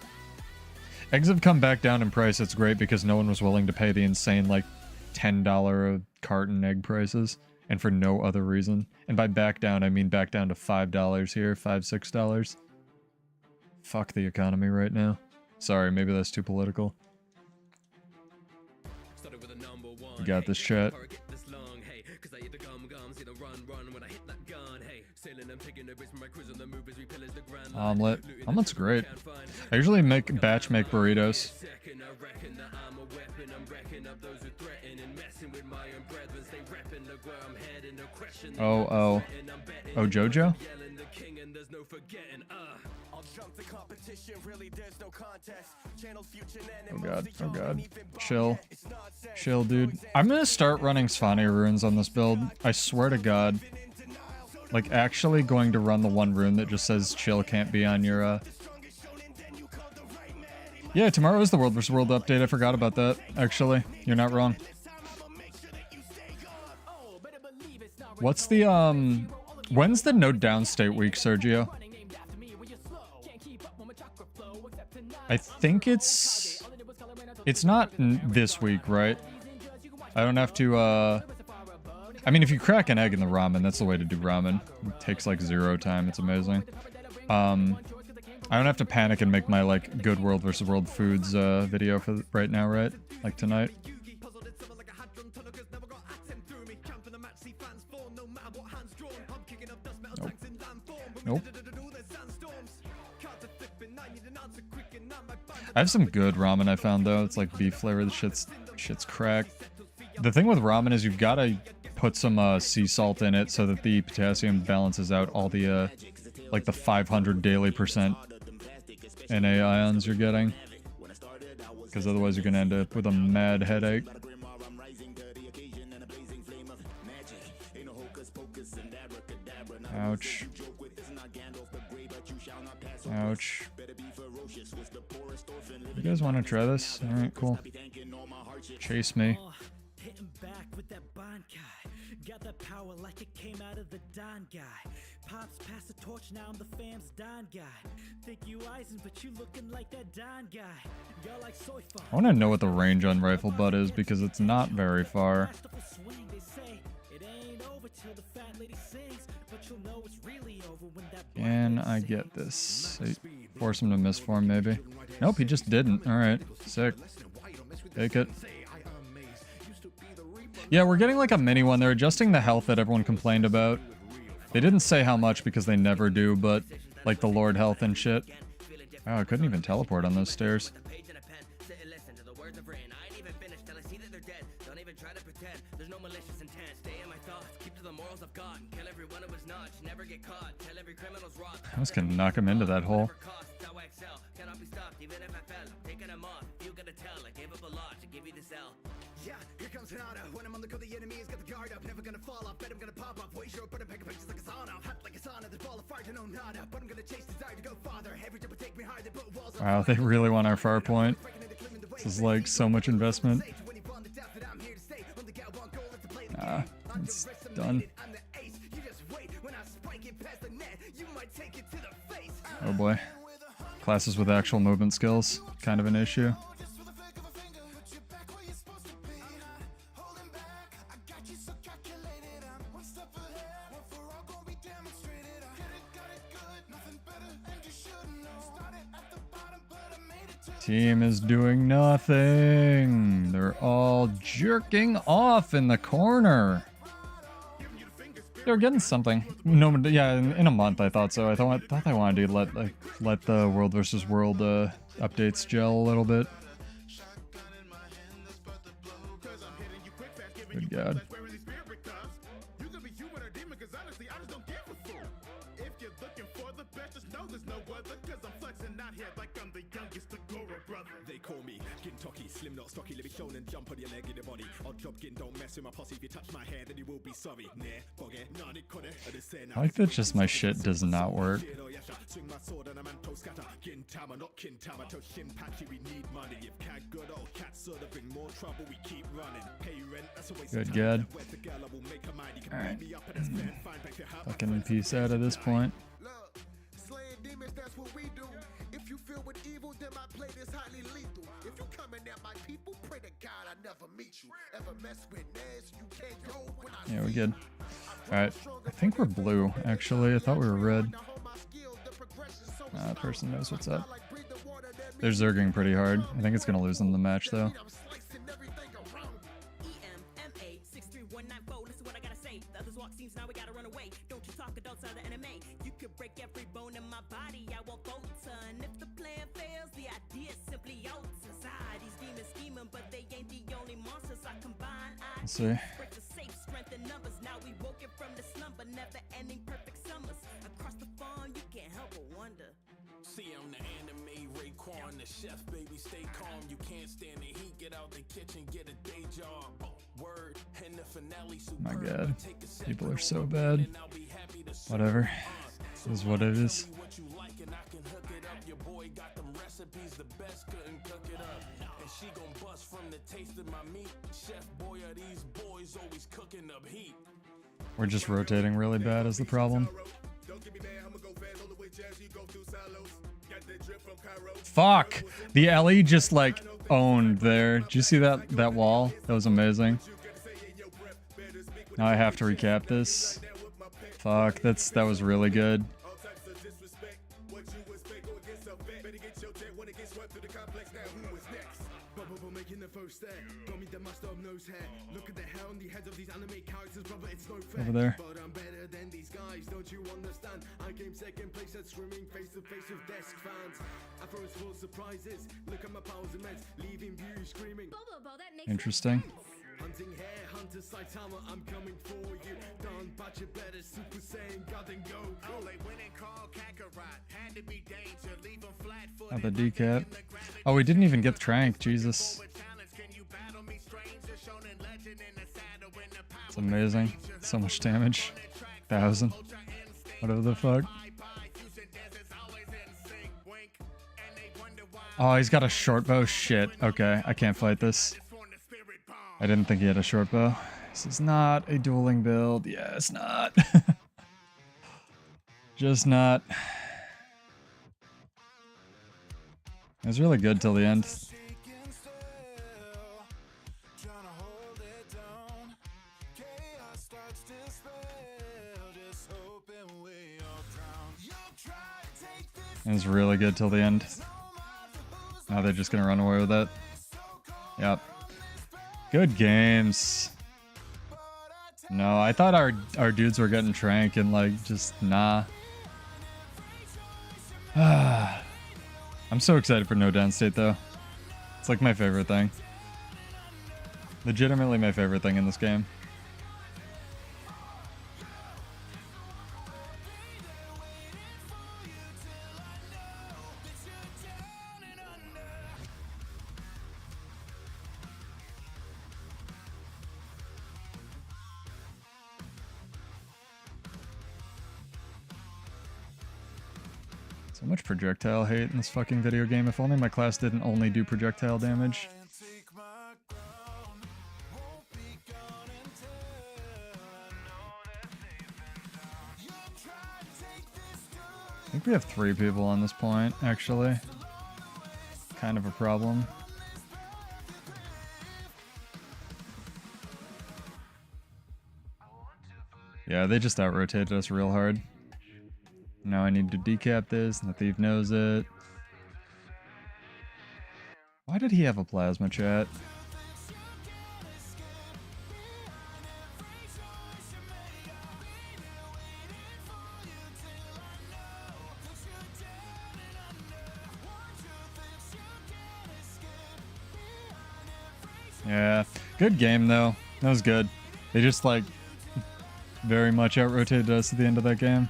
Eggs have come back down in price. It's great because no one was willing to pay the insane, like, $10 a carton egg prices. And for no other reason. And by back down, I mean back down to $5 here. $5, $6. Fuck the economy right now. Sorry, maybe that's too political. We got this, chat. Omelet. Omelet's great. I usually batch make burritos. Oh, Jojo? Oh god. Chill, dude. I'm gonna start running Svanir runes on this build. I swear to god. Like, actually going to run the one rune that just says chill can't be on your, Yeah, tomorrow is the World vs. World update. I forgot about that, actually. You're not wrong. What's the, when's the no downstate week, Sergio? I think it's not this week, right? I don't have to, I mean, if you crack an egg in the ramen, that's the way to do ramen. It takes like 0 time. It's amazing. I don't have to panic and make my, like, good World vs. World foods video for right now, right? Like tonight. Nope. I have some good ramen I found, though. It's like beef flavor. The shit's cracked. The thing with ramen is you've got to put some sea salt in it so that the potassium balances out all the, like the 500 daily % Na ions you're getting. Because otherwise you're going to end up with a mad headache. Ouch. Ouch. You guys want to try this? Alright, cool. Chase me. Got that power like it came out of the Don guy. Pops passed the torch, now I'm the fam's Don guy. Think you Eisen, but you looking like that Don guy. Like I want to know what the range on rifle butt is because it's not very far. Can I get this? Force him to misform, maybe. Nope, he just didn't. Alright, sick. Take it. Yeah, we're getting like a mini one. They're adjusting the health that everyone complained about. They didn't say how much because they never do, but like the Lord health and shit. Oh, I couldn't even teleport on those stairs. I was gonna knock him into that hole. Wow, they really want our far point. This is like so much investment. Ah, it's done. Oh boy. Classes with actual movement skills, kind of an issue. Team is doing nothing. They're all jerking off in the corner. They're getting something. No, yeah, in a month I thought so. I thought they wanted to let the World versus World updates gel a little bit. Good God. They call me Gintoki, slim not stocky, living shown and jump on your leg in the body. Odd job gin, don't mess with my posse. If you touch my hair, then you will be sorry. I like that just my shit does not work. Swing my sword and a man toe scatter. Gin tama, not kin tama. To shin patchy, we need money. If cat good old cat sort of bring more trouble, we keep running. Pay rent, that's always good. Good. Alright. Fucking peace out at this point. Slaying demons, that's what we do. If you feel with evil, then my plate is highly lethal. If you coming at my people, pray to God I never meet you. Ever mess with Nez, you can't go when I yeah, we're good. Alright. I think we're blue, actually. I thought we were red. That person knows what's up. They're zerging pretty hard. I think it's gonna lose them the match, though. Let's see. See, I'm the anime Raekwon, the chef, baby, stay calm. You can't stand the heat, get out the kitchen, get a day job. Word, and the finale superb. My God, people are so bad. Whatever, this is what it is. What you like and I can hook it up. Your boy got them recipes, the best couldn't cook it up. And she gon' bust from the taste of my meat. Chef boy, are these boys always cooking up heat. We're just rotating really bad is the problem. Fuck! The Ellie just like owned there. Did you see that wall? That was amazing. Now I have to recap this. Fuck, that was really good. Over there. Interesting. Hunting hair, hunter Saitama, I'm coming for you. Done, but you better Super Saiyan, God and go. Oh, they went and called Kakarot. Had to be danger, leave them flat footed. Oh, the decap. Oh, we didn't even get the trank, Jesus. It's amazing. So much damage. 1,000. Whatever the fuck. Oh, he's got a short bow. Shit. Okay, I can't fight this. I didn't think he had a short bow. This is not a dueling build. Yeah, it's not. Just not. It was really good till the end. It was really good till the end. Now they're just gonna run away with it. Yep. Good games. No, I thought our dudes were getting trank and like just nah. I'm so excited for no downstate though. It's like my favorite thing. Legitimately my favorite thing in this game. So much projectile hate in this fucking video game. If only my class didn't only do projectile damage. I think we have 3 people on this point, actually. Kind of a problem. Yeah, they just out-rotated us real hard. Now I need to decap this, and the thief knows it. Why did he have a plasma chat? Yeah, good game though. That was good. They just like very much out-rotated us at the end of that game.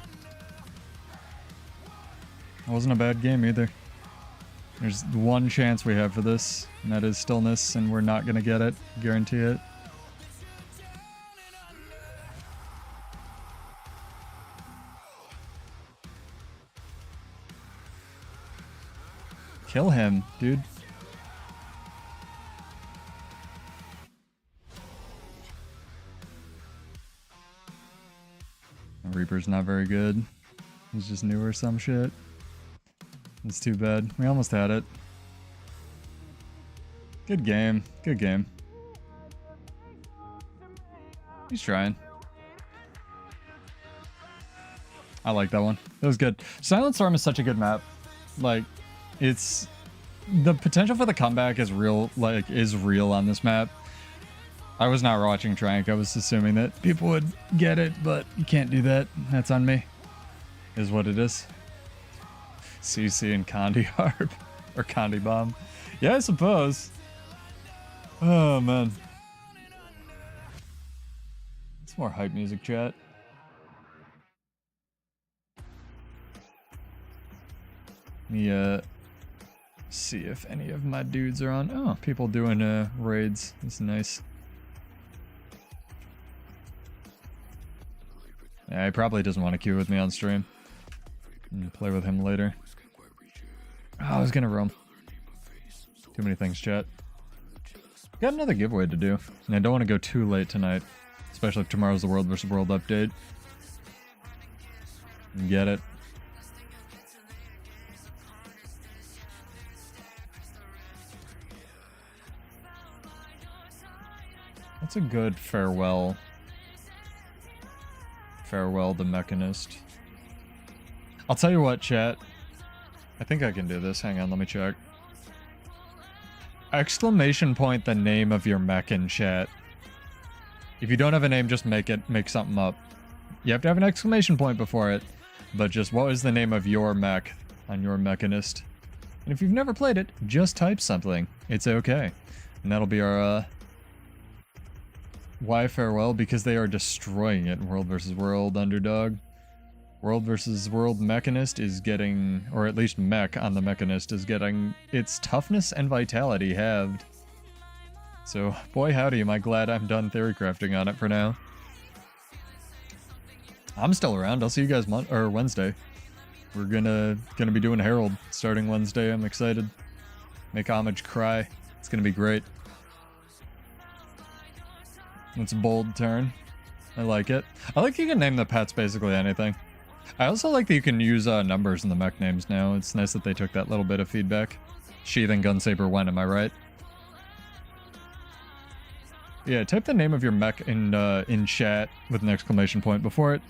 It wasn't a bad game either. There's one chance we have for this, and that is stillness, and we're not gonna get it. Guarantee it. Kill him, dude. Reaper's not very good. He's just new or some shit. It's too bad. We almost had it. Good game. Good game. He's trying. I like that one. That was good. Silent Storm is such a good map. Like, it's... The potential for the comeback is real, like, is real on this map. I was not watching Trank. I was assuming that people would get it, but you can't do that. That's on me. Is what it is. CC and Condi Harp. Or Condi Bomb. Yeah, I suppose. Oh, man. It's more hype music, chat. Let me, see if any of my dudes are on. Oh, people doing, raids. That's nice. Yeah, he probably doesn't want to queue with me on stream. Play with him later. Oh, I was gonna roam. Too many things, chat. Got another giveaway to do, and I don't want to go too late tonight, especially if tomorrow's the World vs. World update. Get it. That's a good farewell. Farewell the Mechanist. I'll tell you what, chat. I think I can do this. Hang on, let me check. Exclamation point the name of your mech in chat. If you don't have a name, just make something up. You have to have an exclamation point before it, but just what is the name of your mech on your Mechanist? And if you've never played it, just type something. It's okay. And that'll be our, why farewell? Because they are destroying it in World vs. World Underdog. World vs. World Mechanist is getting, or at least mech on the Mechanist is getting its toughness and vitality halved. So, boy howdy, am I glad I'm done theorycrafting on it for now. I'm still around. I'll see you guys Wednesday. We're gonna be doing Herald starting Wednesday. I'm excited. Make homage cry. It's gonna be great. It's a bold turn. I like it. I like you can name the pets basically anything. I also like that you can use numbers in the mech names now. It's nice that they took that little bit of feedback. Sheathing Gunsaber when, am I right? Yeah, type the name of your mech in chat with an exclamation point before it.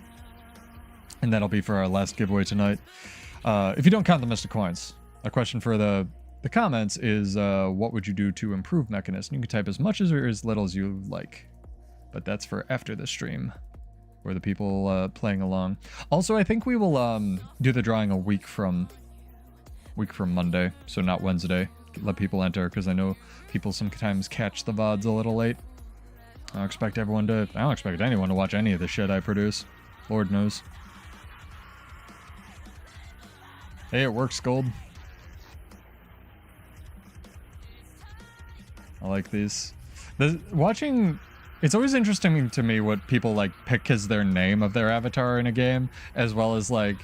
And that'll be for our last giveaway tonight. If you don't count the Mystic Coins, a question for the comments is, what would you do to improve Mechanist? And you can type as much or as little as you like. But that's for after the stream. For the people playing along. Also, I think we will do the drawing a week from Monday, so not Wednesday. Let people enter, because I know people sometimes catch the VODs a little late. I don't expect anyone to watch any of the shit I produce. Lord knows. Hey, it works, Gold. I like these. Watching... It's always interesting to me what people, like, pick as their name of their avatar in a game, as well as, like,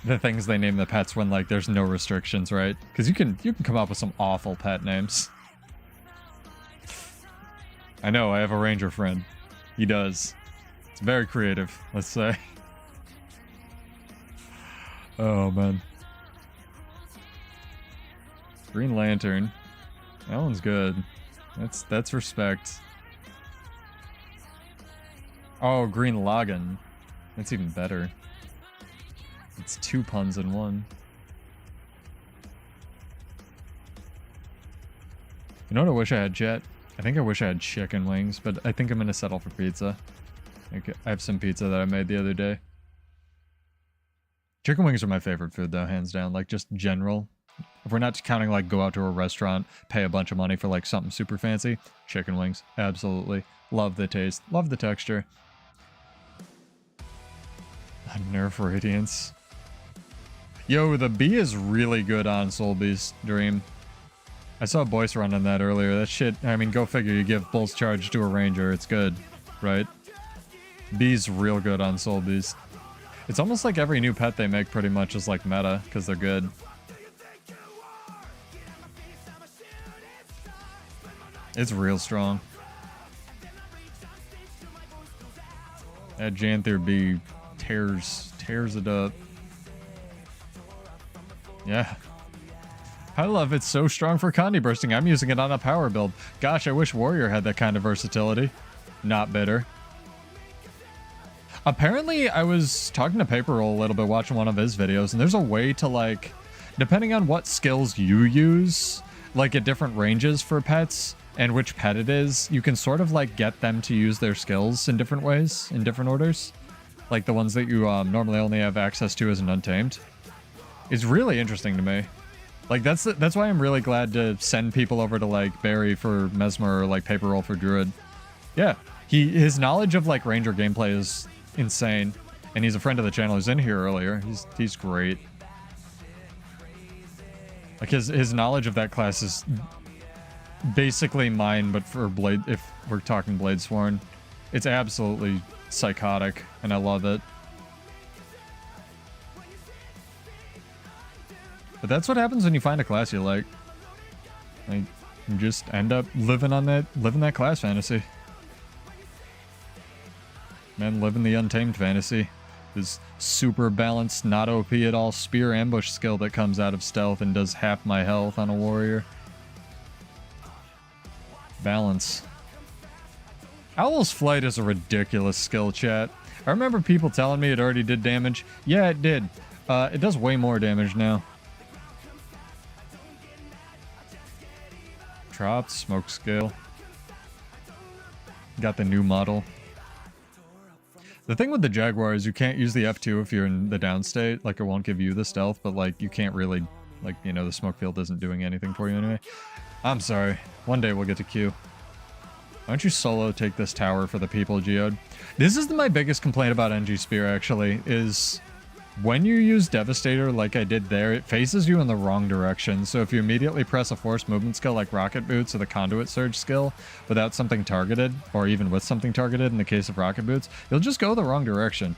the things they name the pets when, like, there's no restrictions, right? Because you can come up with some awful pet names. I know, I have a ranger friend. He does. It's very creative, let's say. Oh, man. Green Lantern. That one's good. That's respect. Oh, Green Login. That's even better. It's 2 puns in one. You know what I wish I had, chat? I think I wish I had chicken wings, but I think I'm gonna settle for pizza. I have some pizza that I made the other day. Chicken wings are my favorite food, though, hands down. Like, just general. If we're not counting like go out to a restaurant, pay a bunch of money for like something super fancy, chicken wings, absolutely. Love the taste, love the texture. Nerf Radiance. Yo, the bee is really good on Soul Beast Dream. I saw Boyce running that earlier. That shit, I mean, go figure. You give Bull's Charge to a Ranger, it's good, right? Bee's real good on Soul Beast. It's almost like every new pet they make pretty much is like meta, because they're good. It's real strong. That Janther bee tears it up. Yeah. I love it. So strong for Condi bursting. I'm using it on a power build. Gosh, I wish Warrior had that kind of versatility. Not bitter. Apparently, I was talking to Paperroll a little bit, watching one of his videos, and there's a way to, like, depending on what skills you use, like, at different ranges for pets, and which pet it is, you can sort of, like, get them to use their skills in different ways, in different orders. Like the ones that you normally only have access to as an Untamed. It's really interesting to me. Like, that's why I'm really glad to send people over to, like, Barry for Mesmer or, like, Paperroll for Druid. Yeah. His knowledge of, like, Ranger gameplay is insane. And he's a friend of the channel. He's in here earlier. He's great. Like, his knowledge of that class is basically mine, but for Blade, if we're talking Bladesworn. It's absolutely psychotic, and I love it. But that's what happens when you find a class you like. Like, you just end up living that class fantasy. Man, living the Untamed fantasy. This super balanced, not OP at all spear ambush skill that comes out of stealth and does half my health on a warrior. Balance. Owl's Flight is a ridiculous skill, chat. I remember people telling me it already did damage. Yeah, it did. It does way more damage now. Dropped, smoke scale. Got the new model. The thing with the Jaguar is you can't use the F2 if you're in the down state. Like, it won't give you the stealth, but, like, you can't really, like, you know, the smoke field isn't doing anything for you anyway. I'm sorry. One day we'll get to Q. Why don't you solo take this tower for the people, Geode? This is my biggest complaint about NG Spear, actually, is when you use Devastator like I did there, it faces you in the wrong direction. So if you immediately press a forced movement skill like Rocket Boots or the Conduit Surge skill without something targeted, or even with something targeted in the case of Rocket Boots, you'll just go the wrong direction.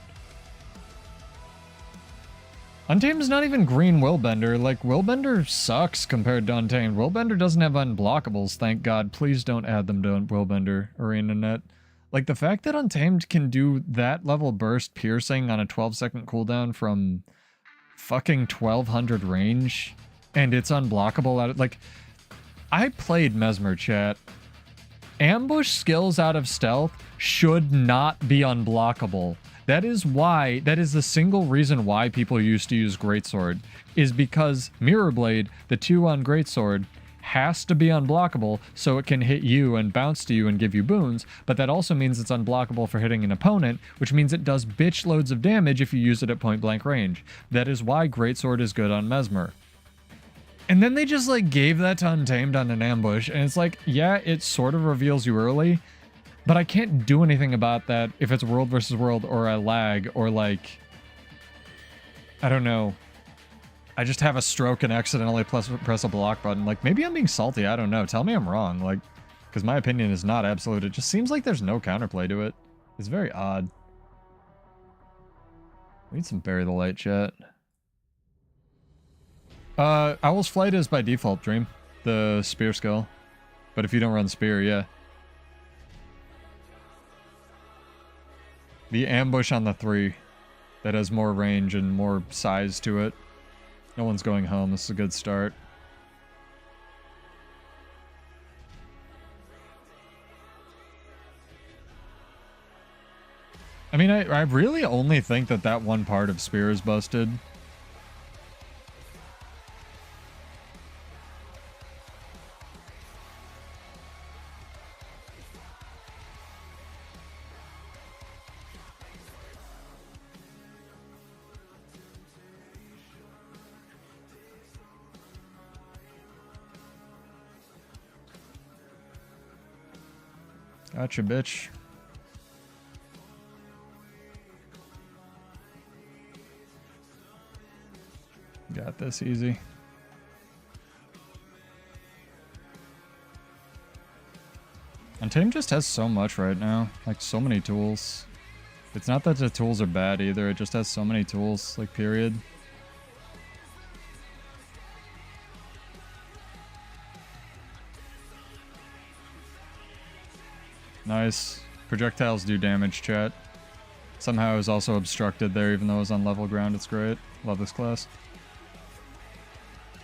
Untamed is not even green Willbender. Like, Willbender sucks compared to Untamed. Willbender doesn't have unblockables, thank God. Please don't add them to Willbender ArenaNet. Like, the fact that Untamed can do that level burst piercing on a 12-second cooldown from fucking 1200 range, and it's unblockable out of, like, I played Mesmer, chat. Ambush skills out of stealth should not be unblockable. That is the single reason why people used to use Greatsword, is because Mirror Blade, the 2 on Greatsword, has to be unblockable so it can hit you and bounce to you and give you boons, but that also means it's unblockable for hitting an opponent, which means it does bitch loads of damage if you use it at point blank range. That is why Greatsword is good on Mesmer. And then they just, like, gave that to Untamed on an ambush, and it's like, yeah, it sort of reveals you early, but I can't do anything about that if it's world versus world or I lag or, like, I don't know. I just have a stroke and accidentally press a block button. Like, maybe I'm being salty, I don't know. Tell me I'm wrong, like, because my opinion is not absolute. It just seems like there's no counterplay to it. It's very odd. We need some Bury the Light, chat. Owl's Flight is by default, Dream. The Spear skill. But if you don't run Spear, yeah. The ambush on the 3 that has more range and more size to it. No one's going home. This is a good start. I mean, I really only think that one part of Spear is busted. Gotcha, bitch. Got this easy. And Tame just has so much right now. Like, so many tools. It's not that the tools are bad either, it just has so many tools, like, period. Nice. Projectiles do damage, chat. Somehow it was also obstructed there, even though it was on level ground. It's great. Love this class.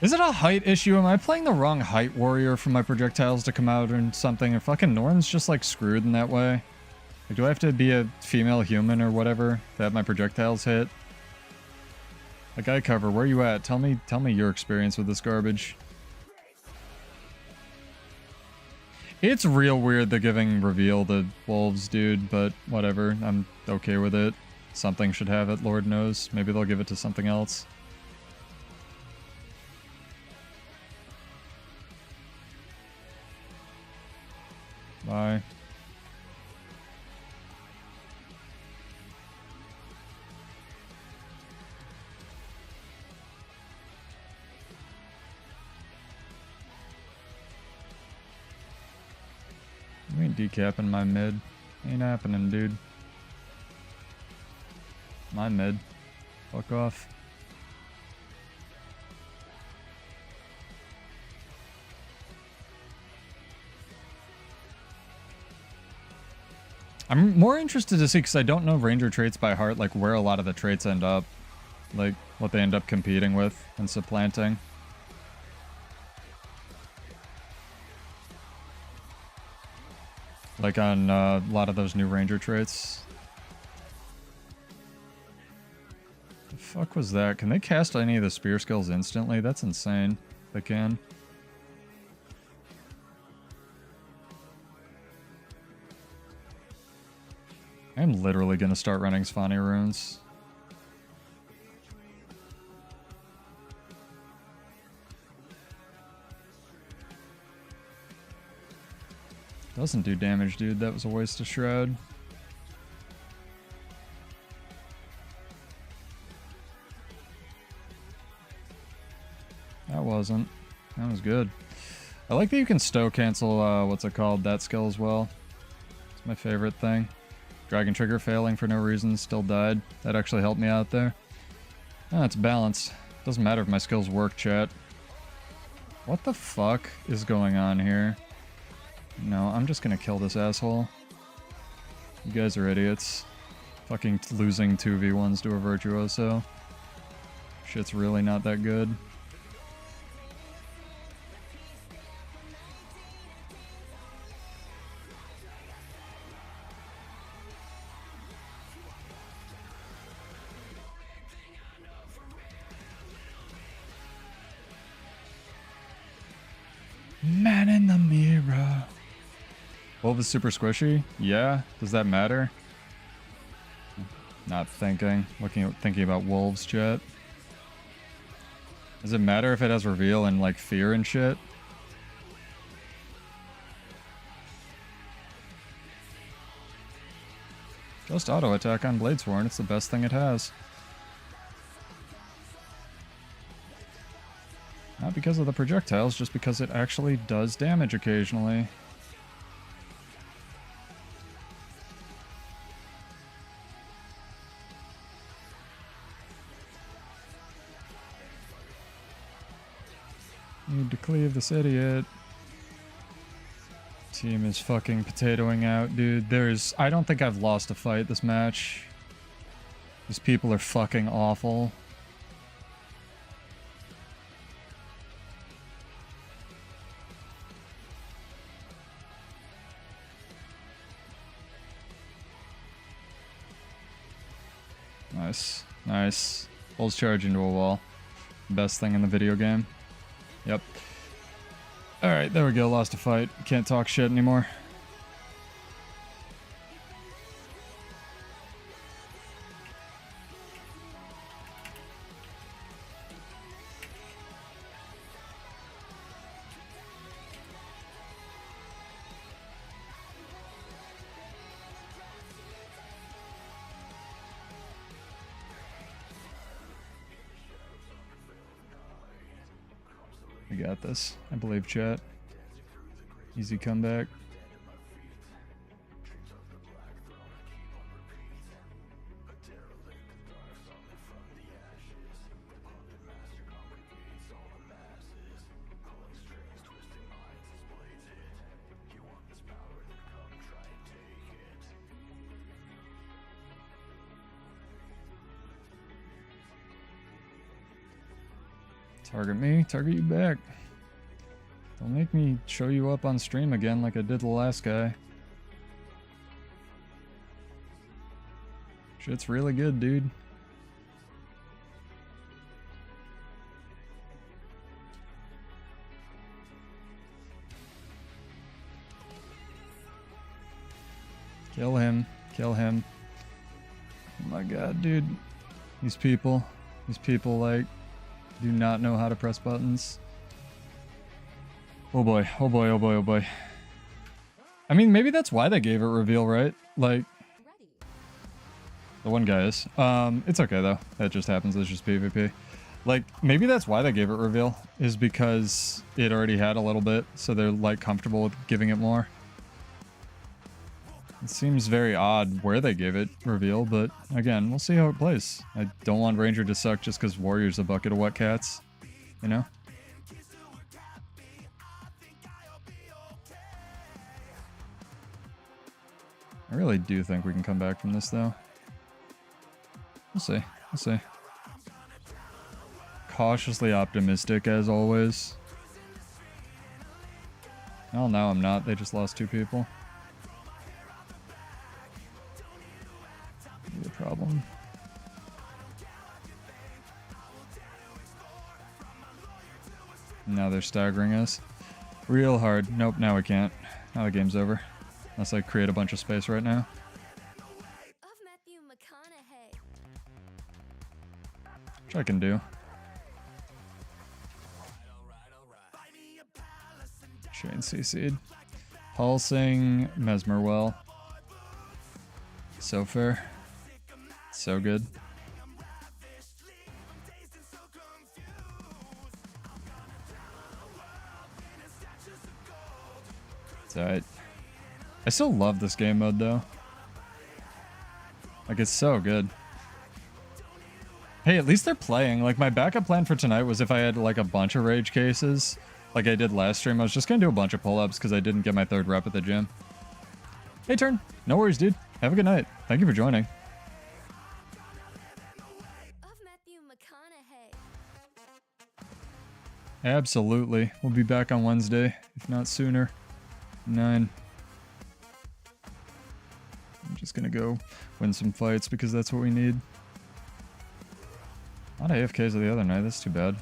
Is it a height issue? Am I playing the wrong height warrior for my projectiles to come out or something? Or fucking Norn's just, like, screwed in that way? Like, do I have to be a female human or whatever to have my projectiles hit? Like, eye cover, where you at? Tell me your experience with this garbage. It's real weird they're giving reveal to wolves, dude, but whatever. I'm okay with it. Something should have it, Lord knows. Maybe they'll give it to something else. Bye. You ain't decapping my mid. Ain't happening, dude. My mid. Fuck off. I'm more interested to see, because I don't know Ranger traits by heart, like where a lot of the traits end up. Like, what they end up competing with and supplanting. Like on a lot of those new Ranger traits. The fuck was that? Can they cast any of the spear skills instantly? That's insane. They can. I'm literally gonna start running Svani runes. Doesn't do damage, dude. That was a waste of Shroud. That wasn't. That was good. I like that you can stow cancel, what's it called, that skill as well. It's my favorite thing. Dragon Trigger failing for no reason, still died. That actually helped me out there. Ah, it's balanced. Doesn't matter if my skills work, chat. What the fuck is going on here? No, I'm just gonna kill this asshole. You guys are idiots. Fucking losing 2v1s to a Virtuoso. Shit's really not that good. Man in the mirror. Wolf is super squishy? Yeah? Does that matter? Not thinking. Thinking about wolves, chat. Does it matter if it has reveal and like fear and shit? Just auto attack on Bladesworn. It's the best thing it has. Not because of the projectiles, just because it actually does damage occasionally. Need to cleave this idiot. Team is fucking potatoing out, dude. I don't think I've lost a fight this match. These people are fucking awful. Nice. Nice. Pulls charge into a wall. Best thing in the video game. Yep. Alright, there we go. Lost a fight. Can't talk shit anymore. We got this. I believe, chat. Easy comeback. Target me, target you back. Don't make me show you up on stream again like I did the last guy. Shit's really good, dude. Kill him, kill him. Oh my god, dude. These people like do not know how to press buttons. Oh boy, oh boy, oh boy, oh boy. I mean, maybe that's why they gave it reveal, right? Like, the one guy is. It's okay though. That just happens. It's just PvP. Like, maybe that's why they gave it reveal, is because it already had a little bit, so they're like comfortable with giving it more. It seems very odd where they gave it reveal, but again, we'll see how it plays. I don't want Ranger to suck just because Warrior's a bucket of wet cats, you know? I really do think we can come back from this, though. We'll see. We'll see. Cautiously optimistic, as always. Well, now I'm not. They just lost 2 people. The problem. Now they're staggering us. Real hard. Nope, now we can't. Now the game's over. Unless I create a bunch of space right now. Which I can do. Chain CC'd. Pulsing, Mesmer well. So fair. So good. It's alright. I still love this game mode though. Like, it's so good. Hey, at least they're playing. Like, my backup plan for tonight was if I had like a bunch of rage cases, like I did last stream, I was just gonna do a bunch of pull-ups because I didn't get my 3rd rep at the gym. Hey, Turn. No worries, dude. Have a good night. Thank you for joining. Absolutely. We'll be back on Wednesday, if not sooner. 9. I'm just gonna go win some fights because that's what we need. A lot of AFKs the other night. That's too bad.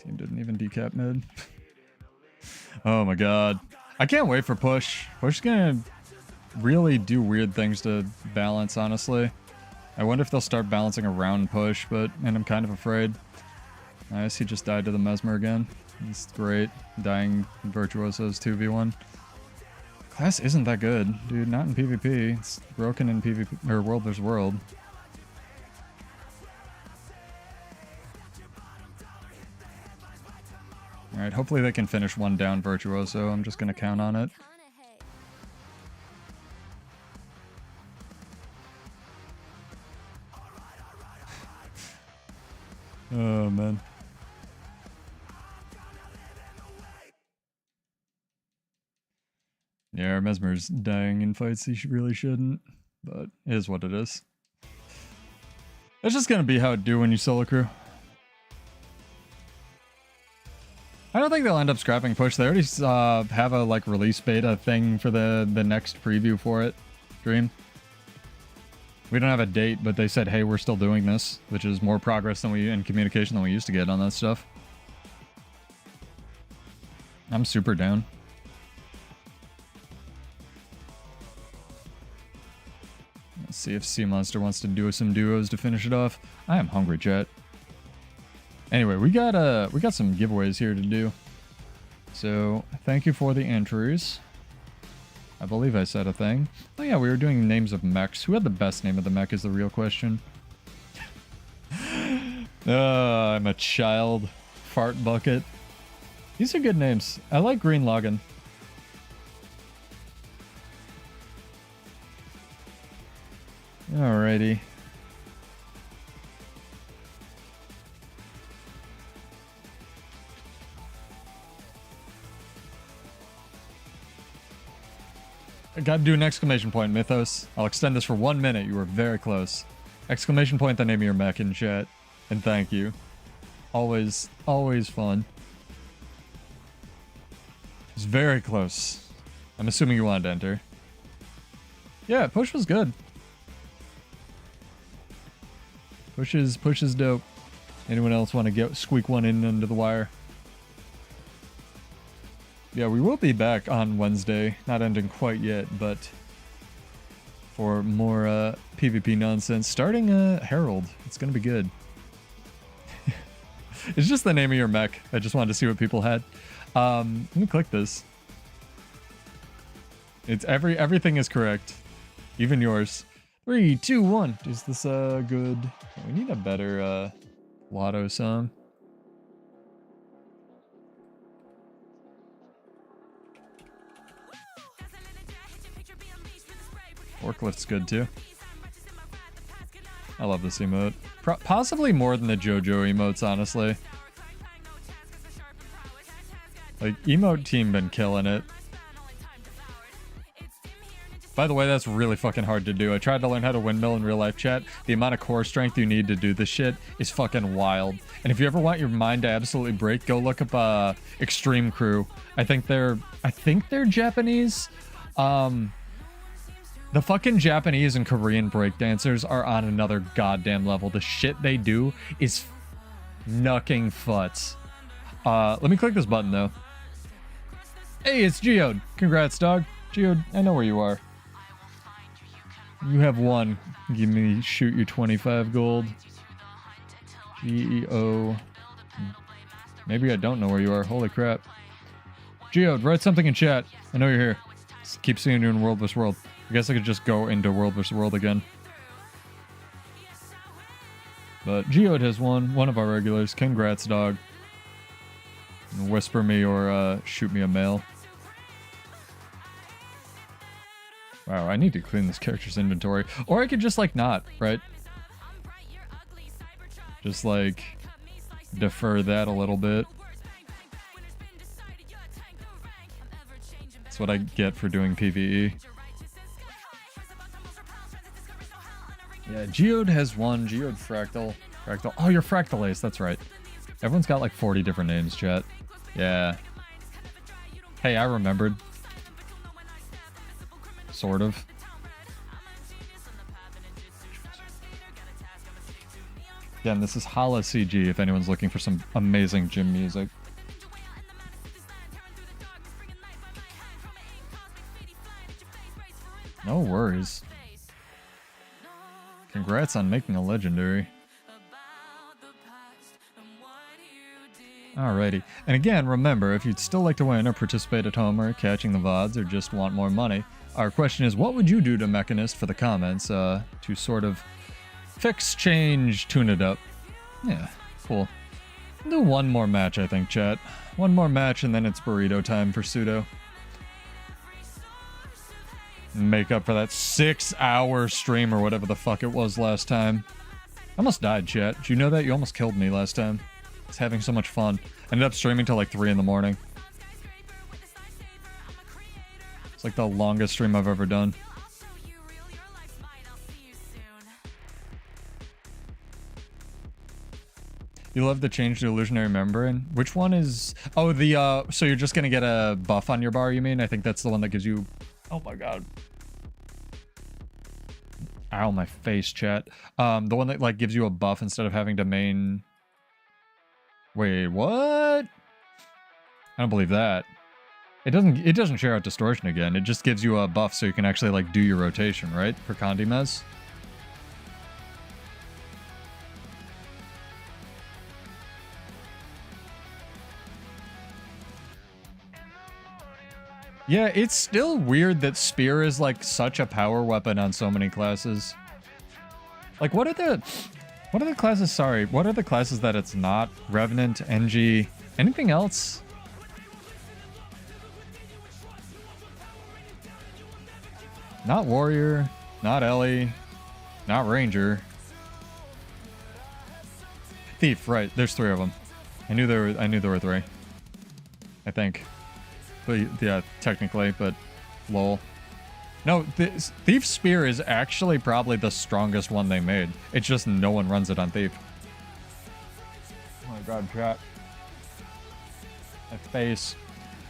Team didn't even decap mid. Oh my god. I can't wait for push. Push is gonna really do weird things to balance, honestly. I wonder if they'll start balancing around push, and I'm kind of afraid. Nice, he just died to the Mesmer again. He's great. Dying Virtuoso's 2v1. Class isn't that good, dude. Not in PvP. It's broken in PvP, or World vs. World. Alright, hopefully they can finish one down Virtuoso. I'm just gonna count on it. Oh, man. Yeah, Mesmer's dying in fights he really shouldn't, but it is what it is. It's just gonna be how it do when you solo crew. I don't think they'll end up scrapping push. They already have a like release beta thing for the next preview for it. Dream. We don't have a date, but they said, hey, we're still doing this, which is more progress than and communication than we used to get on that stuff. I'm super down. Let's see if Sea Monster wants to do some duos to finish it off. I am hungry, chat. Anyway, we got some giveaways here to do. So thank you for the entries. I believe I said a thing. Oh yeah, we were doing names of mechs. Who had the best name of the mech is the real question. I'm a child. Fart bucket. These are good names. I like Green Login. Alrighty. I gotta do an exclamation point, Mythos. I'll extend this for 1 minute. You were very close. Exclamation point the name of your mech in chat. And thank you. Always, always fun. It's very close. I'm assuming you wanted to enter. Yeah, push was good. Push is dope. Anyone else want to squeak one in under the wire? Yeah, we will be back on Wednesday. Not ending quite yet, but for more PvP nonsense. Starting Herald. It's going to be good. It's just the name of your mech. I just wanted to see what people had. Let me click this. It's everything is correct. Even yours. 3, 2, 1. Is this good? We need a better Lotto song. Forklift's good too. I love this emote. Possibly more than the JoJo emotes, honestly. Like, emote team been killing it. By the way, that's really fucking hard to do. I tried to learn how to windmill in real life chat. The amount of core strength you need to do this shit is fucking wild. And if you ever want your mind to absolutely break, go look up Extreme Crew. I think they're Japanese. The fucking Japanese and Korean breakdancers are on another goddamn level. The shit they do is knucking futs. Let me click this button though. Hey, it's Geode. Congrats, dog. Geode, I know where you are. You have one. Give me, shoot you 25 gold. GEO. Maybe I don't know where you are. Holy crap. Geode, write something in chat. I know you're here. Keep seeing you in World vs. World. I guess I could just go into World vs. World again. But Geode has won. One of our regulars. Congrats, dog. Whisper me or shoot me a mail. Wow, I need to clean this character's inventory. Or I could just, like, not, right? Just, like, defer that a little bit. That's what I get for doing PvE. Yeah, Geode has one. Geode Fractal. Fractal. Oh, you're Fractal Ace. That's right. Everyone's got, like, 40 different names, chat. Yeah. Hey, I remembered. Sort of. Again, this is Hala CG if anyone's looking for some amazing gym music. No worries. Congrats on making a legendary. Alrighty. And again, remember, if you'd still like to win or participate at home or catching the VODs or just want more money, our question is, what would you do to Mechanist for the comments to sort of fix, change, tune it up? Yeah, cool. We'll do one more match, I think, chat. One more match and then it's burrito time for Pseudo. Make up for that 6-hour stream or whatever the fuck it was last time. I almost died, chat. Did you know that? You almost killed me last time. I was having so much fun. Ended up streaming till like 3 in the morning. It's like the longest stream I've ever done. You love the change to illusionary membrane? Which one is... Oh, the, so you're just gonna get a buff on your bar, you mean? I think that's the one that gives you... Oh my god. Ow, my face, chat. The one that, like, gives you a buff instead of having to main... Wait, what? I don't believe that. It doesn't share out distortion again. It just gives you a buff so you can actually, like, do your rotation, right? For Condimez. Yeah, it's still weird that Spear is like such a power weapon on so many classes. Like what are the classes, sorry, what are the classes that it's not? Revenant, NG, anything else? Not Warrior, not Ellie, not Ranger. Thief, right, there's 3 of them. I knew there were 3. I think. But yeah, technically, but lol. No, Thief's Spear is actually probably the strongest one they made. It's just no one runs it on Thief. Oh my god, chat. My face.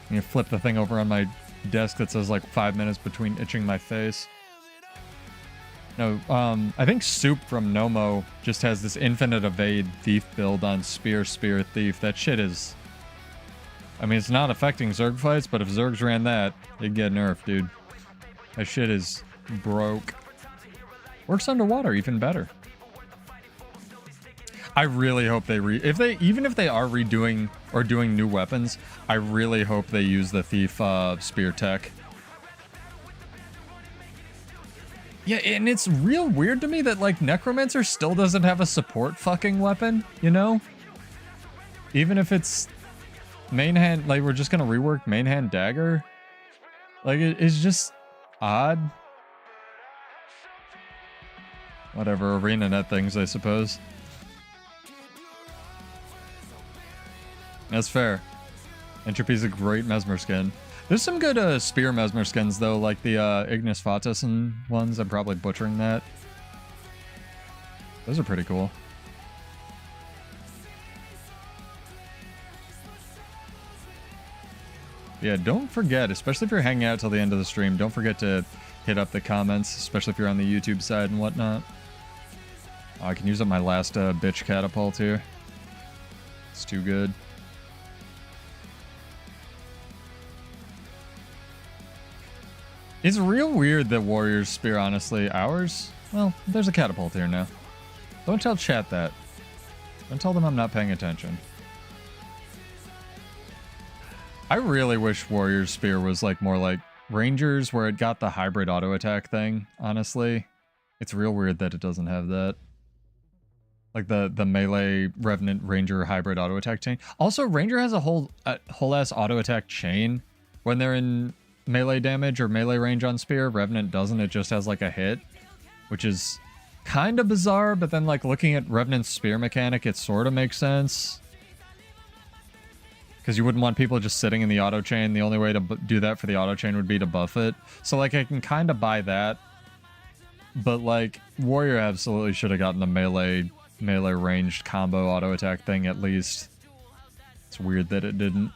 You flip the thing over on my desk that says like 5 minutes between itching my face. No, I think Soup from Nomo just has this infinite evade Thief build on Spear, Thief. That shit is... I mean, it's not affecting Zerg fights, but if Zergs ran that, they'd get nerfed, dude. That shit is broke. Works underwater, even better. I really hope they even if they are redoing or doing new weapons, I really hope they use the Thief Spear tech. Yeah, and it's real weird to me that, like, Necromancer still doesn't have a support fucking weapon, you know? Even if it's main hand, like, we're just gonna rework main hand dagger. Like, it's just odd. Whatever, ArenaNet things, I suppose. That's fair. Entropy's a great Mesmer skin. There's some good Spear Mesmer skins, though, like the Ignis Fatuus and ones. I'm probably butchering that. Those are pretty cool. Yeah, don't forget, especially if you're hanging out till the end of the stream, don't forget to hit up the comments, especially if you're on the YouTube side and whatnot. Oh, I can use up my last bitch catapult here. It's too good. It's real weird that Warrior's Spear, honestly. Ours? Well, there's a catapult here now. Don't tell chat that. Don't tell them I'm not paying attention. I really wish Warrior's Spear was like more like Rangers, where it got the hybrid auto attack thing, honestly. It's real weird that it doesn't have that. Like the melee Revenant Ranger hybrid auto attack chain. Also, Ranger has a whole ass auto attack chain when they're in melee damage or melee range on Spear. Revenant doesn't, it just has like a hit, which is kind of bizarre, but then like looking at Revenant's Spear mechanic, it sort of makes sense. Because you wouldn't want people just sitting in the auto chain. The only way to do that for the auto chain would be to buff it. So like I can kind of buy that. But like Warrior absolutely should have gotten a melee ranged combo auto attack thing at least. It's weird that it didn't.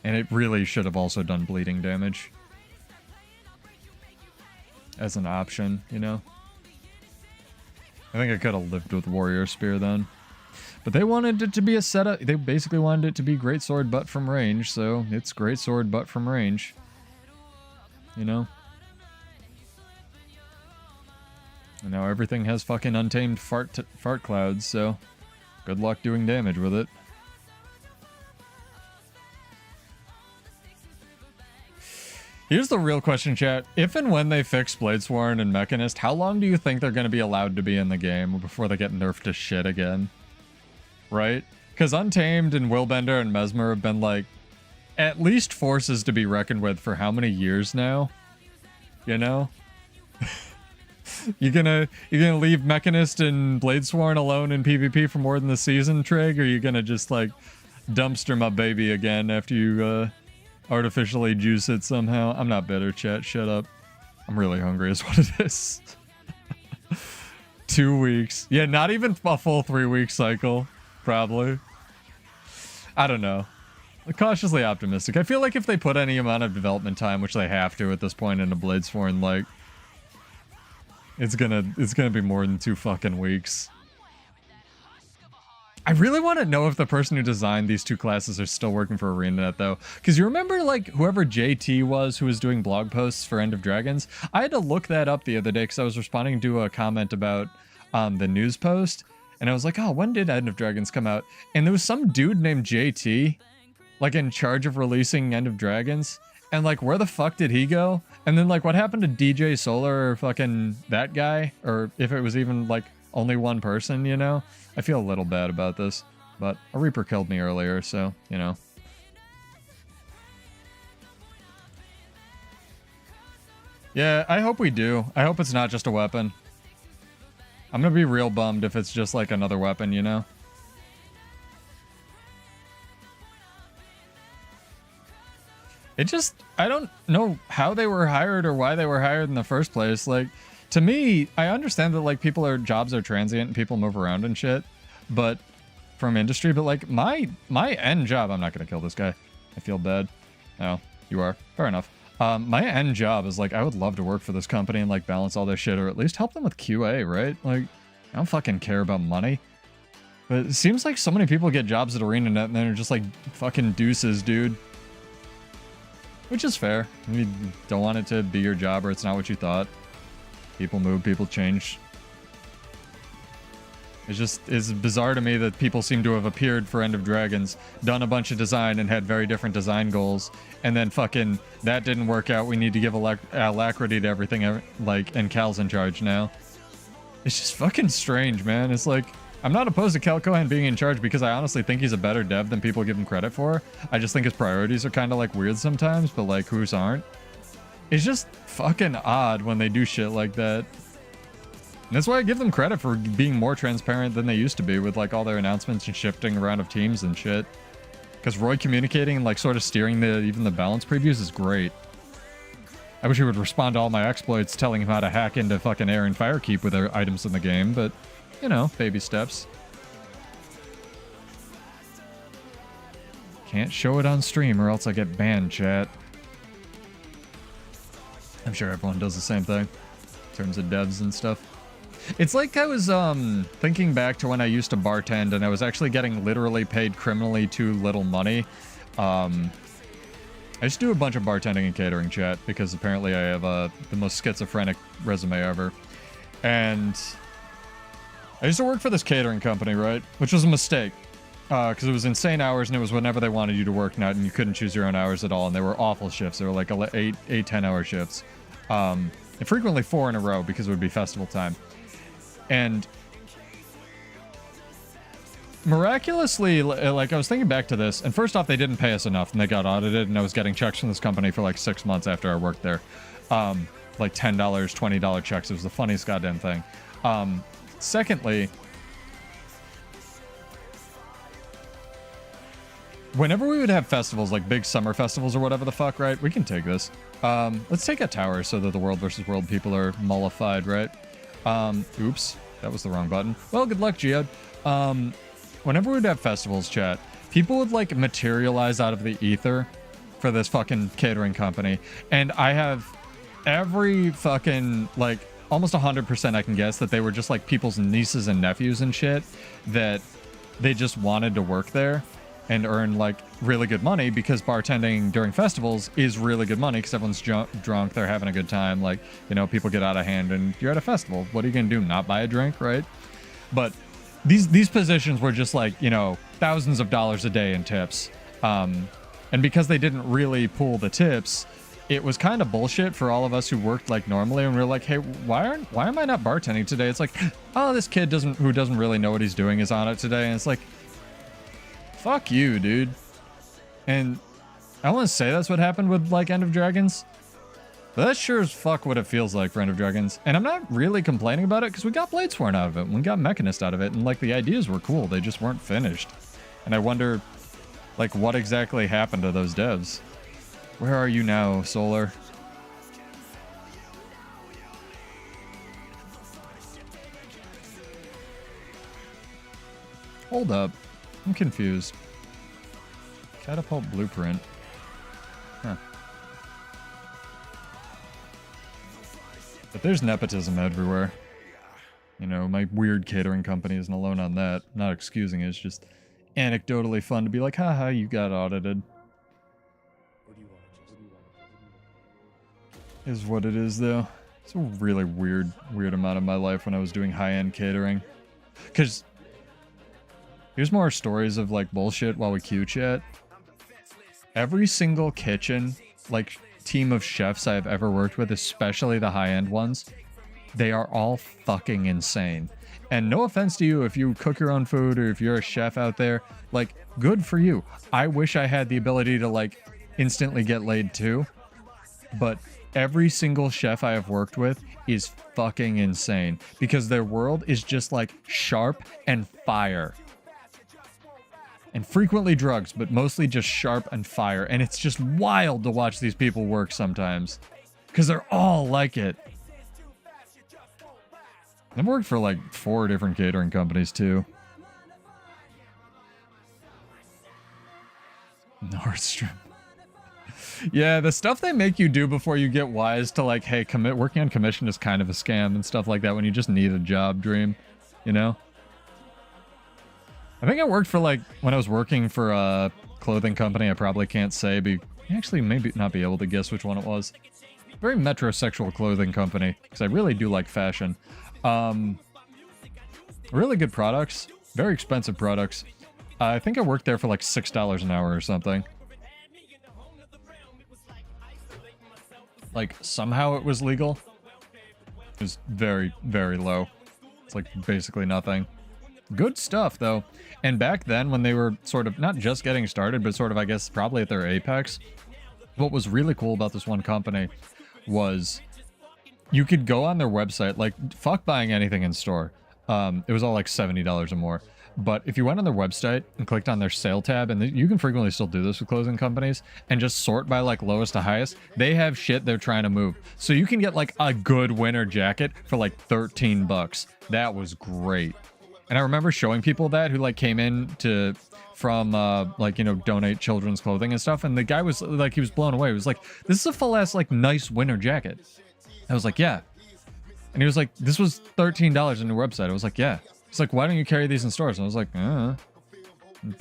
And it really should have also done bleeding damage. As an option, you know? I think I could have lived with Warrior Spear then. But they wanted it to be a setup. They basically wanted it to be greatsword but from range, so it's greatsword but from range. You know? And now everything has fucking untamed fart clouds, so good luck doing damage with it. Here's the real question, chat. If and when they fix Bladesworn and Mechanist, how long do you think they're going to be allowed to be in the game before they get nerfed to shit again? Right? Because Untamed and Willbender and Mesmer have been, like, at least forces to be reckoned with for how many years now? You know? You're gonna leave Mechanist and Bladesworn alone in PvP for more than the season, Trig? Or are you gonna just, like, dumpster my baby again after you, artificially juice it somehow? I'm not bitter, chat. Shut up. I'm really hungry is what it is. 2 weeks. Yeah, not even a full 3-week cycle. Probably. I don't know. Cautiously optimistic. I feel like if they put any amount of development time, which they have to at this point into Bladesworn, like, it's gonna be more than 2 fucking weeks. I really want to know if the person who designed these 2 classes are still working for ArenaNet, though. Because you remember, like, whoever JT was who was doing blog posts for End of Dragons? I had to look that up the other day because I was responding to a comment about the news post. And I was like, oh, when did End of Dragons come out? And there was some dude named JT, like, in charge of releasing End of Dragons. And like, where the fuck did he go? And then like, what happened to DJ Solar or fucking that guy? Or if it was even like only one person, you know? I feel a little bad about this, but a Reaper killed me earlier, so, you know. Yeah, I hope we do. I hope it's not just a weapon. I'm gonna be real bummed if it's just like another weapon, you know? It just, I don't know how they were hired or why they were hired in the first place. Like, to me, I understand that like jobs are transient and people move around and shit, but from industry, but like my end job, I'm not gonna kill this guy. I feel bad. No, you are. Fair enough. My end job is like, I would love to work for this company and like balance all their shit or at least help them with QA, right? Like, I don't fucking care about money. But it seems like so many people get jobs at ArenaNet and then are just like fucking deuces, dude. Which is fair. You don't want it to be your job or it's not what you thought. People move, people change. It's bizarre to me that people seem to have appeared for End of Dragons, done a bunch of design and had very different design goals, and then fucking that didn't work out. We need to give alacrity to everything, like, and Cal's in charge now. It's just fucking strange, man. It's like, I'm not opposed to Cal Cohen being in charge because I honestly think he's a better dev than people give him credit for. I just think his priorities are kind of like weird sometimes, but like whose aren't? It's just fucking odd when they do shit like that. And that's why I give them credit for being more transparent than they used to be with like all their announcements and shifting around of teams and shit. Because Roy communicating and like sort of steering even the balance previews is great. I wish he would respond to all my exploits telling him how to hack into fucking air and firekeep with their items in the game, but you know, baby steps. Can't show it on stream or else I get banned, chat. I'm sure everyone does the same thing in terms of devs and stuff. It's like I was thinking back to when I used to bartend and I was actually getting literally paid criminally too little money. I just do a bunch of bartending and catering, chat, because apparently I have the most schizophrenic resume ever. And I used to work for this catering company, right? Which was a mistake. Because it was insane hours and it was whenever they wanted you to work, and you couldn't choose your own hours at all. And they were awful shifts. They were like 10-hour shifts. And frequently 4 in a row because it would be festival time. And miraculously, like I was thinking back to this, and first off, they didn't pay us enough and they got audited, and I was getting checks from this company for like 6 months after I worked there. Like $10, $20 checks. It was the funniest goddamn thing. Secondly, whenever we would have festivals, like big summer festivals or whatever the fuck, right? We can take this. Let's take a tower so that the world versus world people are mollified, right? Oops, that was the wrong button. Well, good luck, Geode. Whenever we'd have festivals, chat, people would like materialize out of the ether for this fucking catering company. And I have every fucking, like, almost 100% I can guess that they were just like people's nieces and nephews and shit that they just wanted to work there and earn like really good money, because bartending during festivals is really good money because everyone's drunk, they're having a good time, like, you know, people get out of hand and you're at a festival. What are you gonna do, not buy a drink, right? But these positions were just like, you know, thousands of dollars a day in tips. And because they didn't really pool the tips, it was kind of bullshit for all of us who worked like normally, and we were like, hey, why am I not bartending today? It's like, oh, this kid who doesn't really know what he's doing is on it today. And it's like, fuck you, dude. And I want to say that's what happened with like End of Dragons, but that's sure as fuck what it feels like for End of Dragons. And I'm not really complaining about it because we got Bladesworn out of it and we got Mechanist out of it, and like the ideas were cool, they just weren't finished. And I wonder like what exactly happened to those devs. Where are you now, Solar? Hold up. I'm confused. Catapult blueprint. Huh. But there's nepotism everywhere. You know, my weird catering company isn't alone on that. Not excusing it, it's just anecdotally fun to be like, haha, you got audited. Is what it is, though. It's a really weird amount of my life when I was doing high-end catering. Because here's more stories of like bullshit while we queue chat. Every single kitchen like team of chefs I've ever worked with, especially the high-end ones, they are all fucking insane. And no offense to you if you cook your own food or if you're a chef out there, like, good for you. I wish I had the ability to, like, instantly get laid too. But every single chef I have worked with is fucking insane because their world is just, like, sharp and fire. And frequently drugs, but mostly just sharp and fire. And it's just wild to watch these people work sometimes because they're all like it. I've worked for like 4 different catering companies too. Nordstrom. Yeah, the stuff they make you do before you get wise to like, hey, working on commission is kind of a scam and stuff like that when you just need a job dream, you know? I think I worked for like, when I was working for a clothing company, I probably can't say, but actually maybe not be able to guess which one it was. Very metrosexual clothing company, because I really do like fashion. Really good products, very expensive products. I think I worked there for like $6 an hour or something. Like somehow it was legal. It was very, very low. It's like basically nothing. Good stuff though. And back then when they were sort of not just getting started, but sort of I guess probably at their apex, what was really cool about this one company was you could go on their website, like, fuck buying anything in store. It was all like $70 or more. But if you went on their website and clicked on their sale tab, and you can frequently still do this with clothing companies, and just sort by like lowest to highest, they have shit they're trying to move. So you can get like a good winter jacket for like 13 bucks. That was great. And I remember showing people that who like came in from like, you know, donate children's clothing and stuff. And the guy was like, he was blown away. He was like, this is a full ass like nice winter jacket. I was like, yeah. And he was like, this was $13 on your website. I was like, yeah. He's like, why don't you carry these in stores? And I was like,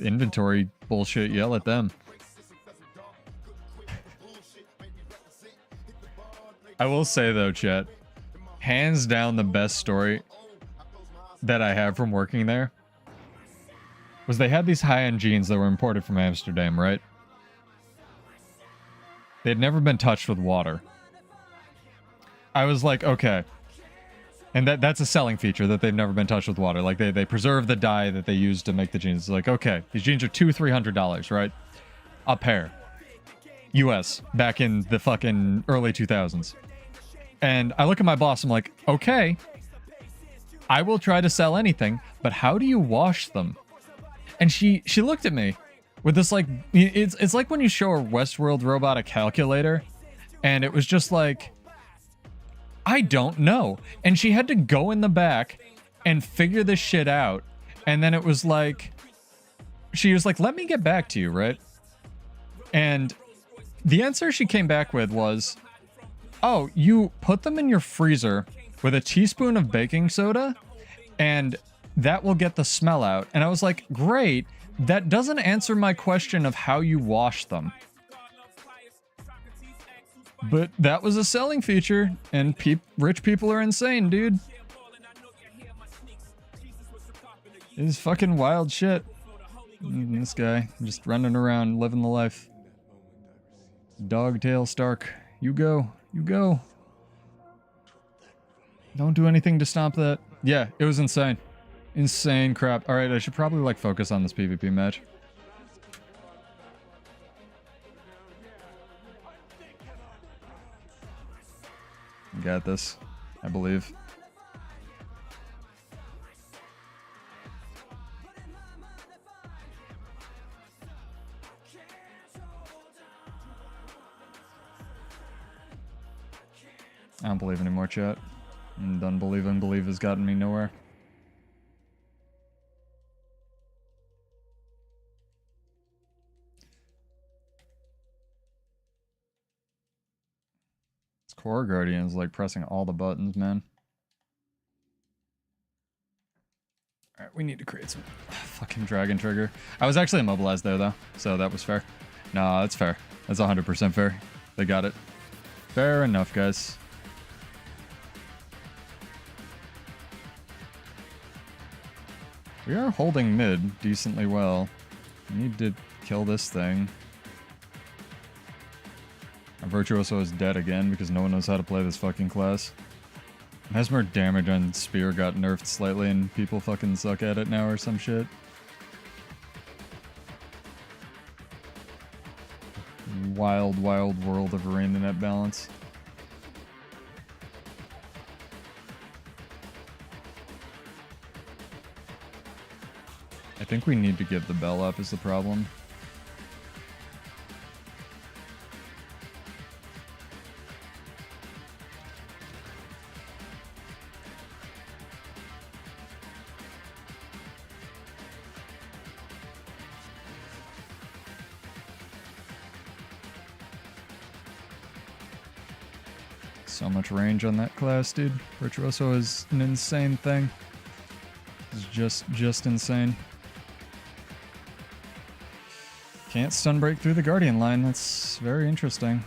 inventory bullshit, yell at them. I will say though, chat, hands down the best story that I have from working there was they had these high-end jeans that were imported from Amsterdam, right? They had never been touched with water. I was like, okay. And that's a selling feature, that they've never been touched with water. Like, they preserve the dye that they use to make the jeans. It's like, okay, these jeans are $200-300, right? A pair. US, back in the fucking early 2000s. And I look at my boss, I'm like, okay, I will try to sell anything, but how do you wash them? And she looked at me with this, like, it's like when you show a Westworld robot a calculator, and it was just like, I don't know. And she had to go in the back and figure this shit out. And then it was like, she was like, let me get back to you, right? And the answer she came back with was, oh, you put them in your freezer with a teaspoon of baking soda, and that will get the smell out. And I was like, great. That doesn't answer my question of how you wash them. But that was a selling feature, and rich people are insane, dude. It's fucking wild shit. And this guy, just running around, living the life. Dogtail Stark. You go. You go. Don't do anything to stop that. Yeah, it was insane. Insane crap. Alright, I should probably, like, focus on this PvP match. Got this, I believe. I don't believe anymore, chat. And unbelieve and believe has gotten me nowhere. Core Guardian's like pressing all the buttons, man. Alright, we need to create some fucking Dragon Trigger. I was actually immobilized there, though, so that was fair. No, that's fair. That's 100% fair. They got it. Fair enough, guys. We are holding mid decently well. We need to kill this thing. Virtuoso is dead again because no one knows how to play this fucking class. Mesmer damage on Spear got nerfed slightly and people fucking suck at it now or some shit. Wild, wild world of arena net balance. I think we need to give the bell up is the problem. So much range on that class, dude. Virtuoso is an insane thing. It's just insane. Can't stun break through the Guardian line. That's very interesting.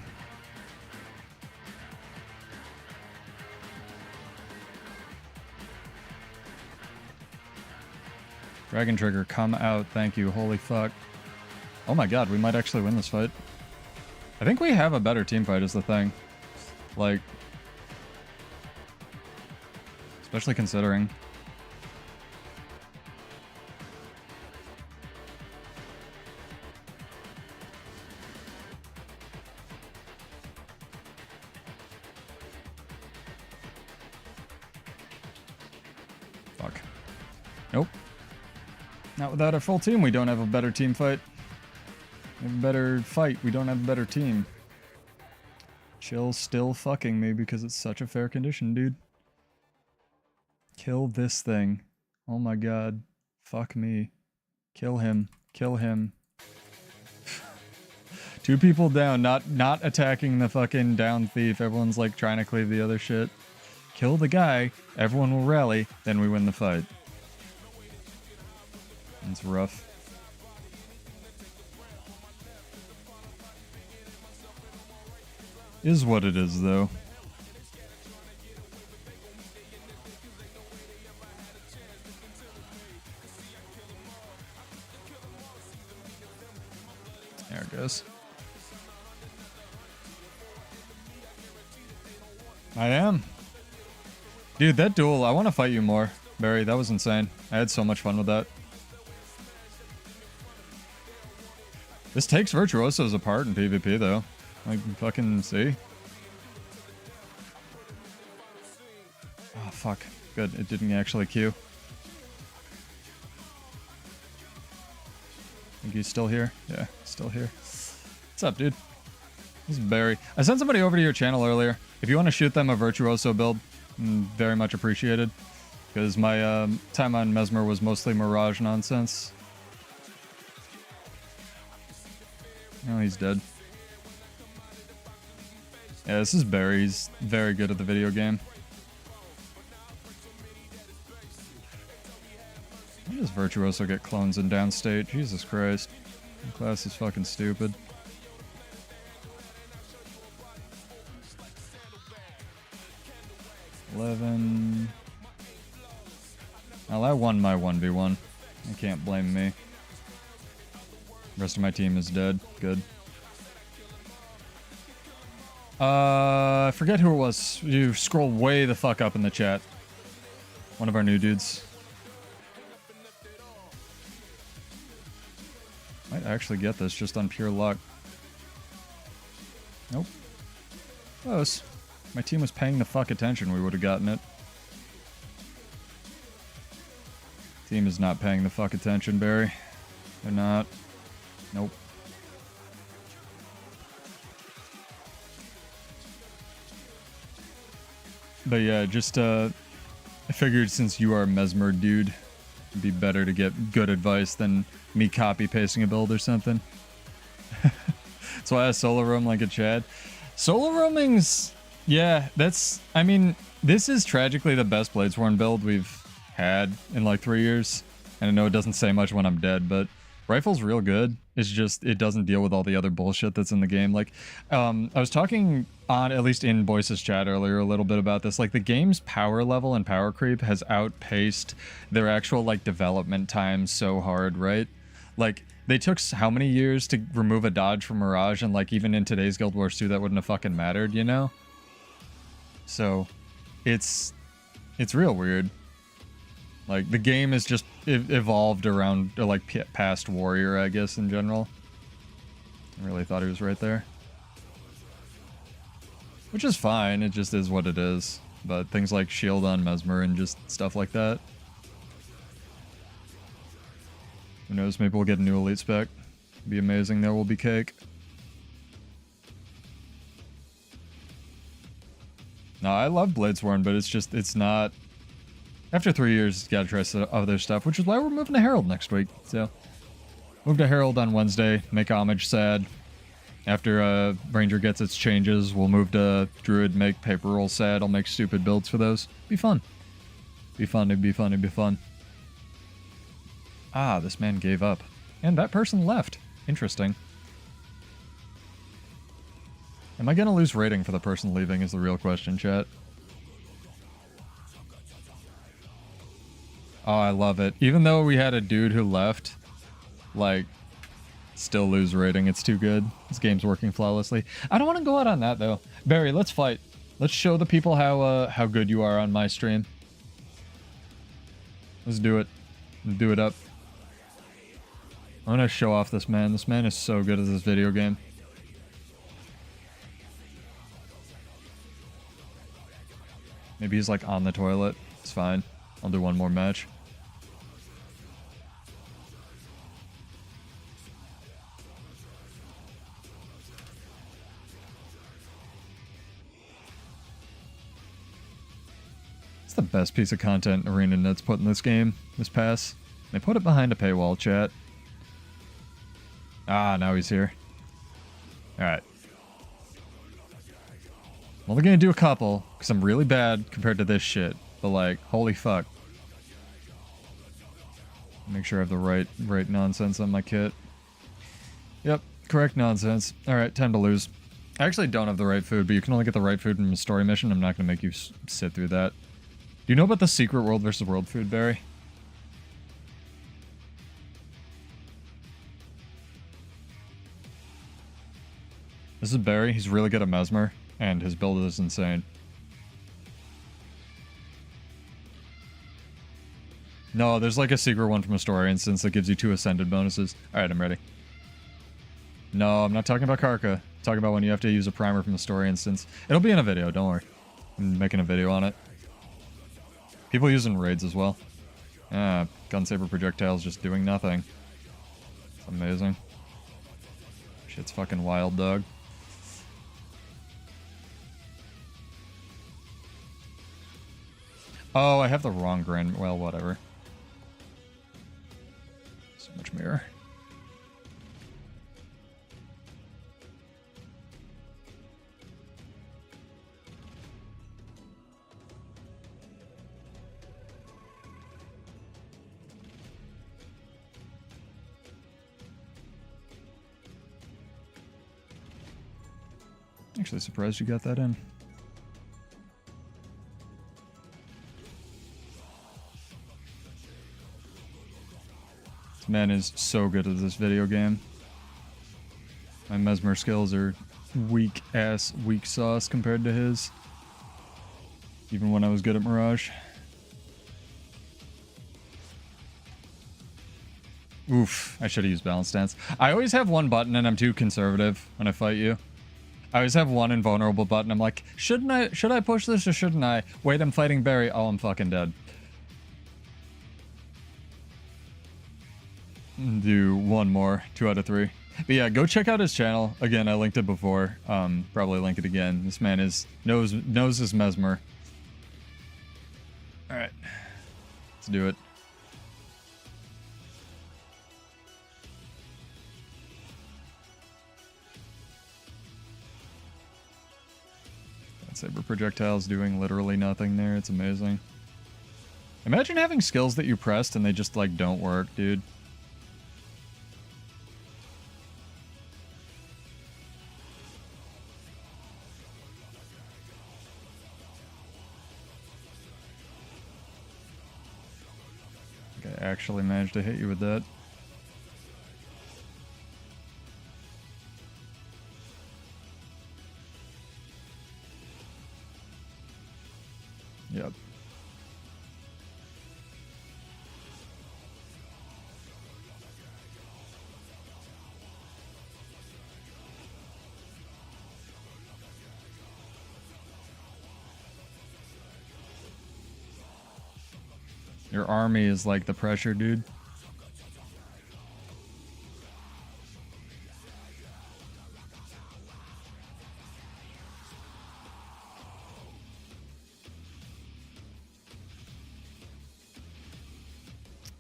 Dragon Trigger, come out. Thank you. Holy fuck. Oh my god, we might actually win this fight. I think we have a better team fight is the thing. Like, especially considering. Fuck. Nope. Not without our full team, we don't have a better team fight. We have a better fight, we don't have a better team. Chill still fucking me because it's such a fair condition, dude. Kill this thing. Oh my god. Fuck me. Kill him. Kill him. 2 people down, not attacking the fucking down thief. Everyone's like trying to cleave the other shit. Kill the guy, everyone will rally, then we win the fight. It's rough. Is what it is, though. There it goes. I am. Dude, that duel, I want to fight you more, Barry. That was insane. I had so much fun with that. This takes Virtuosos apart in PvP, though. Like, fucking see. Oh, fuck. Good, it didn't actually queue. Think he's still here? Yeah, still here. What's up, dude? This is Barry. I sent somebody over to your channel earlier. If you want to shoot them a Virtuoso build, very much appreciated. Because my time on Mesmer was mostly Mirage nonsense. Oh, he's dead. Yeah, this is Barry. He's very good at the video game. Why does Virtuoso get clones in downstate? Jesus Christ. The class is fucking stupid. $11. Well, I won my 1v1. You can't blame me. The rest of my team is dead. Good. I forget who it was. You scroll way the fuck up in the chat. One of our new dudes. Might actually get this just on pure luck. Nope. Close. My team was paying the fuck attention, we would have gotten it. Team is not paying the fuck attention, Barry. They're not. Nope. But yeah, just I figured since you are a Mesmer dude, it'd be better to get good advice than me copy pasting a build or something. That's why I solo roam like a Chad. Solo roaming's, yeah, that's, I mean, this is tragically the best Bladesworn build we've had in like 3 years. And I know it doesn't say much when I'm dead, but Rifle's real good. It's just, it doesn't deal with all the other bullshit that's in the game. Like, I was talking on, at least in Boyce's chat earlier, a little bit about this. Like, the game's power level and power creep has outpaced their actual, like, development time so hard, right? Like, they took how many years to remove a dodge from Mirage, and like even in today's Guild Wars 2 that wouldn't have fucking mattered, you know? So it's real weird. Like, the game is just evolved around like past Warrior, I guess, in general. I really thought he was right there. Which is fine, it just is what it is. But things like shield on Mesmer and just stuff like that. Who knows, maybe we'll get a new elite spec. Be amazing, there will be cake. No, I love Bladesworn, but it's not... After 3 years, you gotta try some other stuff, which is why we're moving to Herald next week. So, move to Herald on Wednesday, make Homage sad. After Ranger gets its changes, we'll move to Druid, make Paper Roll sad. I'll make stupid builds for those. Be fun. Be fun, it'd be fun, it'd be fun. Ah, this man gave up. And that person left. Interesting. Am I gonna lose rating for the person leaving is the real question, chat. Oh, I love it. Even though we had a dude who left, like, still lose rating. It's too good. This game's working flawlessly. I don't want to go out on that, though. Barry, let's fight. Let's show the people how good you are on my stream. Let's do it. Let's do it up. I'm gonna show off this man. This man is so good at this video game. Maybe he's like on the toilet. It's fine. I'll do one more match. It's the best piece of content ArenaNet's put in this game, this pass. They put it behind a paywall, chat. Ah, now he's here. Alright. I'm only gonna do a couple, because I'm really bad compared to this shit. But like, holy fuck. Make sure I have the right nonsense on my kit. Yep, correct nonsense. Alright, time to lose. I actually don't have the right food, but you can only get the right food from a story mission. I'm not gonna make you sit through that. Do you know about the secret world versus world food, Barry? This is Barry. He's really good at Mesmer, and his build is insane. No, there's like a secret one from a story instance that gives you 2 ascended bonuses. Alright, I'm ready. No, I'm not talking about Karka. I'm talking about when you have to use a primer from the story instance. It'll be in a video, don't worry. I'm making a video on it. People using raids as well. Ah, Gunsaber projectiles just doing nothing. It's amazing. Shit's fucking wild, dog. Oh, I have the wrong grand... Well, whatever. So much mirror. Actually surprised you got that in. This man is so good at this video game. My Mesmer skills are weak sauce compared to his. Even when I was good at Mirage. Oof, I should have used balance stance. I always have one button and I'm too conservative when I fight you. I always have one invulnerable button. I'm like, should I push this or shouldn't I? Wait, I'm fighting Barry. Oh, I'm fucking dead. Do one more, 2 out of 3. But yeah, go check out his channel. Again, I linked it before. Probably link it again. This man knows his Mesmer. All right, let's do it. Saber projectiles doing literally nothing there. It's amazing. Imagine having skills that you pressed and they just like don't work, dude. I think I actually managed to hit you with that. Your army is like the pressure, dude.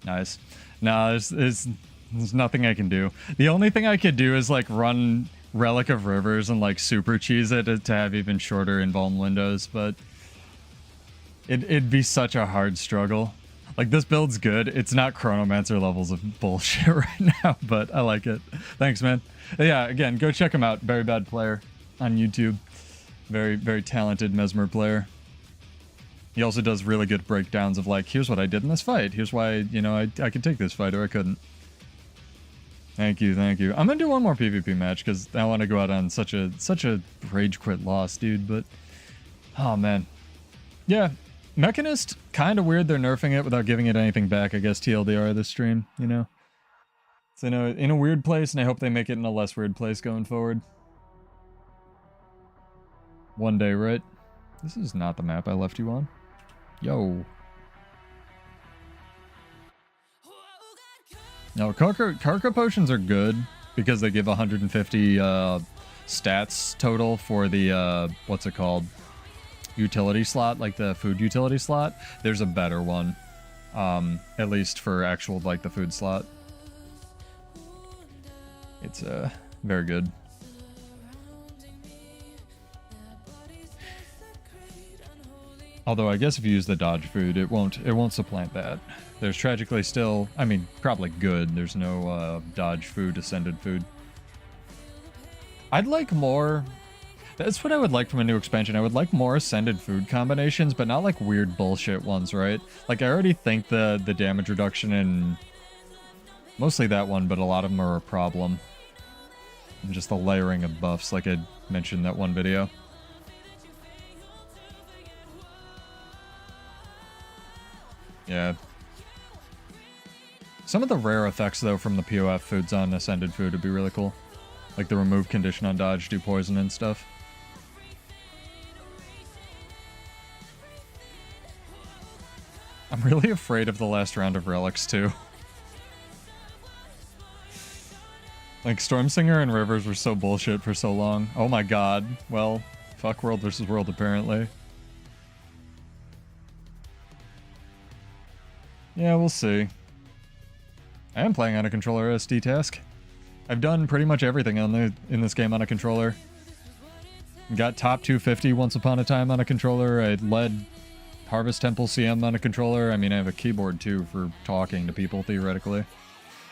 Nice. No, there's nothing I can do. The only thing I could do is like run Relic of Rivers and like super cheese it to have even shorter invuln windows, but it'd be such a hard struggle. Like, this build's good. It's not Chronomancer levels of bullshit right now, but I like it. Thanks, man. Yeah, again, go check him out. Very Bad Player on YouTube. Very, very talented Mesmer player. He also does really good breakdowns of like, here's what I did in this fight. Here's why, you know, I could take this fight or I couldn't. Thank you, thank you. I'm gonna do one more PvP match because I want to go out on such a rage quit loss, dude. But oh man, yeah, Mechanist, kind of weird. They're nerfing it without giving it anything back. I guess TLDR this stream, you know. It's in a weird place, and I hope they make it in a less weird place going forward. One day, right? This is not the map I left you on. Yo. No, Karka potions are good because they give 150 stats total for the, what's it called? Utility slot, like the food utility slot. There's a better one, at least for actual, like, the food slot. It's, very good. Although I guess if you use the dodge food, it won't supplant that. There's tragically still, I mean, probably good. There's no dodge food, ascended food. I'd like more. That's what I would like from a new expansion. I would like more ascended food combinations, but not like weird bullshit ones, right? Like, I already think the damage reduction in mostly that one, but a lot of them are a problem. And just the layering of buffs, like I mentioned in that one video. Yeah. Some of the rare effects, though, from the POF foods on Ascended food would be really cool. Like the remove condition on dodge, do poison and stuff. I'm really afraid of the last round of relics, too. Like, Stormsinger and Rivers were so bullshit for so long. Oh my god. Well, fuck World versus World, apparently. Yeah, we'll see. I am playing on a controller SD task. I've done pretty much everything in this game on a controller. Got top 250 once upon a time on a controller. I led Harvest Temple CM on a controller. I mean, I have a keyboard too for talking to people, theoretically.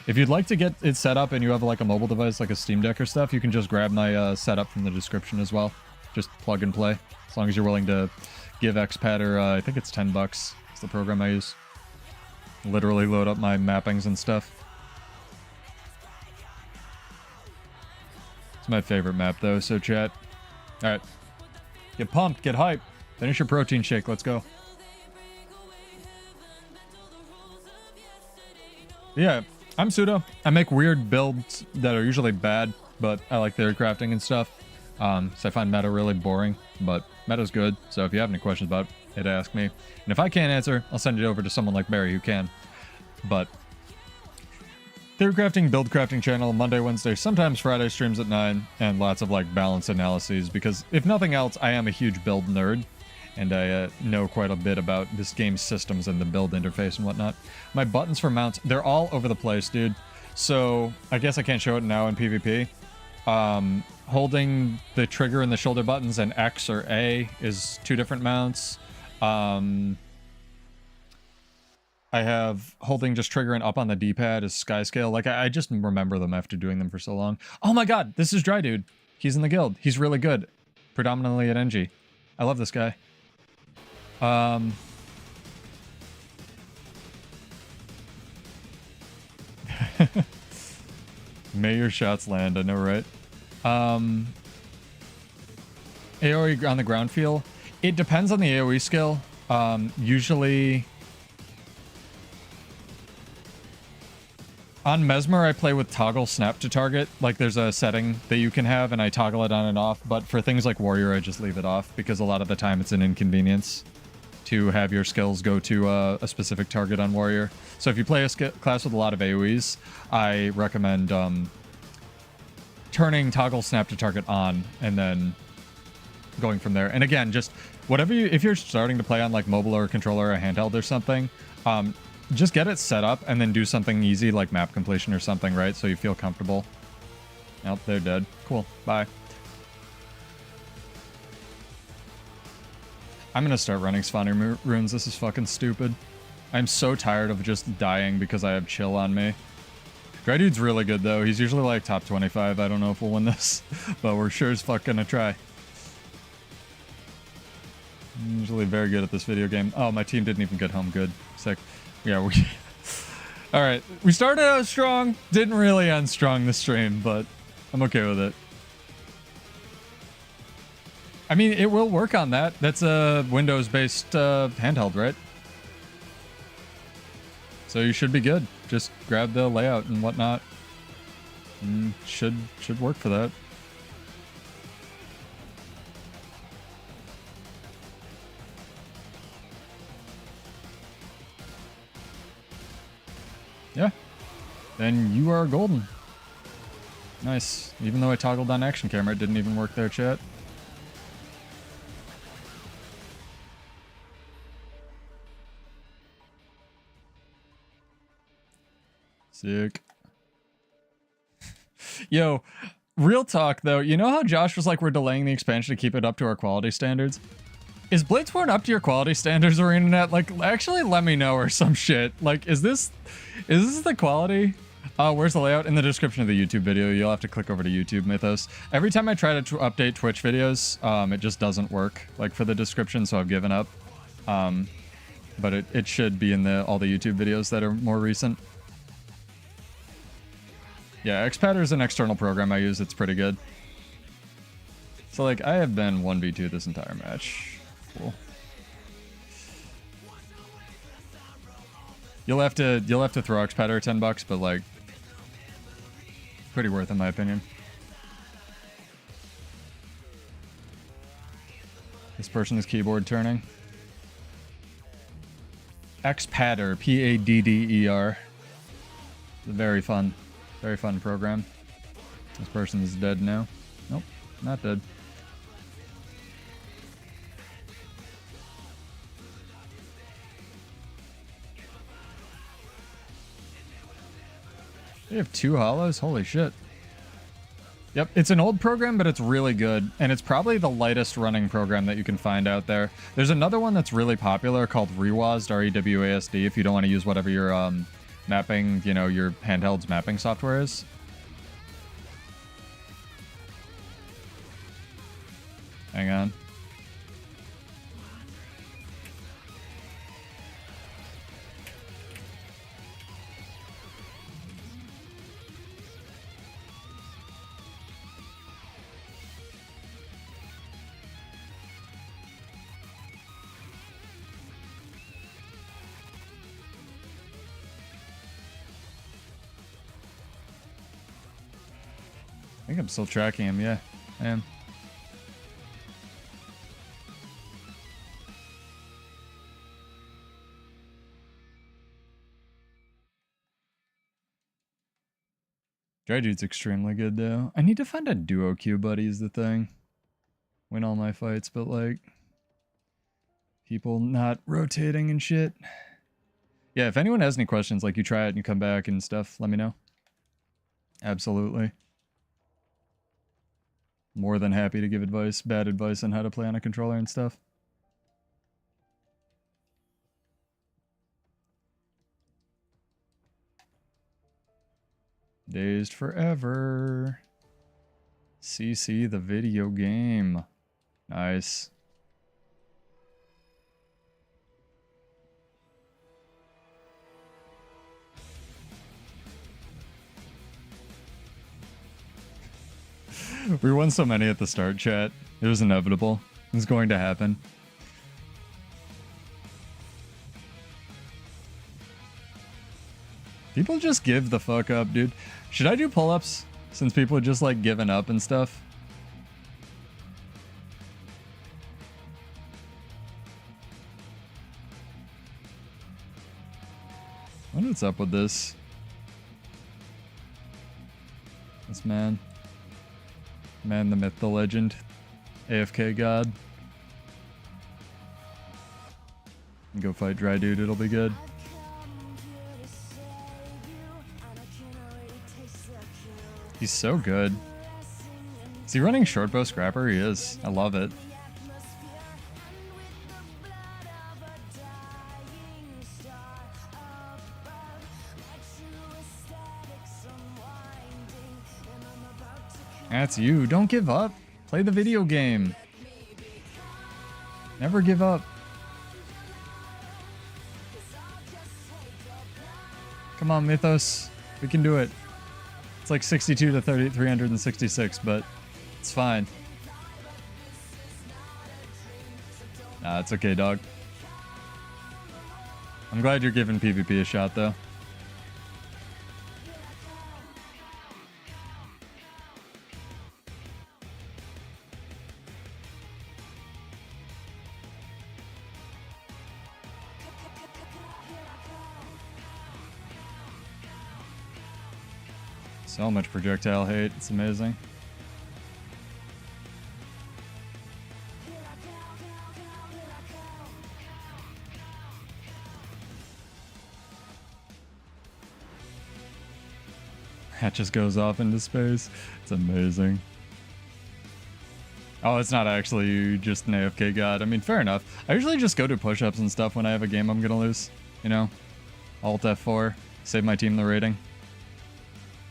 If you'd like to get it set up and you have like a mobile device like a Steam Deck or stuff, you can just grab my setup from the description as well. Just plug and play. As long as you're willing to give XPadder, I think it's $10. It's the program I use. Literally load up my mappings and stuff. It's my favorite map though, so chat. Alright. Get pumped, get hyped. Finish your protein shake, let's go. Yeah, I'm Pseudo. I make weird builds that are usually bad, but I like theorycrafting and stuff. So I find meta really boring, but meta's good, so if you have any questions about it, ask me. And if I can't answer, I'll send it over to someone like Barry who can. But theorycrafting, build crafting channel, Monday, Wednesday, sometimes Friday streams at 9, and lots of like balance analyses, because if nothing else, I am a huge build nerd, and I know quite a bit about this game's systems and the build interface and whatnot. My buttons for mounts, they're all over the place, dude. So I guess I can't show it now in PvP. Holding the trigger and the shoulder buttons and X or A is two different mounts. I have holding just trigger and up on the D-pad is sky scale. Like, I just remember them after doing them for so long. Oh my god, this is Dry Dude. He's in the guild. He's really good. Predominantly at NG. I love this guy. May your shots land, I know, right? AoE on the ground feel. It depends on the AoE skill. Usually on Mesmer, I play with toggle snap to target. Like, there's a setting that you can have, and I toggle it on and off. But for things like Warrior, I just leave it off, because a lot of the time it's an inconvenience to have your skills go to a specific target on warrior. So if you play a class with a lot of AoEs, I recommend turning toggle snap to target on and then going from there. And again, just whatever you, if you're starting to play on like mobile or a controller or a handheld or something, just get it set up and then do something easy like map completion or something, right? So you feel comfortable. Nope, they're dead. Cool. Bye. I'm gonna start running spawning runes. This is fucking stupid. I'm so tired of just dying because I have chill on me. Dry Dude's really good though. He's usually like top 25. I don't know if we'll win this, but we're sure as fuck gonna try. I'm usually very good at this video game. Oh, my team didn't even get home good. Sick. Yeah, we... Alright, we started out strong. Didn't really end strong this stream, but I'm okay with it. I mean, it will work on that. That's a Windows-based handheld, right? So you should be good. Just grab the layout and whatnot. And should work for that. Yeah. Then you are golden. Nice. Even though I toggled on action camera, it didn't even work there, chat. Sick. Yo, real talk though, you know how Josh was like, we're delaying the expansion to keep it up to our quality standards? Is Bladesborn up to your quality standards or internet? Like, actually let me know or some shit. Like, is this the quality? Where's the layout? In the description of the YouTube video. You'll have to click over to YouTube Mythos. Every time I try to update Twitch videos, it just doesn't work, like for the description, so I've given up. But it should be in all the YouTube videos that are more recent. Yeah, XPadder is an external program I use. It's pretty good. So like, I have been 1v2 this entire match. Cool. You'll have to throw XPadder $10, but like, pretty worth in my opinion. This person is keyboard turning. XPadder, P-A-D-D-E-R. Very fun program. This person is dead now. Nope, not dead. They have 2 hollows? Holy shit. Yep, it's an old program, but it's really good. And it's probably the lightest running program that you can find out there. There's another one that's really popular called reWASD, R-E-W-A-S-D, if you don't want to use whatever your mapping, you know, your handheld's mapping software is. Hang on. I think I'm still tracking him, yeah, I am. Dry Dude's extremely good though. I need to find a duo queue buddy is the thing. Win all my fights, but like, people not rotating and shit. Yeah, if anyone has any questions, like you try it and you come back and stuff, let me know. Absolutely. More than happy to give advice, bad advice on how to play on a controller and stuff. Dazed Forever. CC the video game. Nice. We won so many at the start, chat. It was inevitable. It was going to happen. People just give the fuck up, dude. Should I do pull-ups? Since people are just like giving up and stuff. I wonder what's up with this. This man. Man, the myth, the legend. AFK god. Go fight Dry Dude, it'll be good. He's so good. Is he running shortbow scrapper? He is. I love it. That's you. Don't give up. Play the video game. Never give up. Come on, Mythos. We can do it. It's like 62 to 366, but it's fine. Nah, it's okay, dog. I'm glad you're giving PvP a shot, though. So much projectile hate, it's amazing. That just goes off into space. It's amazing. Oh, it's not actually just an AFK god. I mean, fair enough. I usually just go to push-ups and stuff when I have a game I'm gonna lose. You know? Alt F4. Save my team the rating.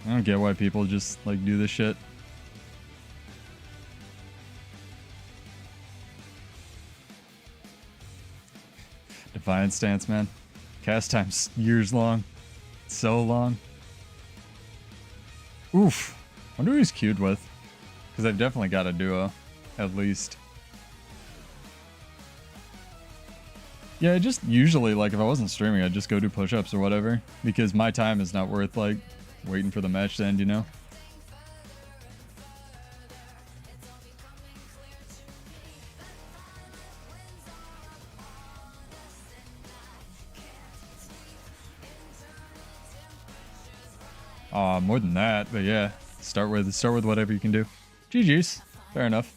I don't get why people just, like, do this shit. Defiant stance, man. Cast time's years long. So long. Oof. Wonder who he's queued with. Because I've definitely got a duo. At least. Yeah, just usually, like, if I wasn't streaming, I'd just go do push-ups or whatever. Because my time is not worth, like, waiting for the match to end, you know? More than that, but yeah. Start with whatever you can do. GG's. Fair enough.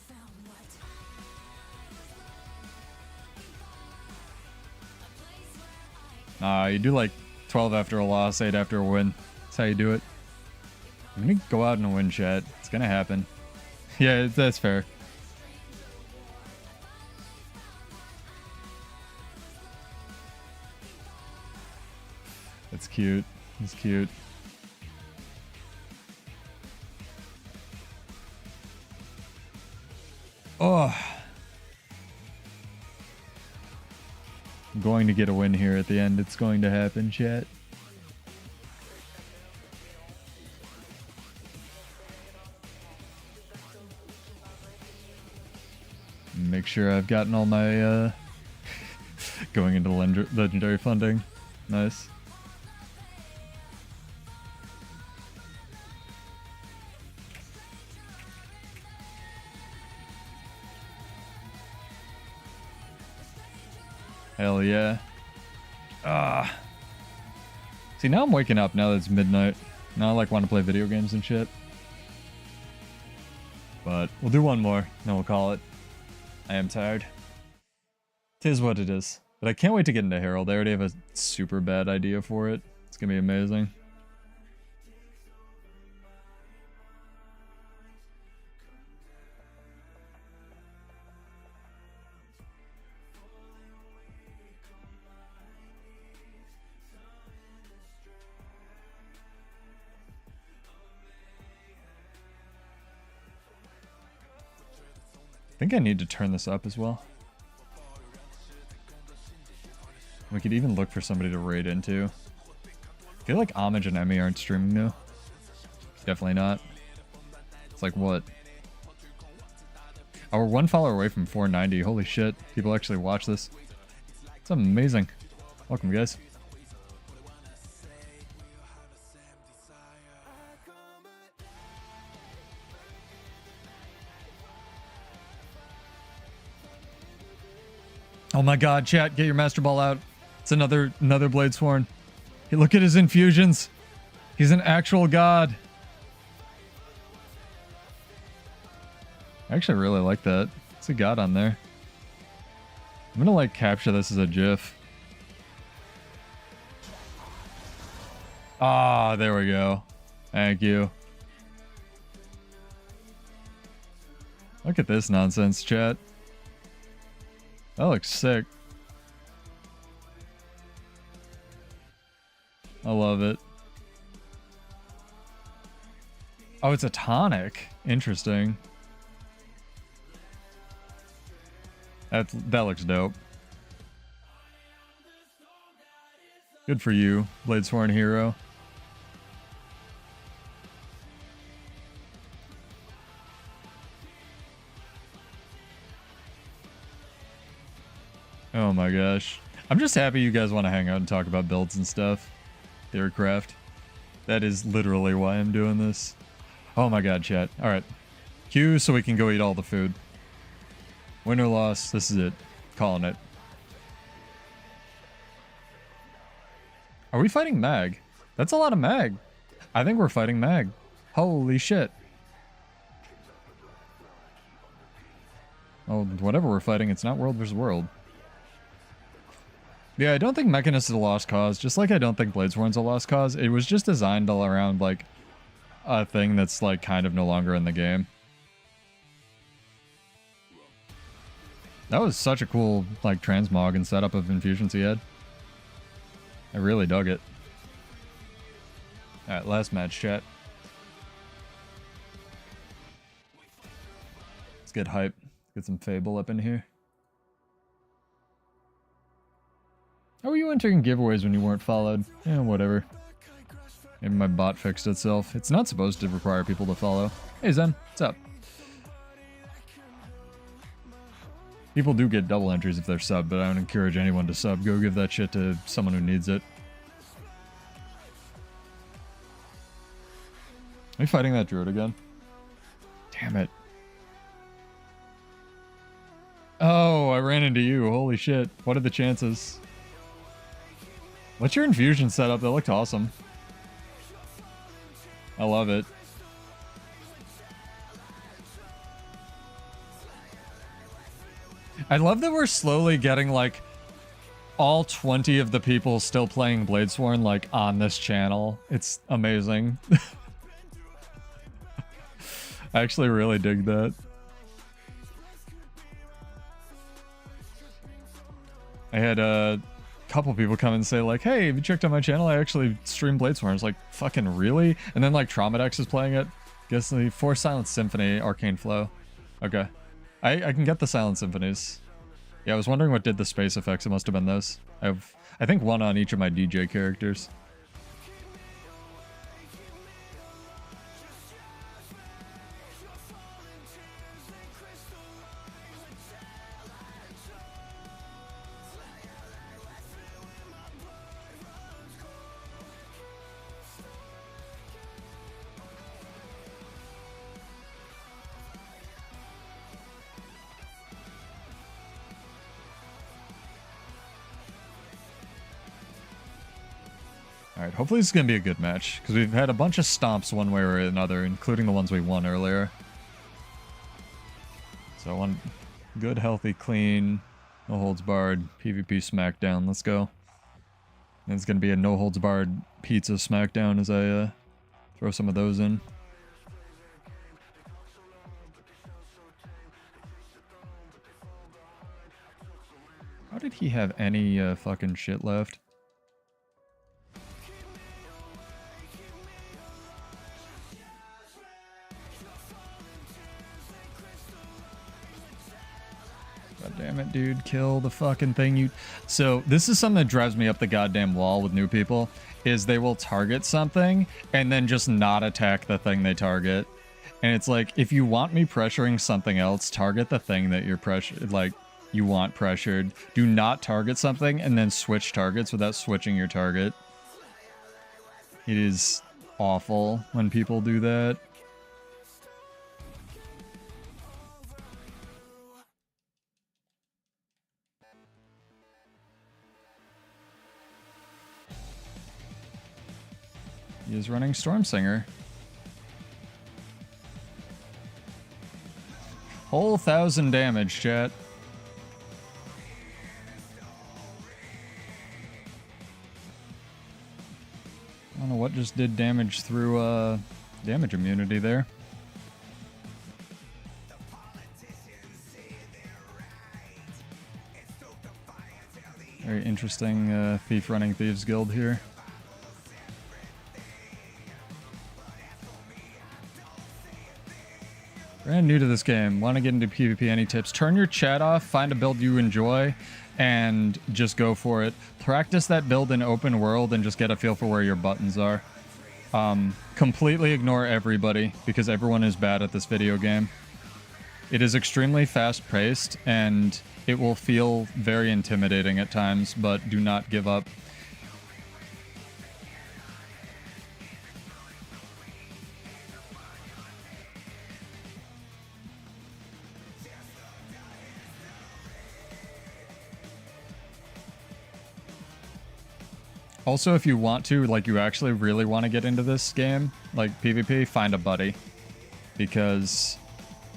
You do like 12 after a loss, 8 after a win. That's how you do it. I'm gonna go out and win, chat. It's gonna happen. Yeah, that's fair. That's cute. That's cute. Oh. I'm going to get a win here at the end. It's going to happen, chat. Make sure I've gotten all my going into legendary funding. Nice. Hell yeah. See, now I'm waking up now that it's midnight. Now I like want to play video games and shit. But we'll do one more, then we'll call it. I am tired. 'Tis what it is. But I can't wait to get into Herald. I already have a super bad idea for it. It's gonna be amazing. I think I need to turn this up as well. We could even look for somebody to raid into. I feel like Homage and Emmy aren't streaming now. Definitely not. It's like what? Oh, we're one follower away from 490. Holy shit. People actually watch this. It's amazing. Welcome, guys. Oh my god, chat, get your Master Ball out. It's another Blade Sworn. Look at his infusions. He's an actual god. I actually really like that. It's a god on there. I'm gonna like capture this as a GIF. Ah, there we go. Thank you. Look at this nonsense, chat. That looks sick. I love it. Oh, it's a tonic. Interesting. That looks dope. Good for you, Bladesworn hero. Oh my gosh. I'm just happy you guys want to hang out and talk about builds and stuff. Theorycraft. That is literally why I'm doing this. Oh my god, chat. Alright. Q so we can go eat all the food. Win or loss, this is it. Calling it. Are we fighting Mag? That's a lot of Mag. I think we're fighting Mag. Holy shit. Oh, whatever we're fighting, it's not World vs. World. Yeah, I don't think Mechanist is a lost cause, just like I don't think Bladesworn's a lost cause. It was just designed all around, like, a thing that's, like, kind of no longer in the game. That was such a cool, like, transmog and setup of infusions he had. I really dug it. Alright, last match, chat. Let's get hype. Get some Fable up in here. How were you entering giveaways when you weren't followed? Yeah, whatever. Maybe my bot fixed itself. It's not supposed to require people to follow. Hey Zen, what's up? People do get double entries if they're sub, but I don't encourage anyone to sub. Go give that shit to someone who needs it. Are you fighting that druid again? Damn it. Oh, I ran into you. Holy shit. What are the chances? What's your infusion setup? That looked awesome. I love it. I love that we're slowly getting, like, all 20 of the people still playing Bladesworn, like, on this channel. It's amazing. I actually really dig that. I had a couple people come and say, like, hey, have you checked out my channel? I actually stream Bladesworn. I was like, fucking really? And then, like, Traumadex is playing it. Guess the Force Silent Symphony, Arcane Flow. Okay. I can get the Silent Symphonies. Yeah, I was wondering what did the space effects. It must have been those. I think one on each of my DJ characters. Alright, hopefully this is going to be a good match, because we've had a bunch of stomps one way or another, including the ones we won earlier. So one good, healthy, clean, no holds barred, PvP smackdown. Let's go. And it's going to be a no holds barred pizza smackdown as I throw some of those in. How did he have any fucking shit left? God damn it, dude. Kill the fucking thing you... So, this is something that drives me up the goddamn wall with new people, is they will target something and then just not attack the thing they target. And it's like, if you want me pressuring something else, target the thing that you're you want pressured. Do not target something and then switch targets without switching your target. It is awful when people do that. He is running Stormsinger. Whole 1,000 damage, chat. I don't know what just did damage through damage immunity there. Very interesting thief running Thieves Guild here. Brand new to this game. Want to get into PvP? Any tips? Turn your chat off, find a build you enjoy, and just go for it. Practice that build in open world and just get a feel for where your buttons are. Completely ignore everybody because everyone is bad at this video game. It is extremely fast-paced and it will feel very intimidating at times, but do not give up. Also, if you want to, like you actually really want to get into this game, like PvP, find a buddy. Because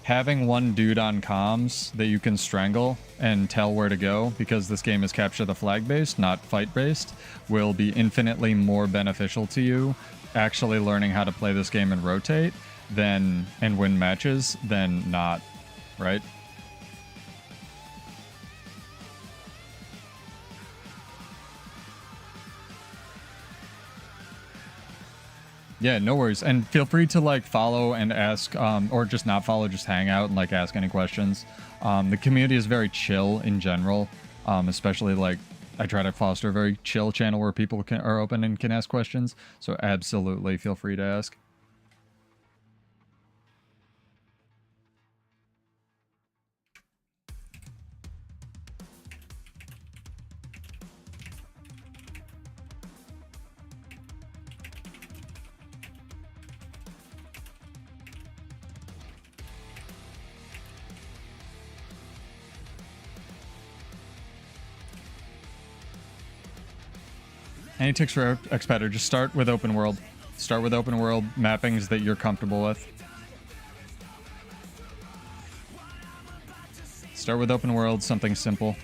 having one dude on comms that you can strangle and tell where to go, because this game is capture the flag based, not fight based, will be infinitely more beneficial to you actually learning how to play this game and rotate and win matches than not, right? Yeah, no worries. And feel free to like follow and ask, or just not follow, just hang out and like ask any questions. The community is very chill in general, especially like I try to foster a very chill channel where people are open and can ask questions. So absolutely feel free to ask. Any tips for XPadder? Just start with open world. Start with open world mappings that you're comfortable with. Start with open world, something simple.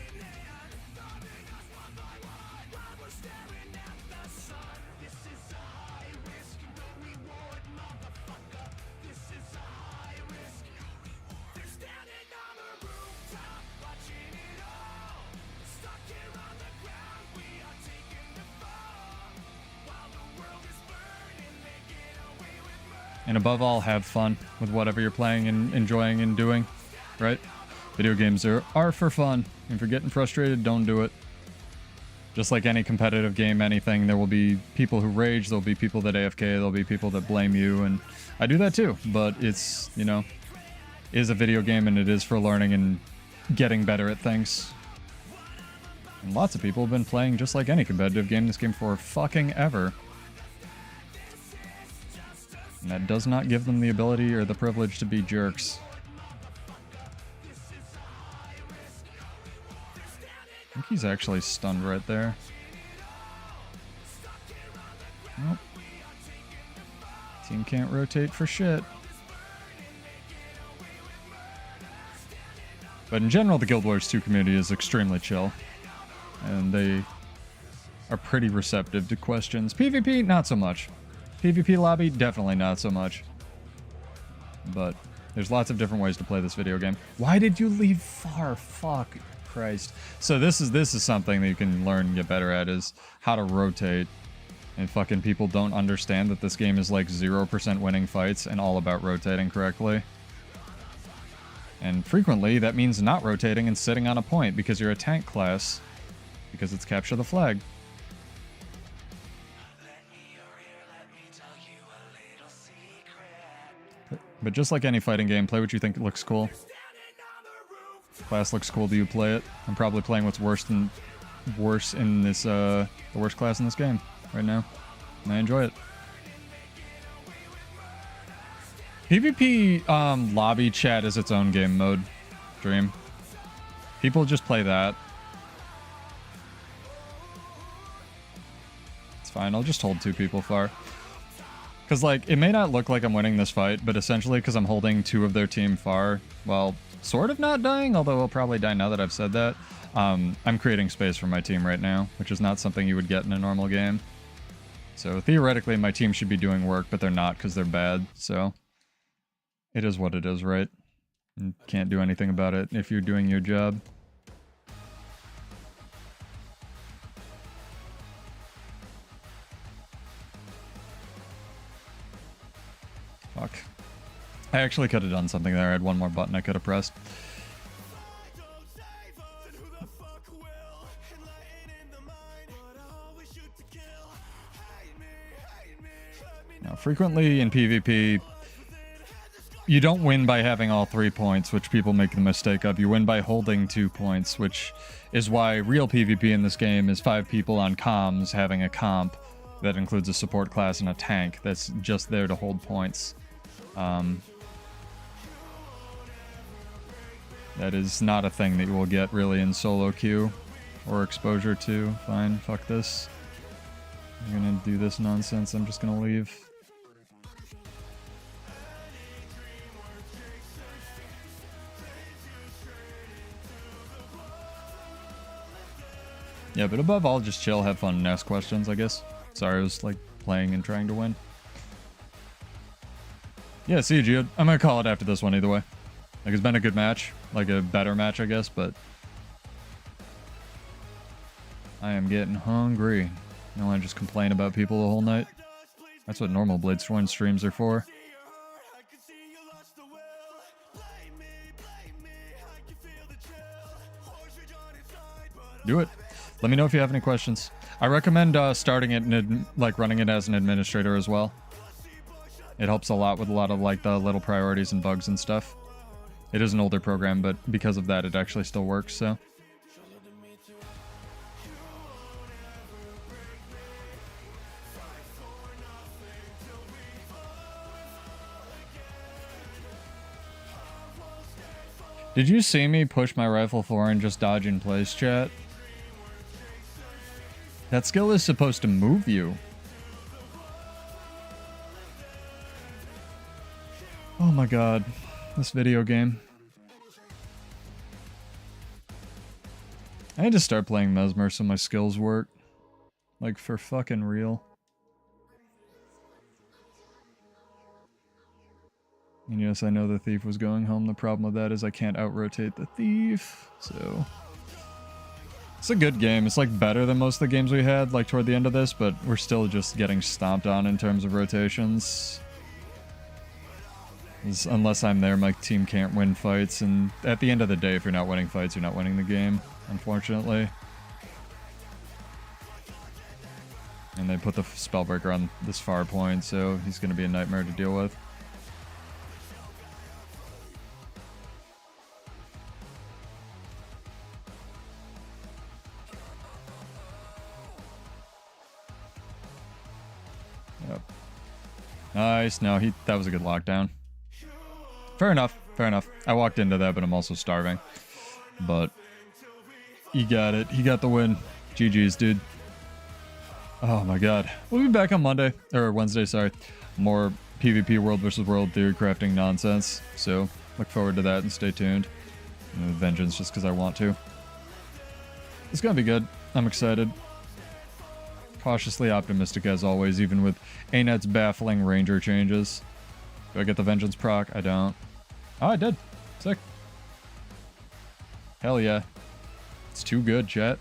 And above all, have fun with whatever you're playing and enjoying and doing, right? Video games are for fun. If you're getting frustrated, don't do it. Just like any competitive game, anything, there will be people who rage, there'll be people that AFK, there'll be people that blame you, and I do that too. But it's, you know, is a video game and it is for learning and getting better at things. And lots of people have been playing just like any competitive game this game for fucking ever. And that does not give them the ability or the privilege to be jerks. I think he's actually stunned right there. Nope. Team can't rotate for shit. But in general, the Guild Wars 2 community is extremely chill. And they are pretty receptive to questions. PvP, not so much. PvP lobby, definitely not so much. But there's lots of different ways to play this video game. Why did you leave far? Fuck Christ. So this is something that you can learn and get better at, is how to rotate. And fucking people don't understand that this game is like 0% winning fights and all about rotating correctly. And frequently that means not rotating and sitting on a point because you're a tank class. Because it's capture the flag. But just like any fighting game, play what you think looks cool. Class looks cool, do you play it? I'm probably playing what's worse in this, the worst class in this game right now. And I enjoy it. PvP lobby chat is its own game mode, Dream. People just play that. It's fine, I'll just hold two people far. Because, like, it may not look like I'm winning this fight, but essentially because I'm holding 2 of their team far, well, sort of not dying, although I'll probably die now that I've said that. I'm creating space for my team right now, which is not something you would get in a normal game. So theoretically, my team should be doing work, but they're not because they're bad, so it is what it is, right? You can't do anything about it if you're doing your job. Fuck. I actually could have done something there. I had one more button I could have pressed. Now, frequently in PvP, you don't win by having all 3 points, which people make the mistake of. You win by holding 2 points, which is why real PvP in this game is 5 people on comms having a comp that includes a support class and a tank that's just there to hold points. That is not a thing that you will get really in solo queue or exposure to. Fine, fuck this. I'm gonna do this nonsense. I'm just gonna leave. Yeah, but above all, just chill, have fun, and ask questions, I guess. Sorry, I was, like, playing and trying to win. Yeah, see you, Gio. I'm gonna call it after this one either way. Like, it's been a good match. Like, a better match, I guess, but I am getting hungry. I don't want to just complain about people the whole night. That's what normal Bladestorm streams are for. Do it. Let me know if you have any questions. I recommend starting it and like running it as an administrator as well. It helps a lot with a lot of like the little priorities and bugs and stuff. It is an older program, but because of that, it actually still works, so. Did you see me push my rifle forward and just dodge in place, chat? That skill is supposed to move you. Oh my god. This video game. I need to start playing Mesmer so my skills work. Like, for fucking real. And yes, I know the thief was going home. The problem with that is I can't out-rotate the thief, so... It's a good game. It's, like, better than most of the games we had, like, toward the end of this, but we're still just getting stomped on in terms of rotations. Unless I'm there, my team can't win fights, and at the end of the day, if you're not winning fights, you're not winning the game, unfortunately. And they put the Spellbreaker on this far point, so he's going to be a nightmare to deal with. Yep. Nice. No, that was a good lockdown. Fair enough. Fair enough. I walked into that, but I'm also starving. But he got it. He got the win. GG's, dude. Oh my god. We'll be back on Monday. Or Wednesday, sorry. More PvP World vs. World theory crafting nonsense. So, look forward to that and stay tuned. And vengeance just because I want to. It's gonna be good. I'm excited. Cautiously optimistic as always, even with Anet's baffling ranger changes. Do I get the vengeance proc? I don't. Oh, I did. Sick. Hell yeah. It's too good, chat.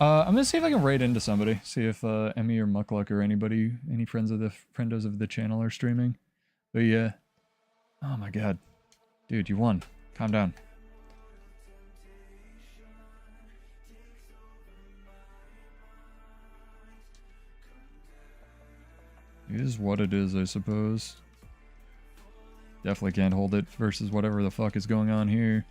I'm gonna see if I can raid into somebody. See if Emmy or Muckluck or anybody, any friendos of the channel are streaming. But yeah. Oh my god. Dude, you won. Calm down. It is what it is, I suppose. Definitely can't hold it versus whatever the fuck is going on here.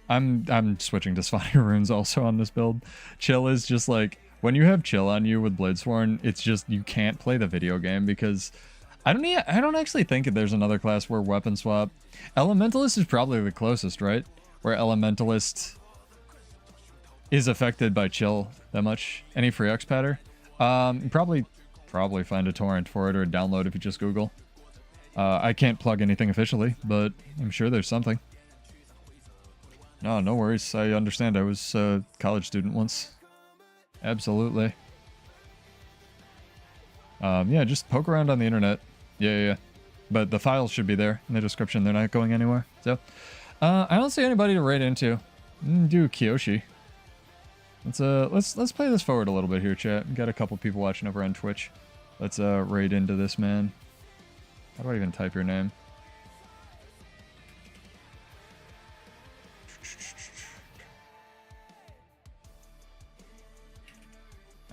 I'm switching to Spotty Runes also on this build. Chill is just like, when you have Chill on you with Bladesworn, it's just, you can't play the video game because I don't actually think there's another class where weapon swap. Elementalist is probably the closest, right? Where Elementalist is affected by Chill that much. Any free XPadder? Probably probably find a torrent for it or a download if you just Google. I can't plug anything officially, but I'm sure there's something. No worries. I understand. I was a college student once. Absolutely. Yeah, just poke around on the internet. Yeah. But the files should be there in the description. They're not going anywhere. So, I don't see anybody to raid into. Do Kiyoshi. Let's play this forward a little bit here, chat. We've got a couple people watching over on Twitch. Let's raid into this man. How do I even type your name?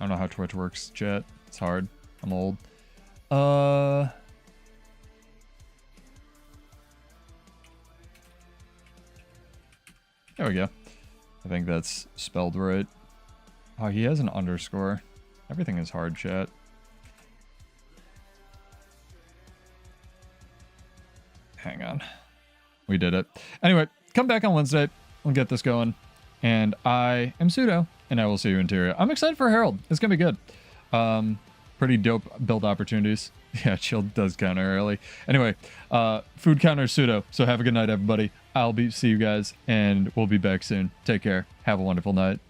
I don't know how Twitch works, chat. It's hard. I'm old. There we go. I think that's spelled right. Oh, he has an underscore. Everything is hard, chat. Hang on. We did it. Anyway, come back on Wednesday. We'll get this going. And I am Pseudo, and I will see you in Tyria. I'm excited for Herald. It's going to be good. Pretty dope build opportunities. Yeah, chill does counter early. Anyway, food counter Pseudo. So have a good night, everybody. See you guys, and we'll be back soon. Take care. Have a wonderful night.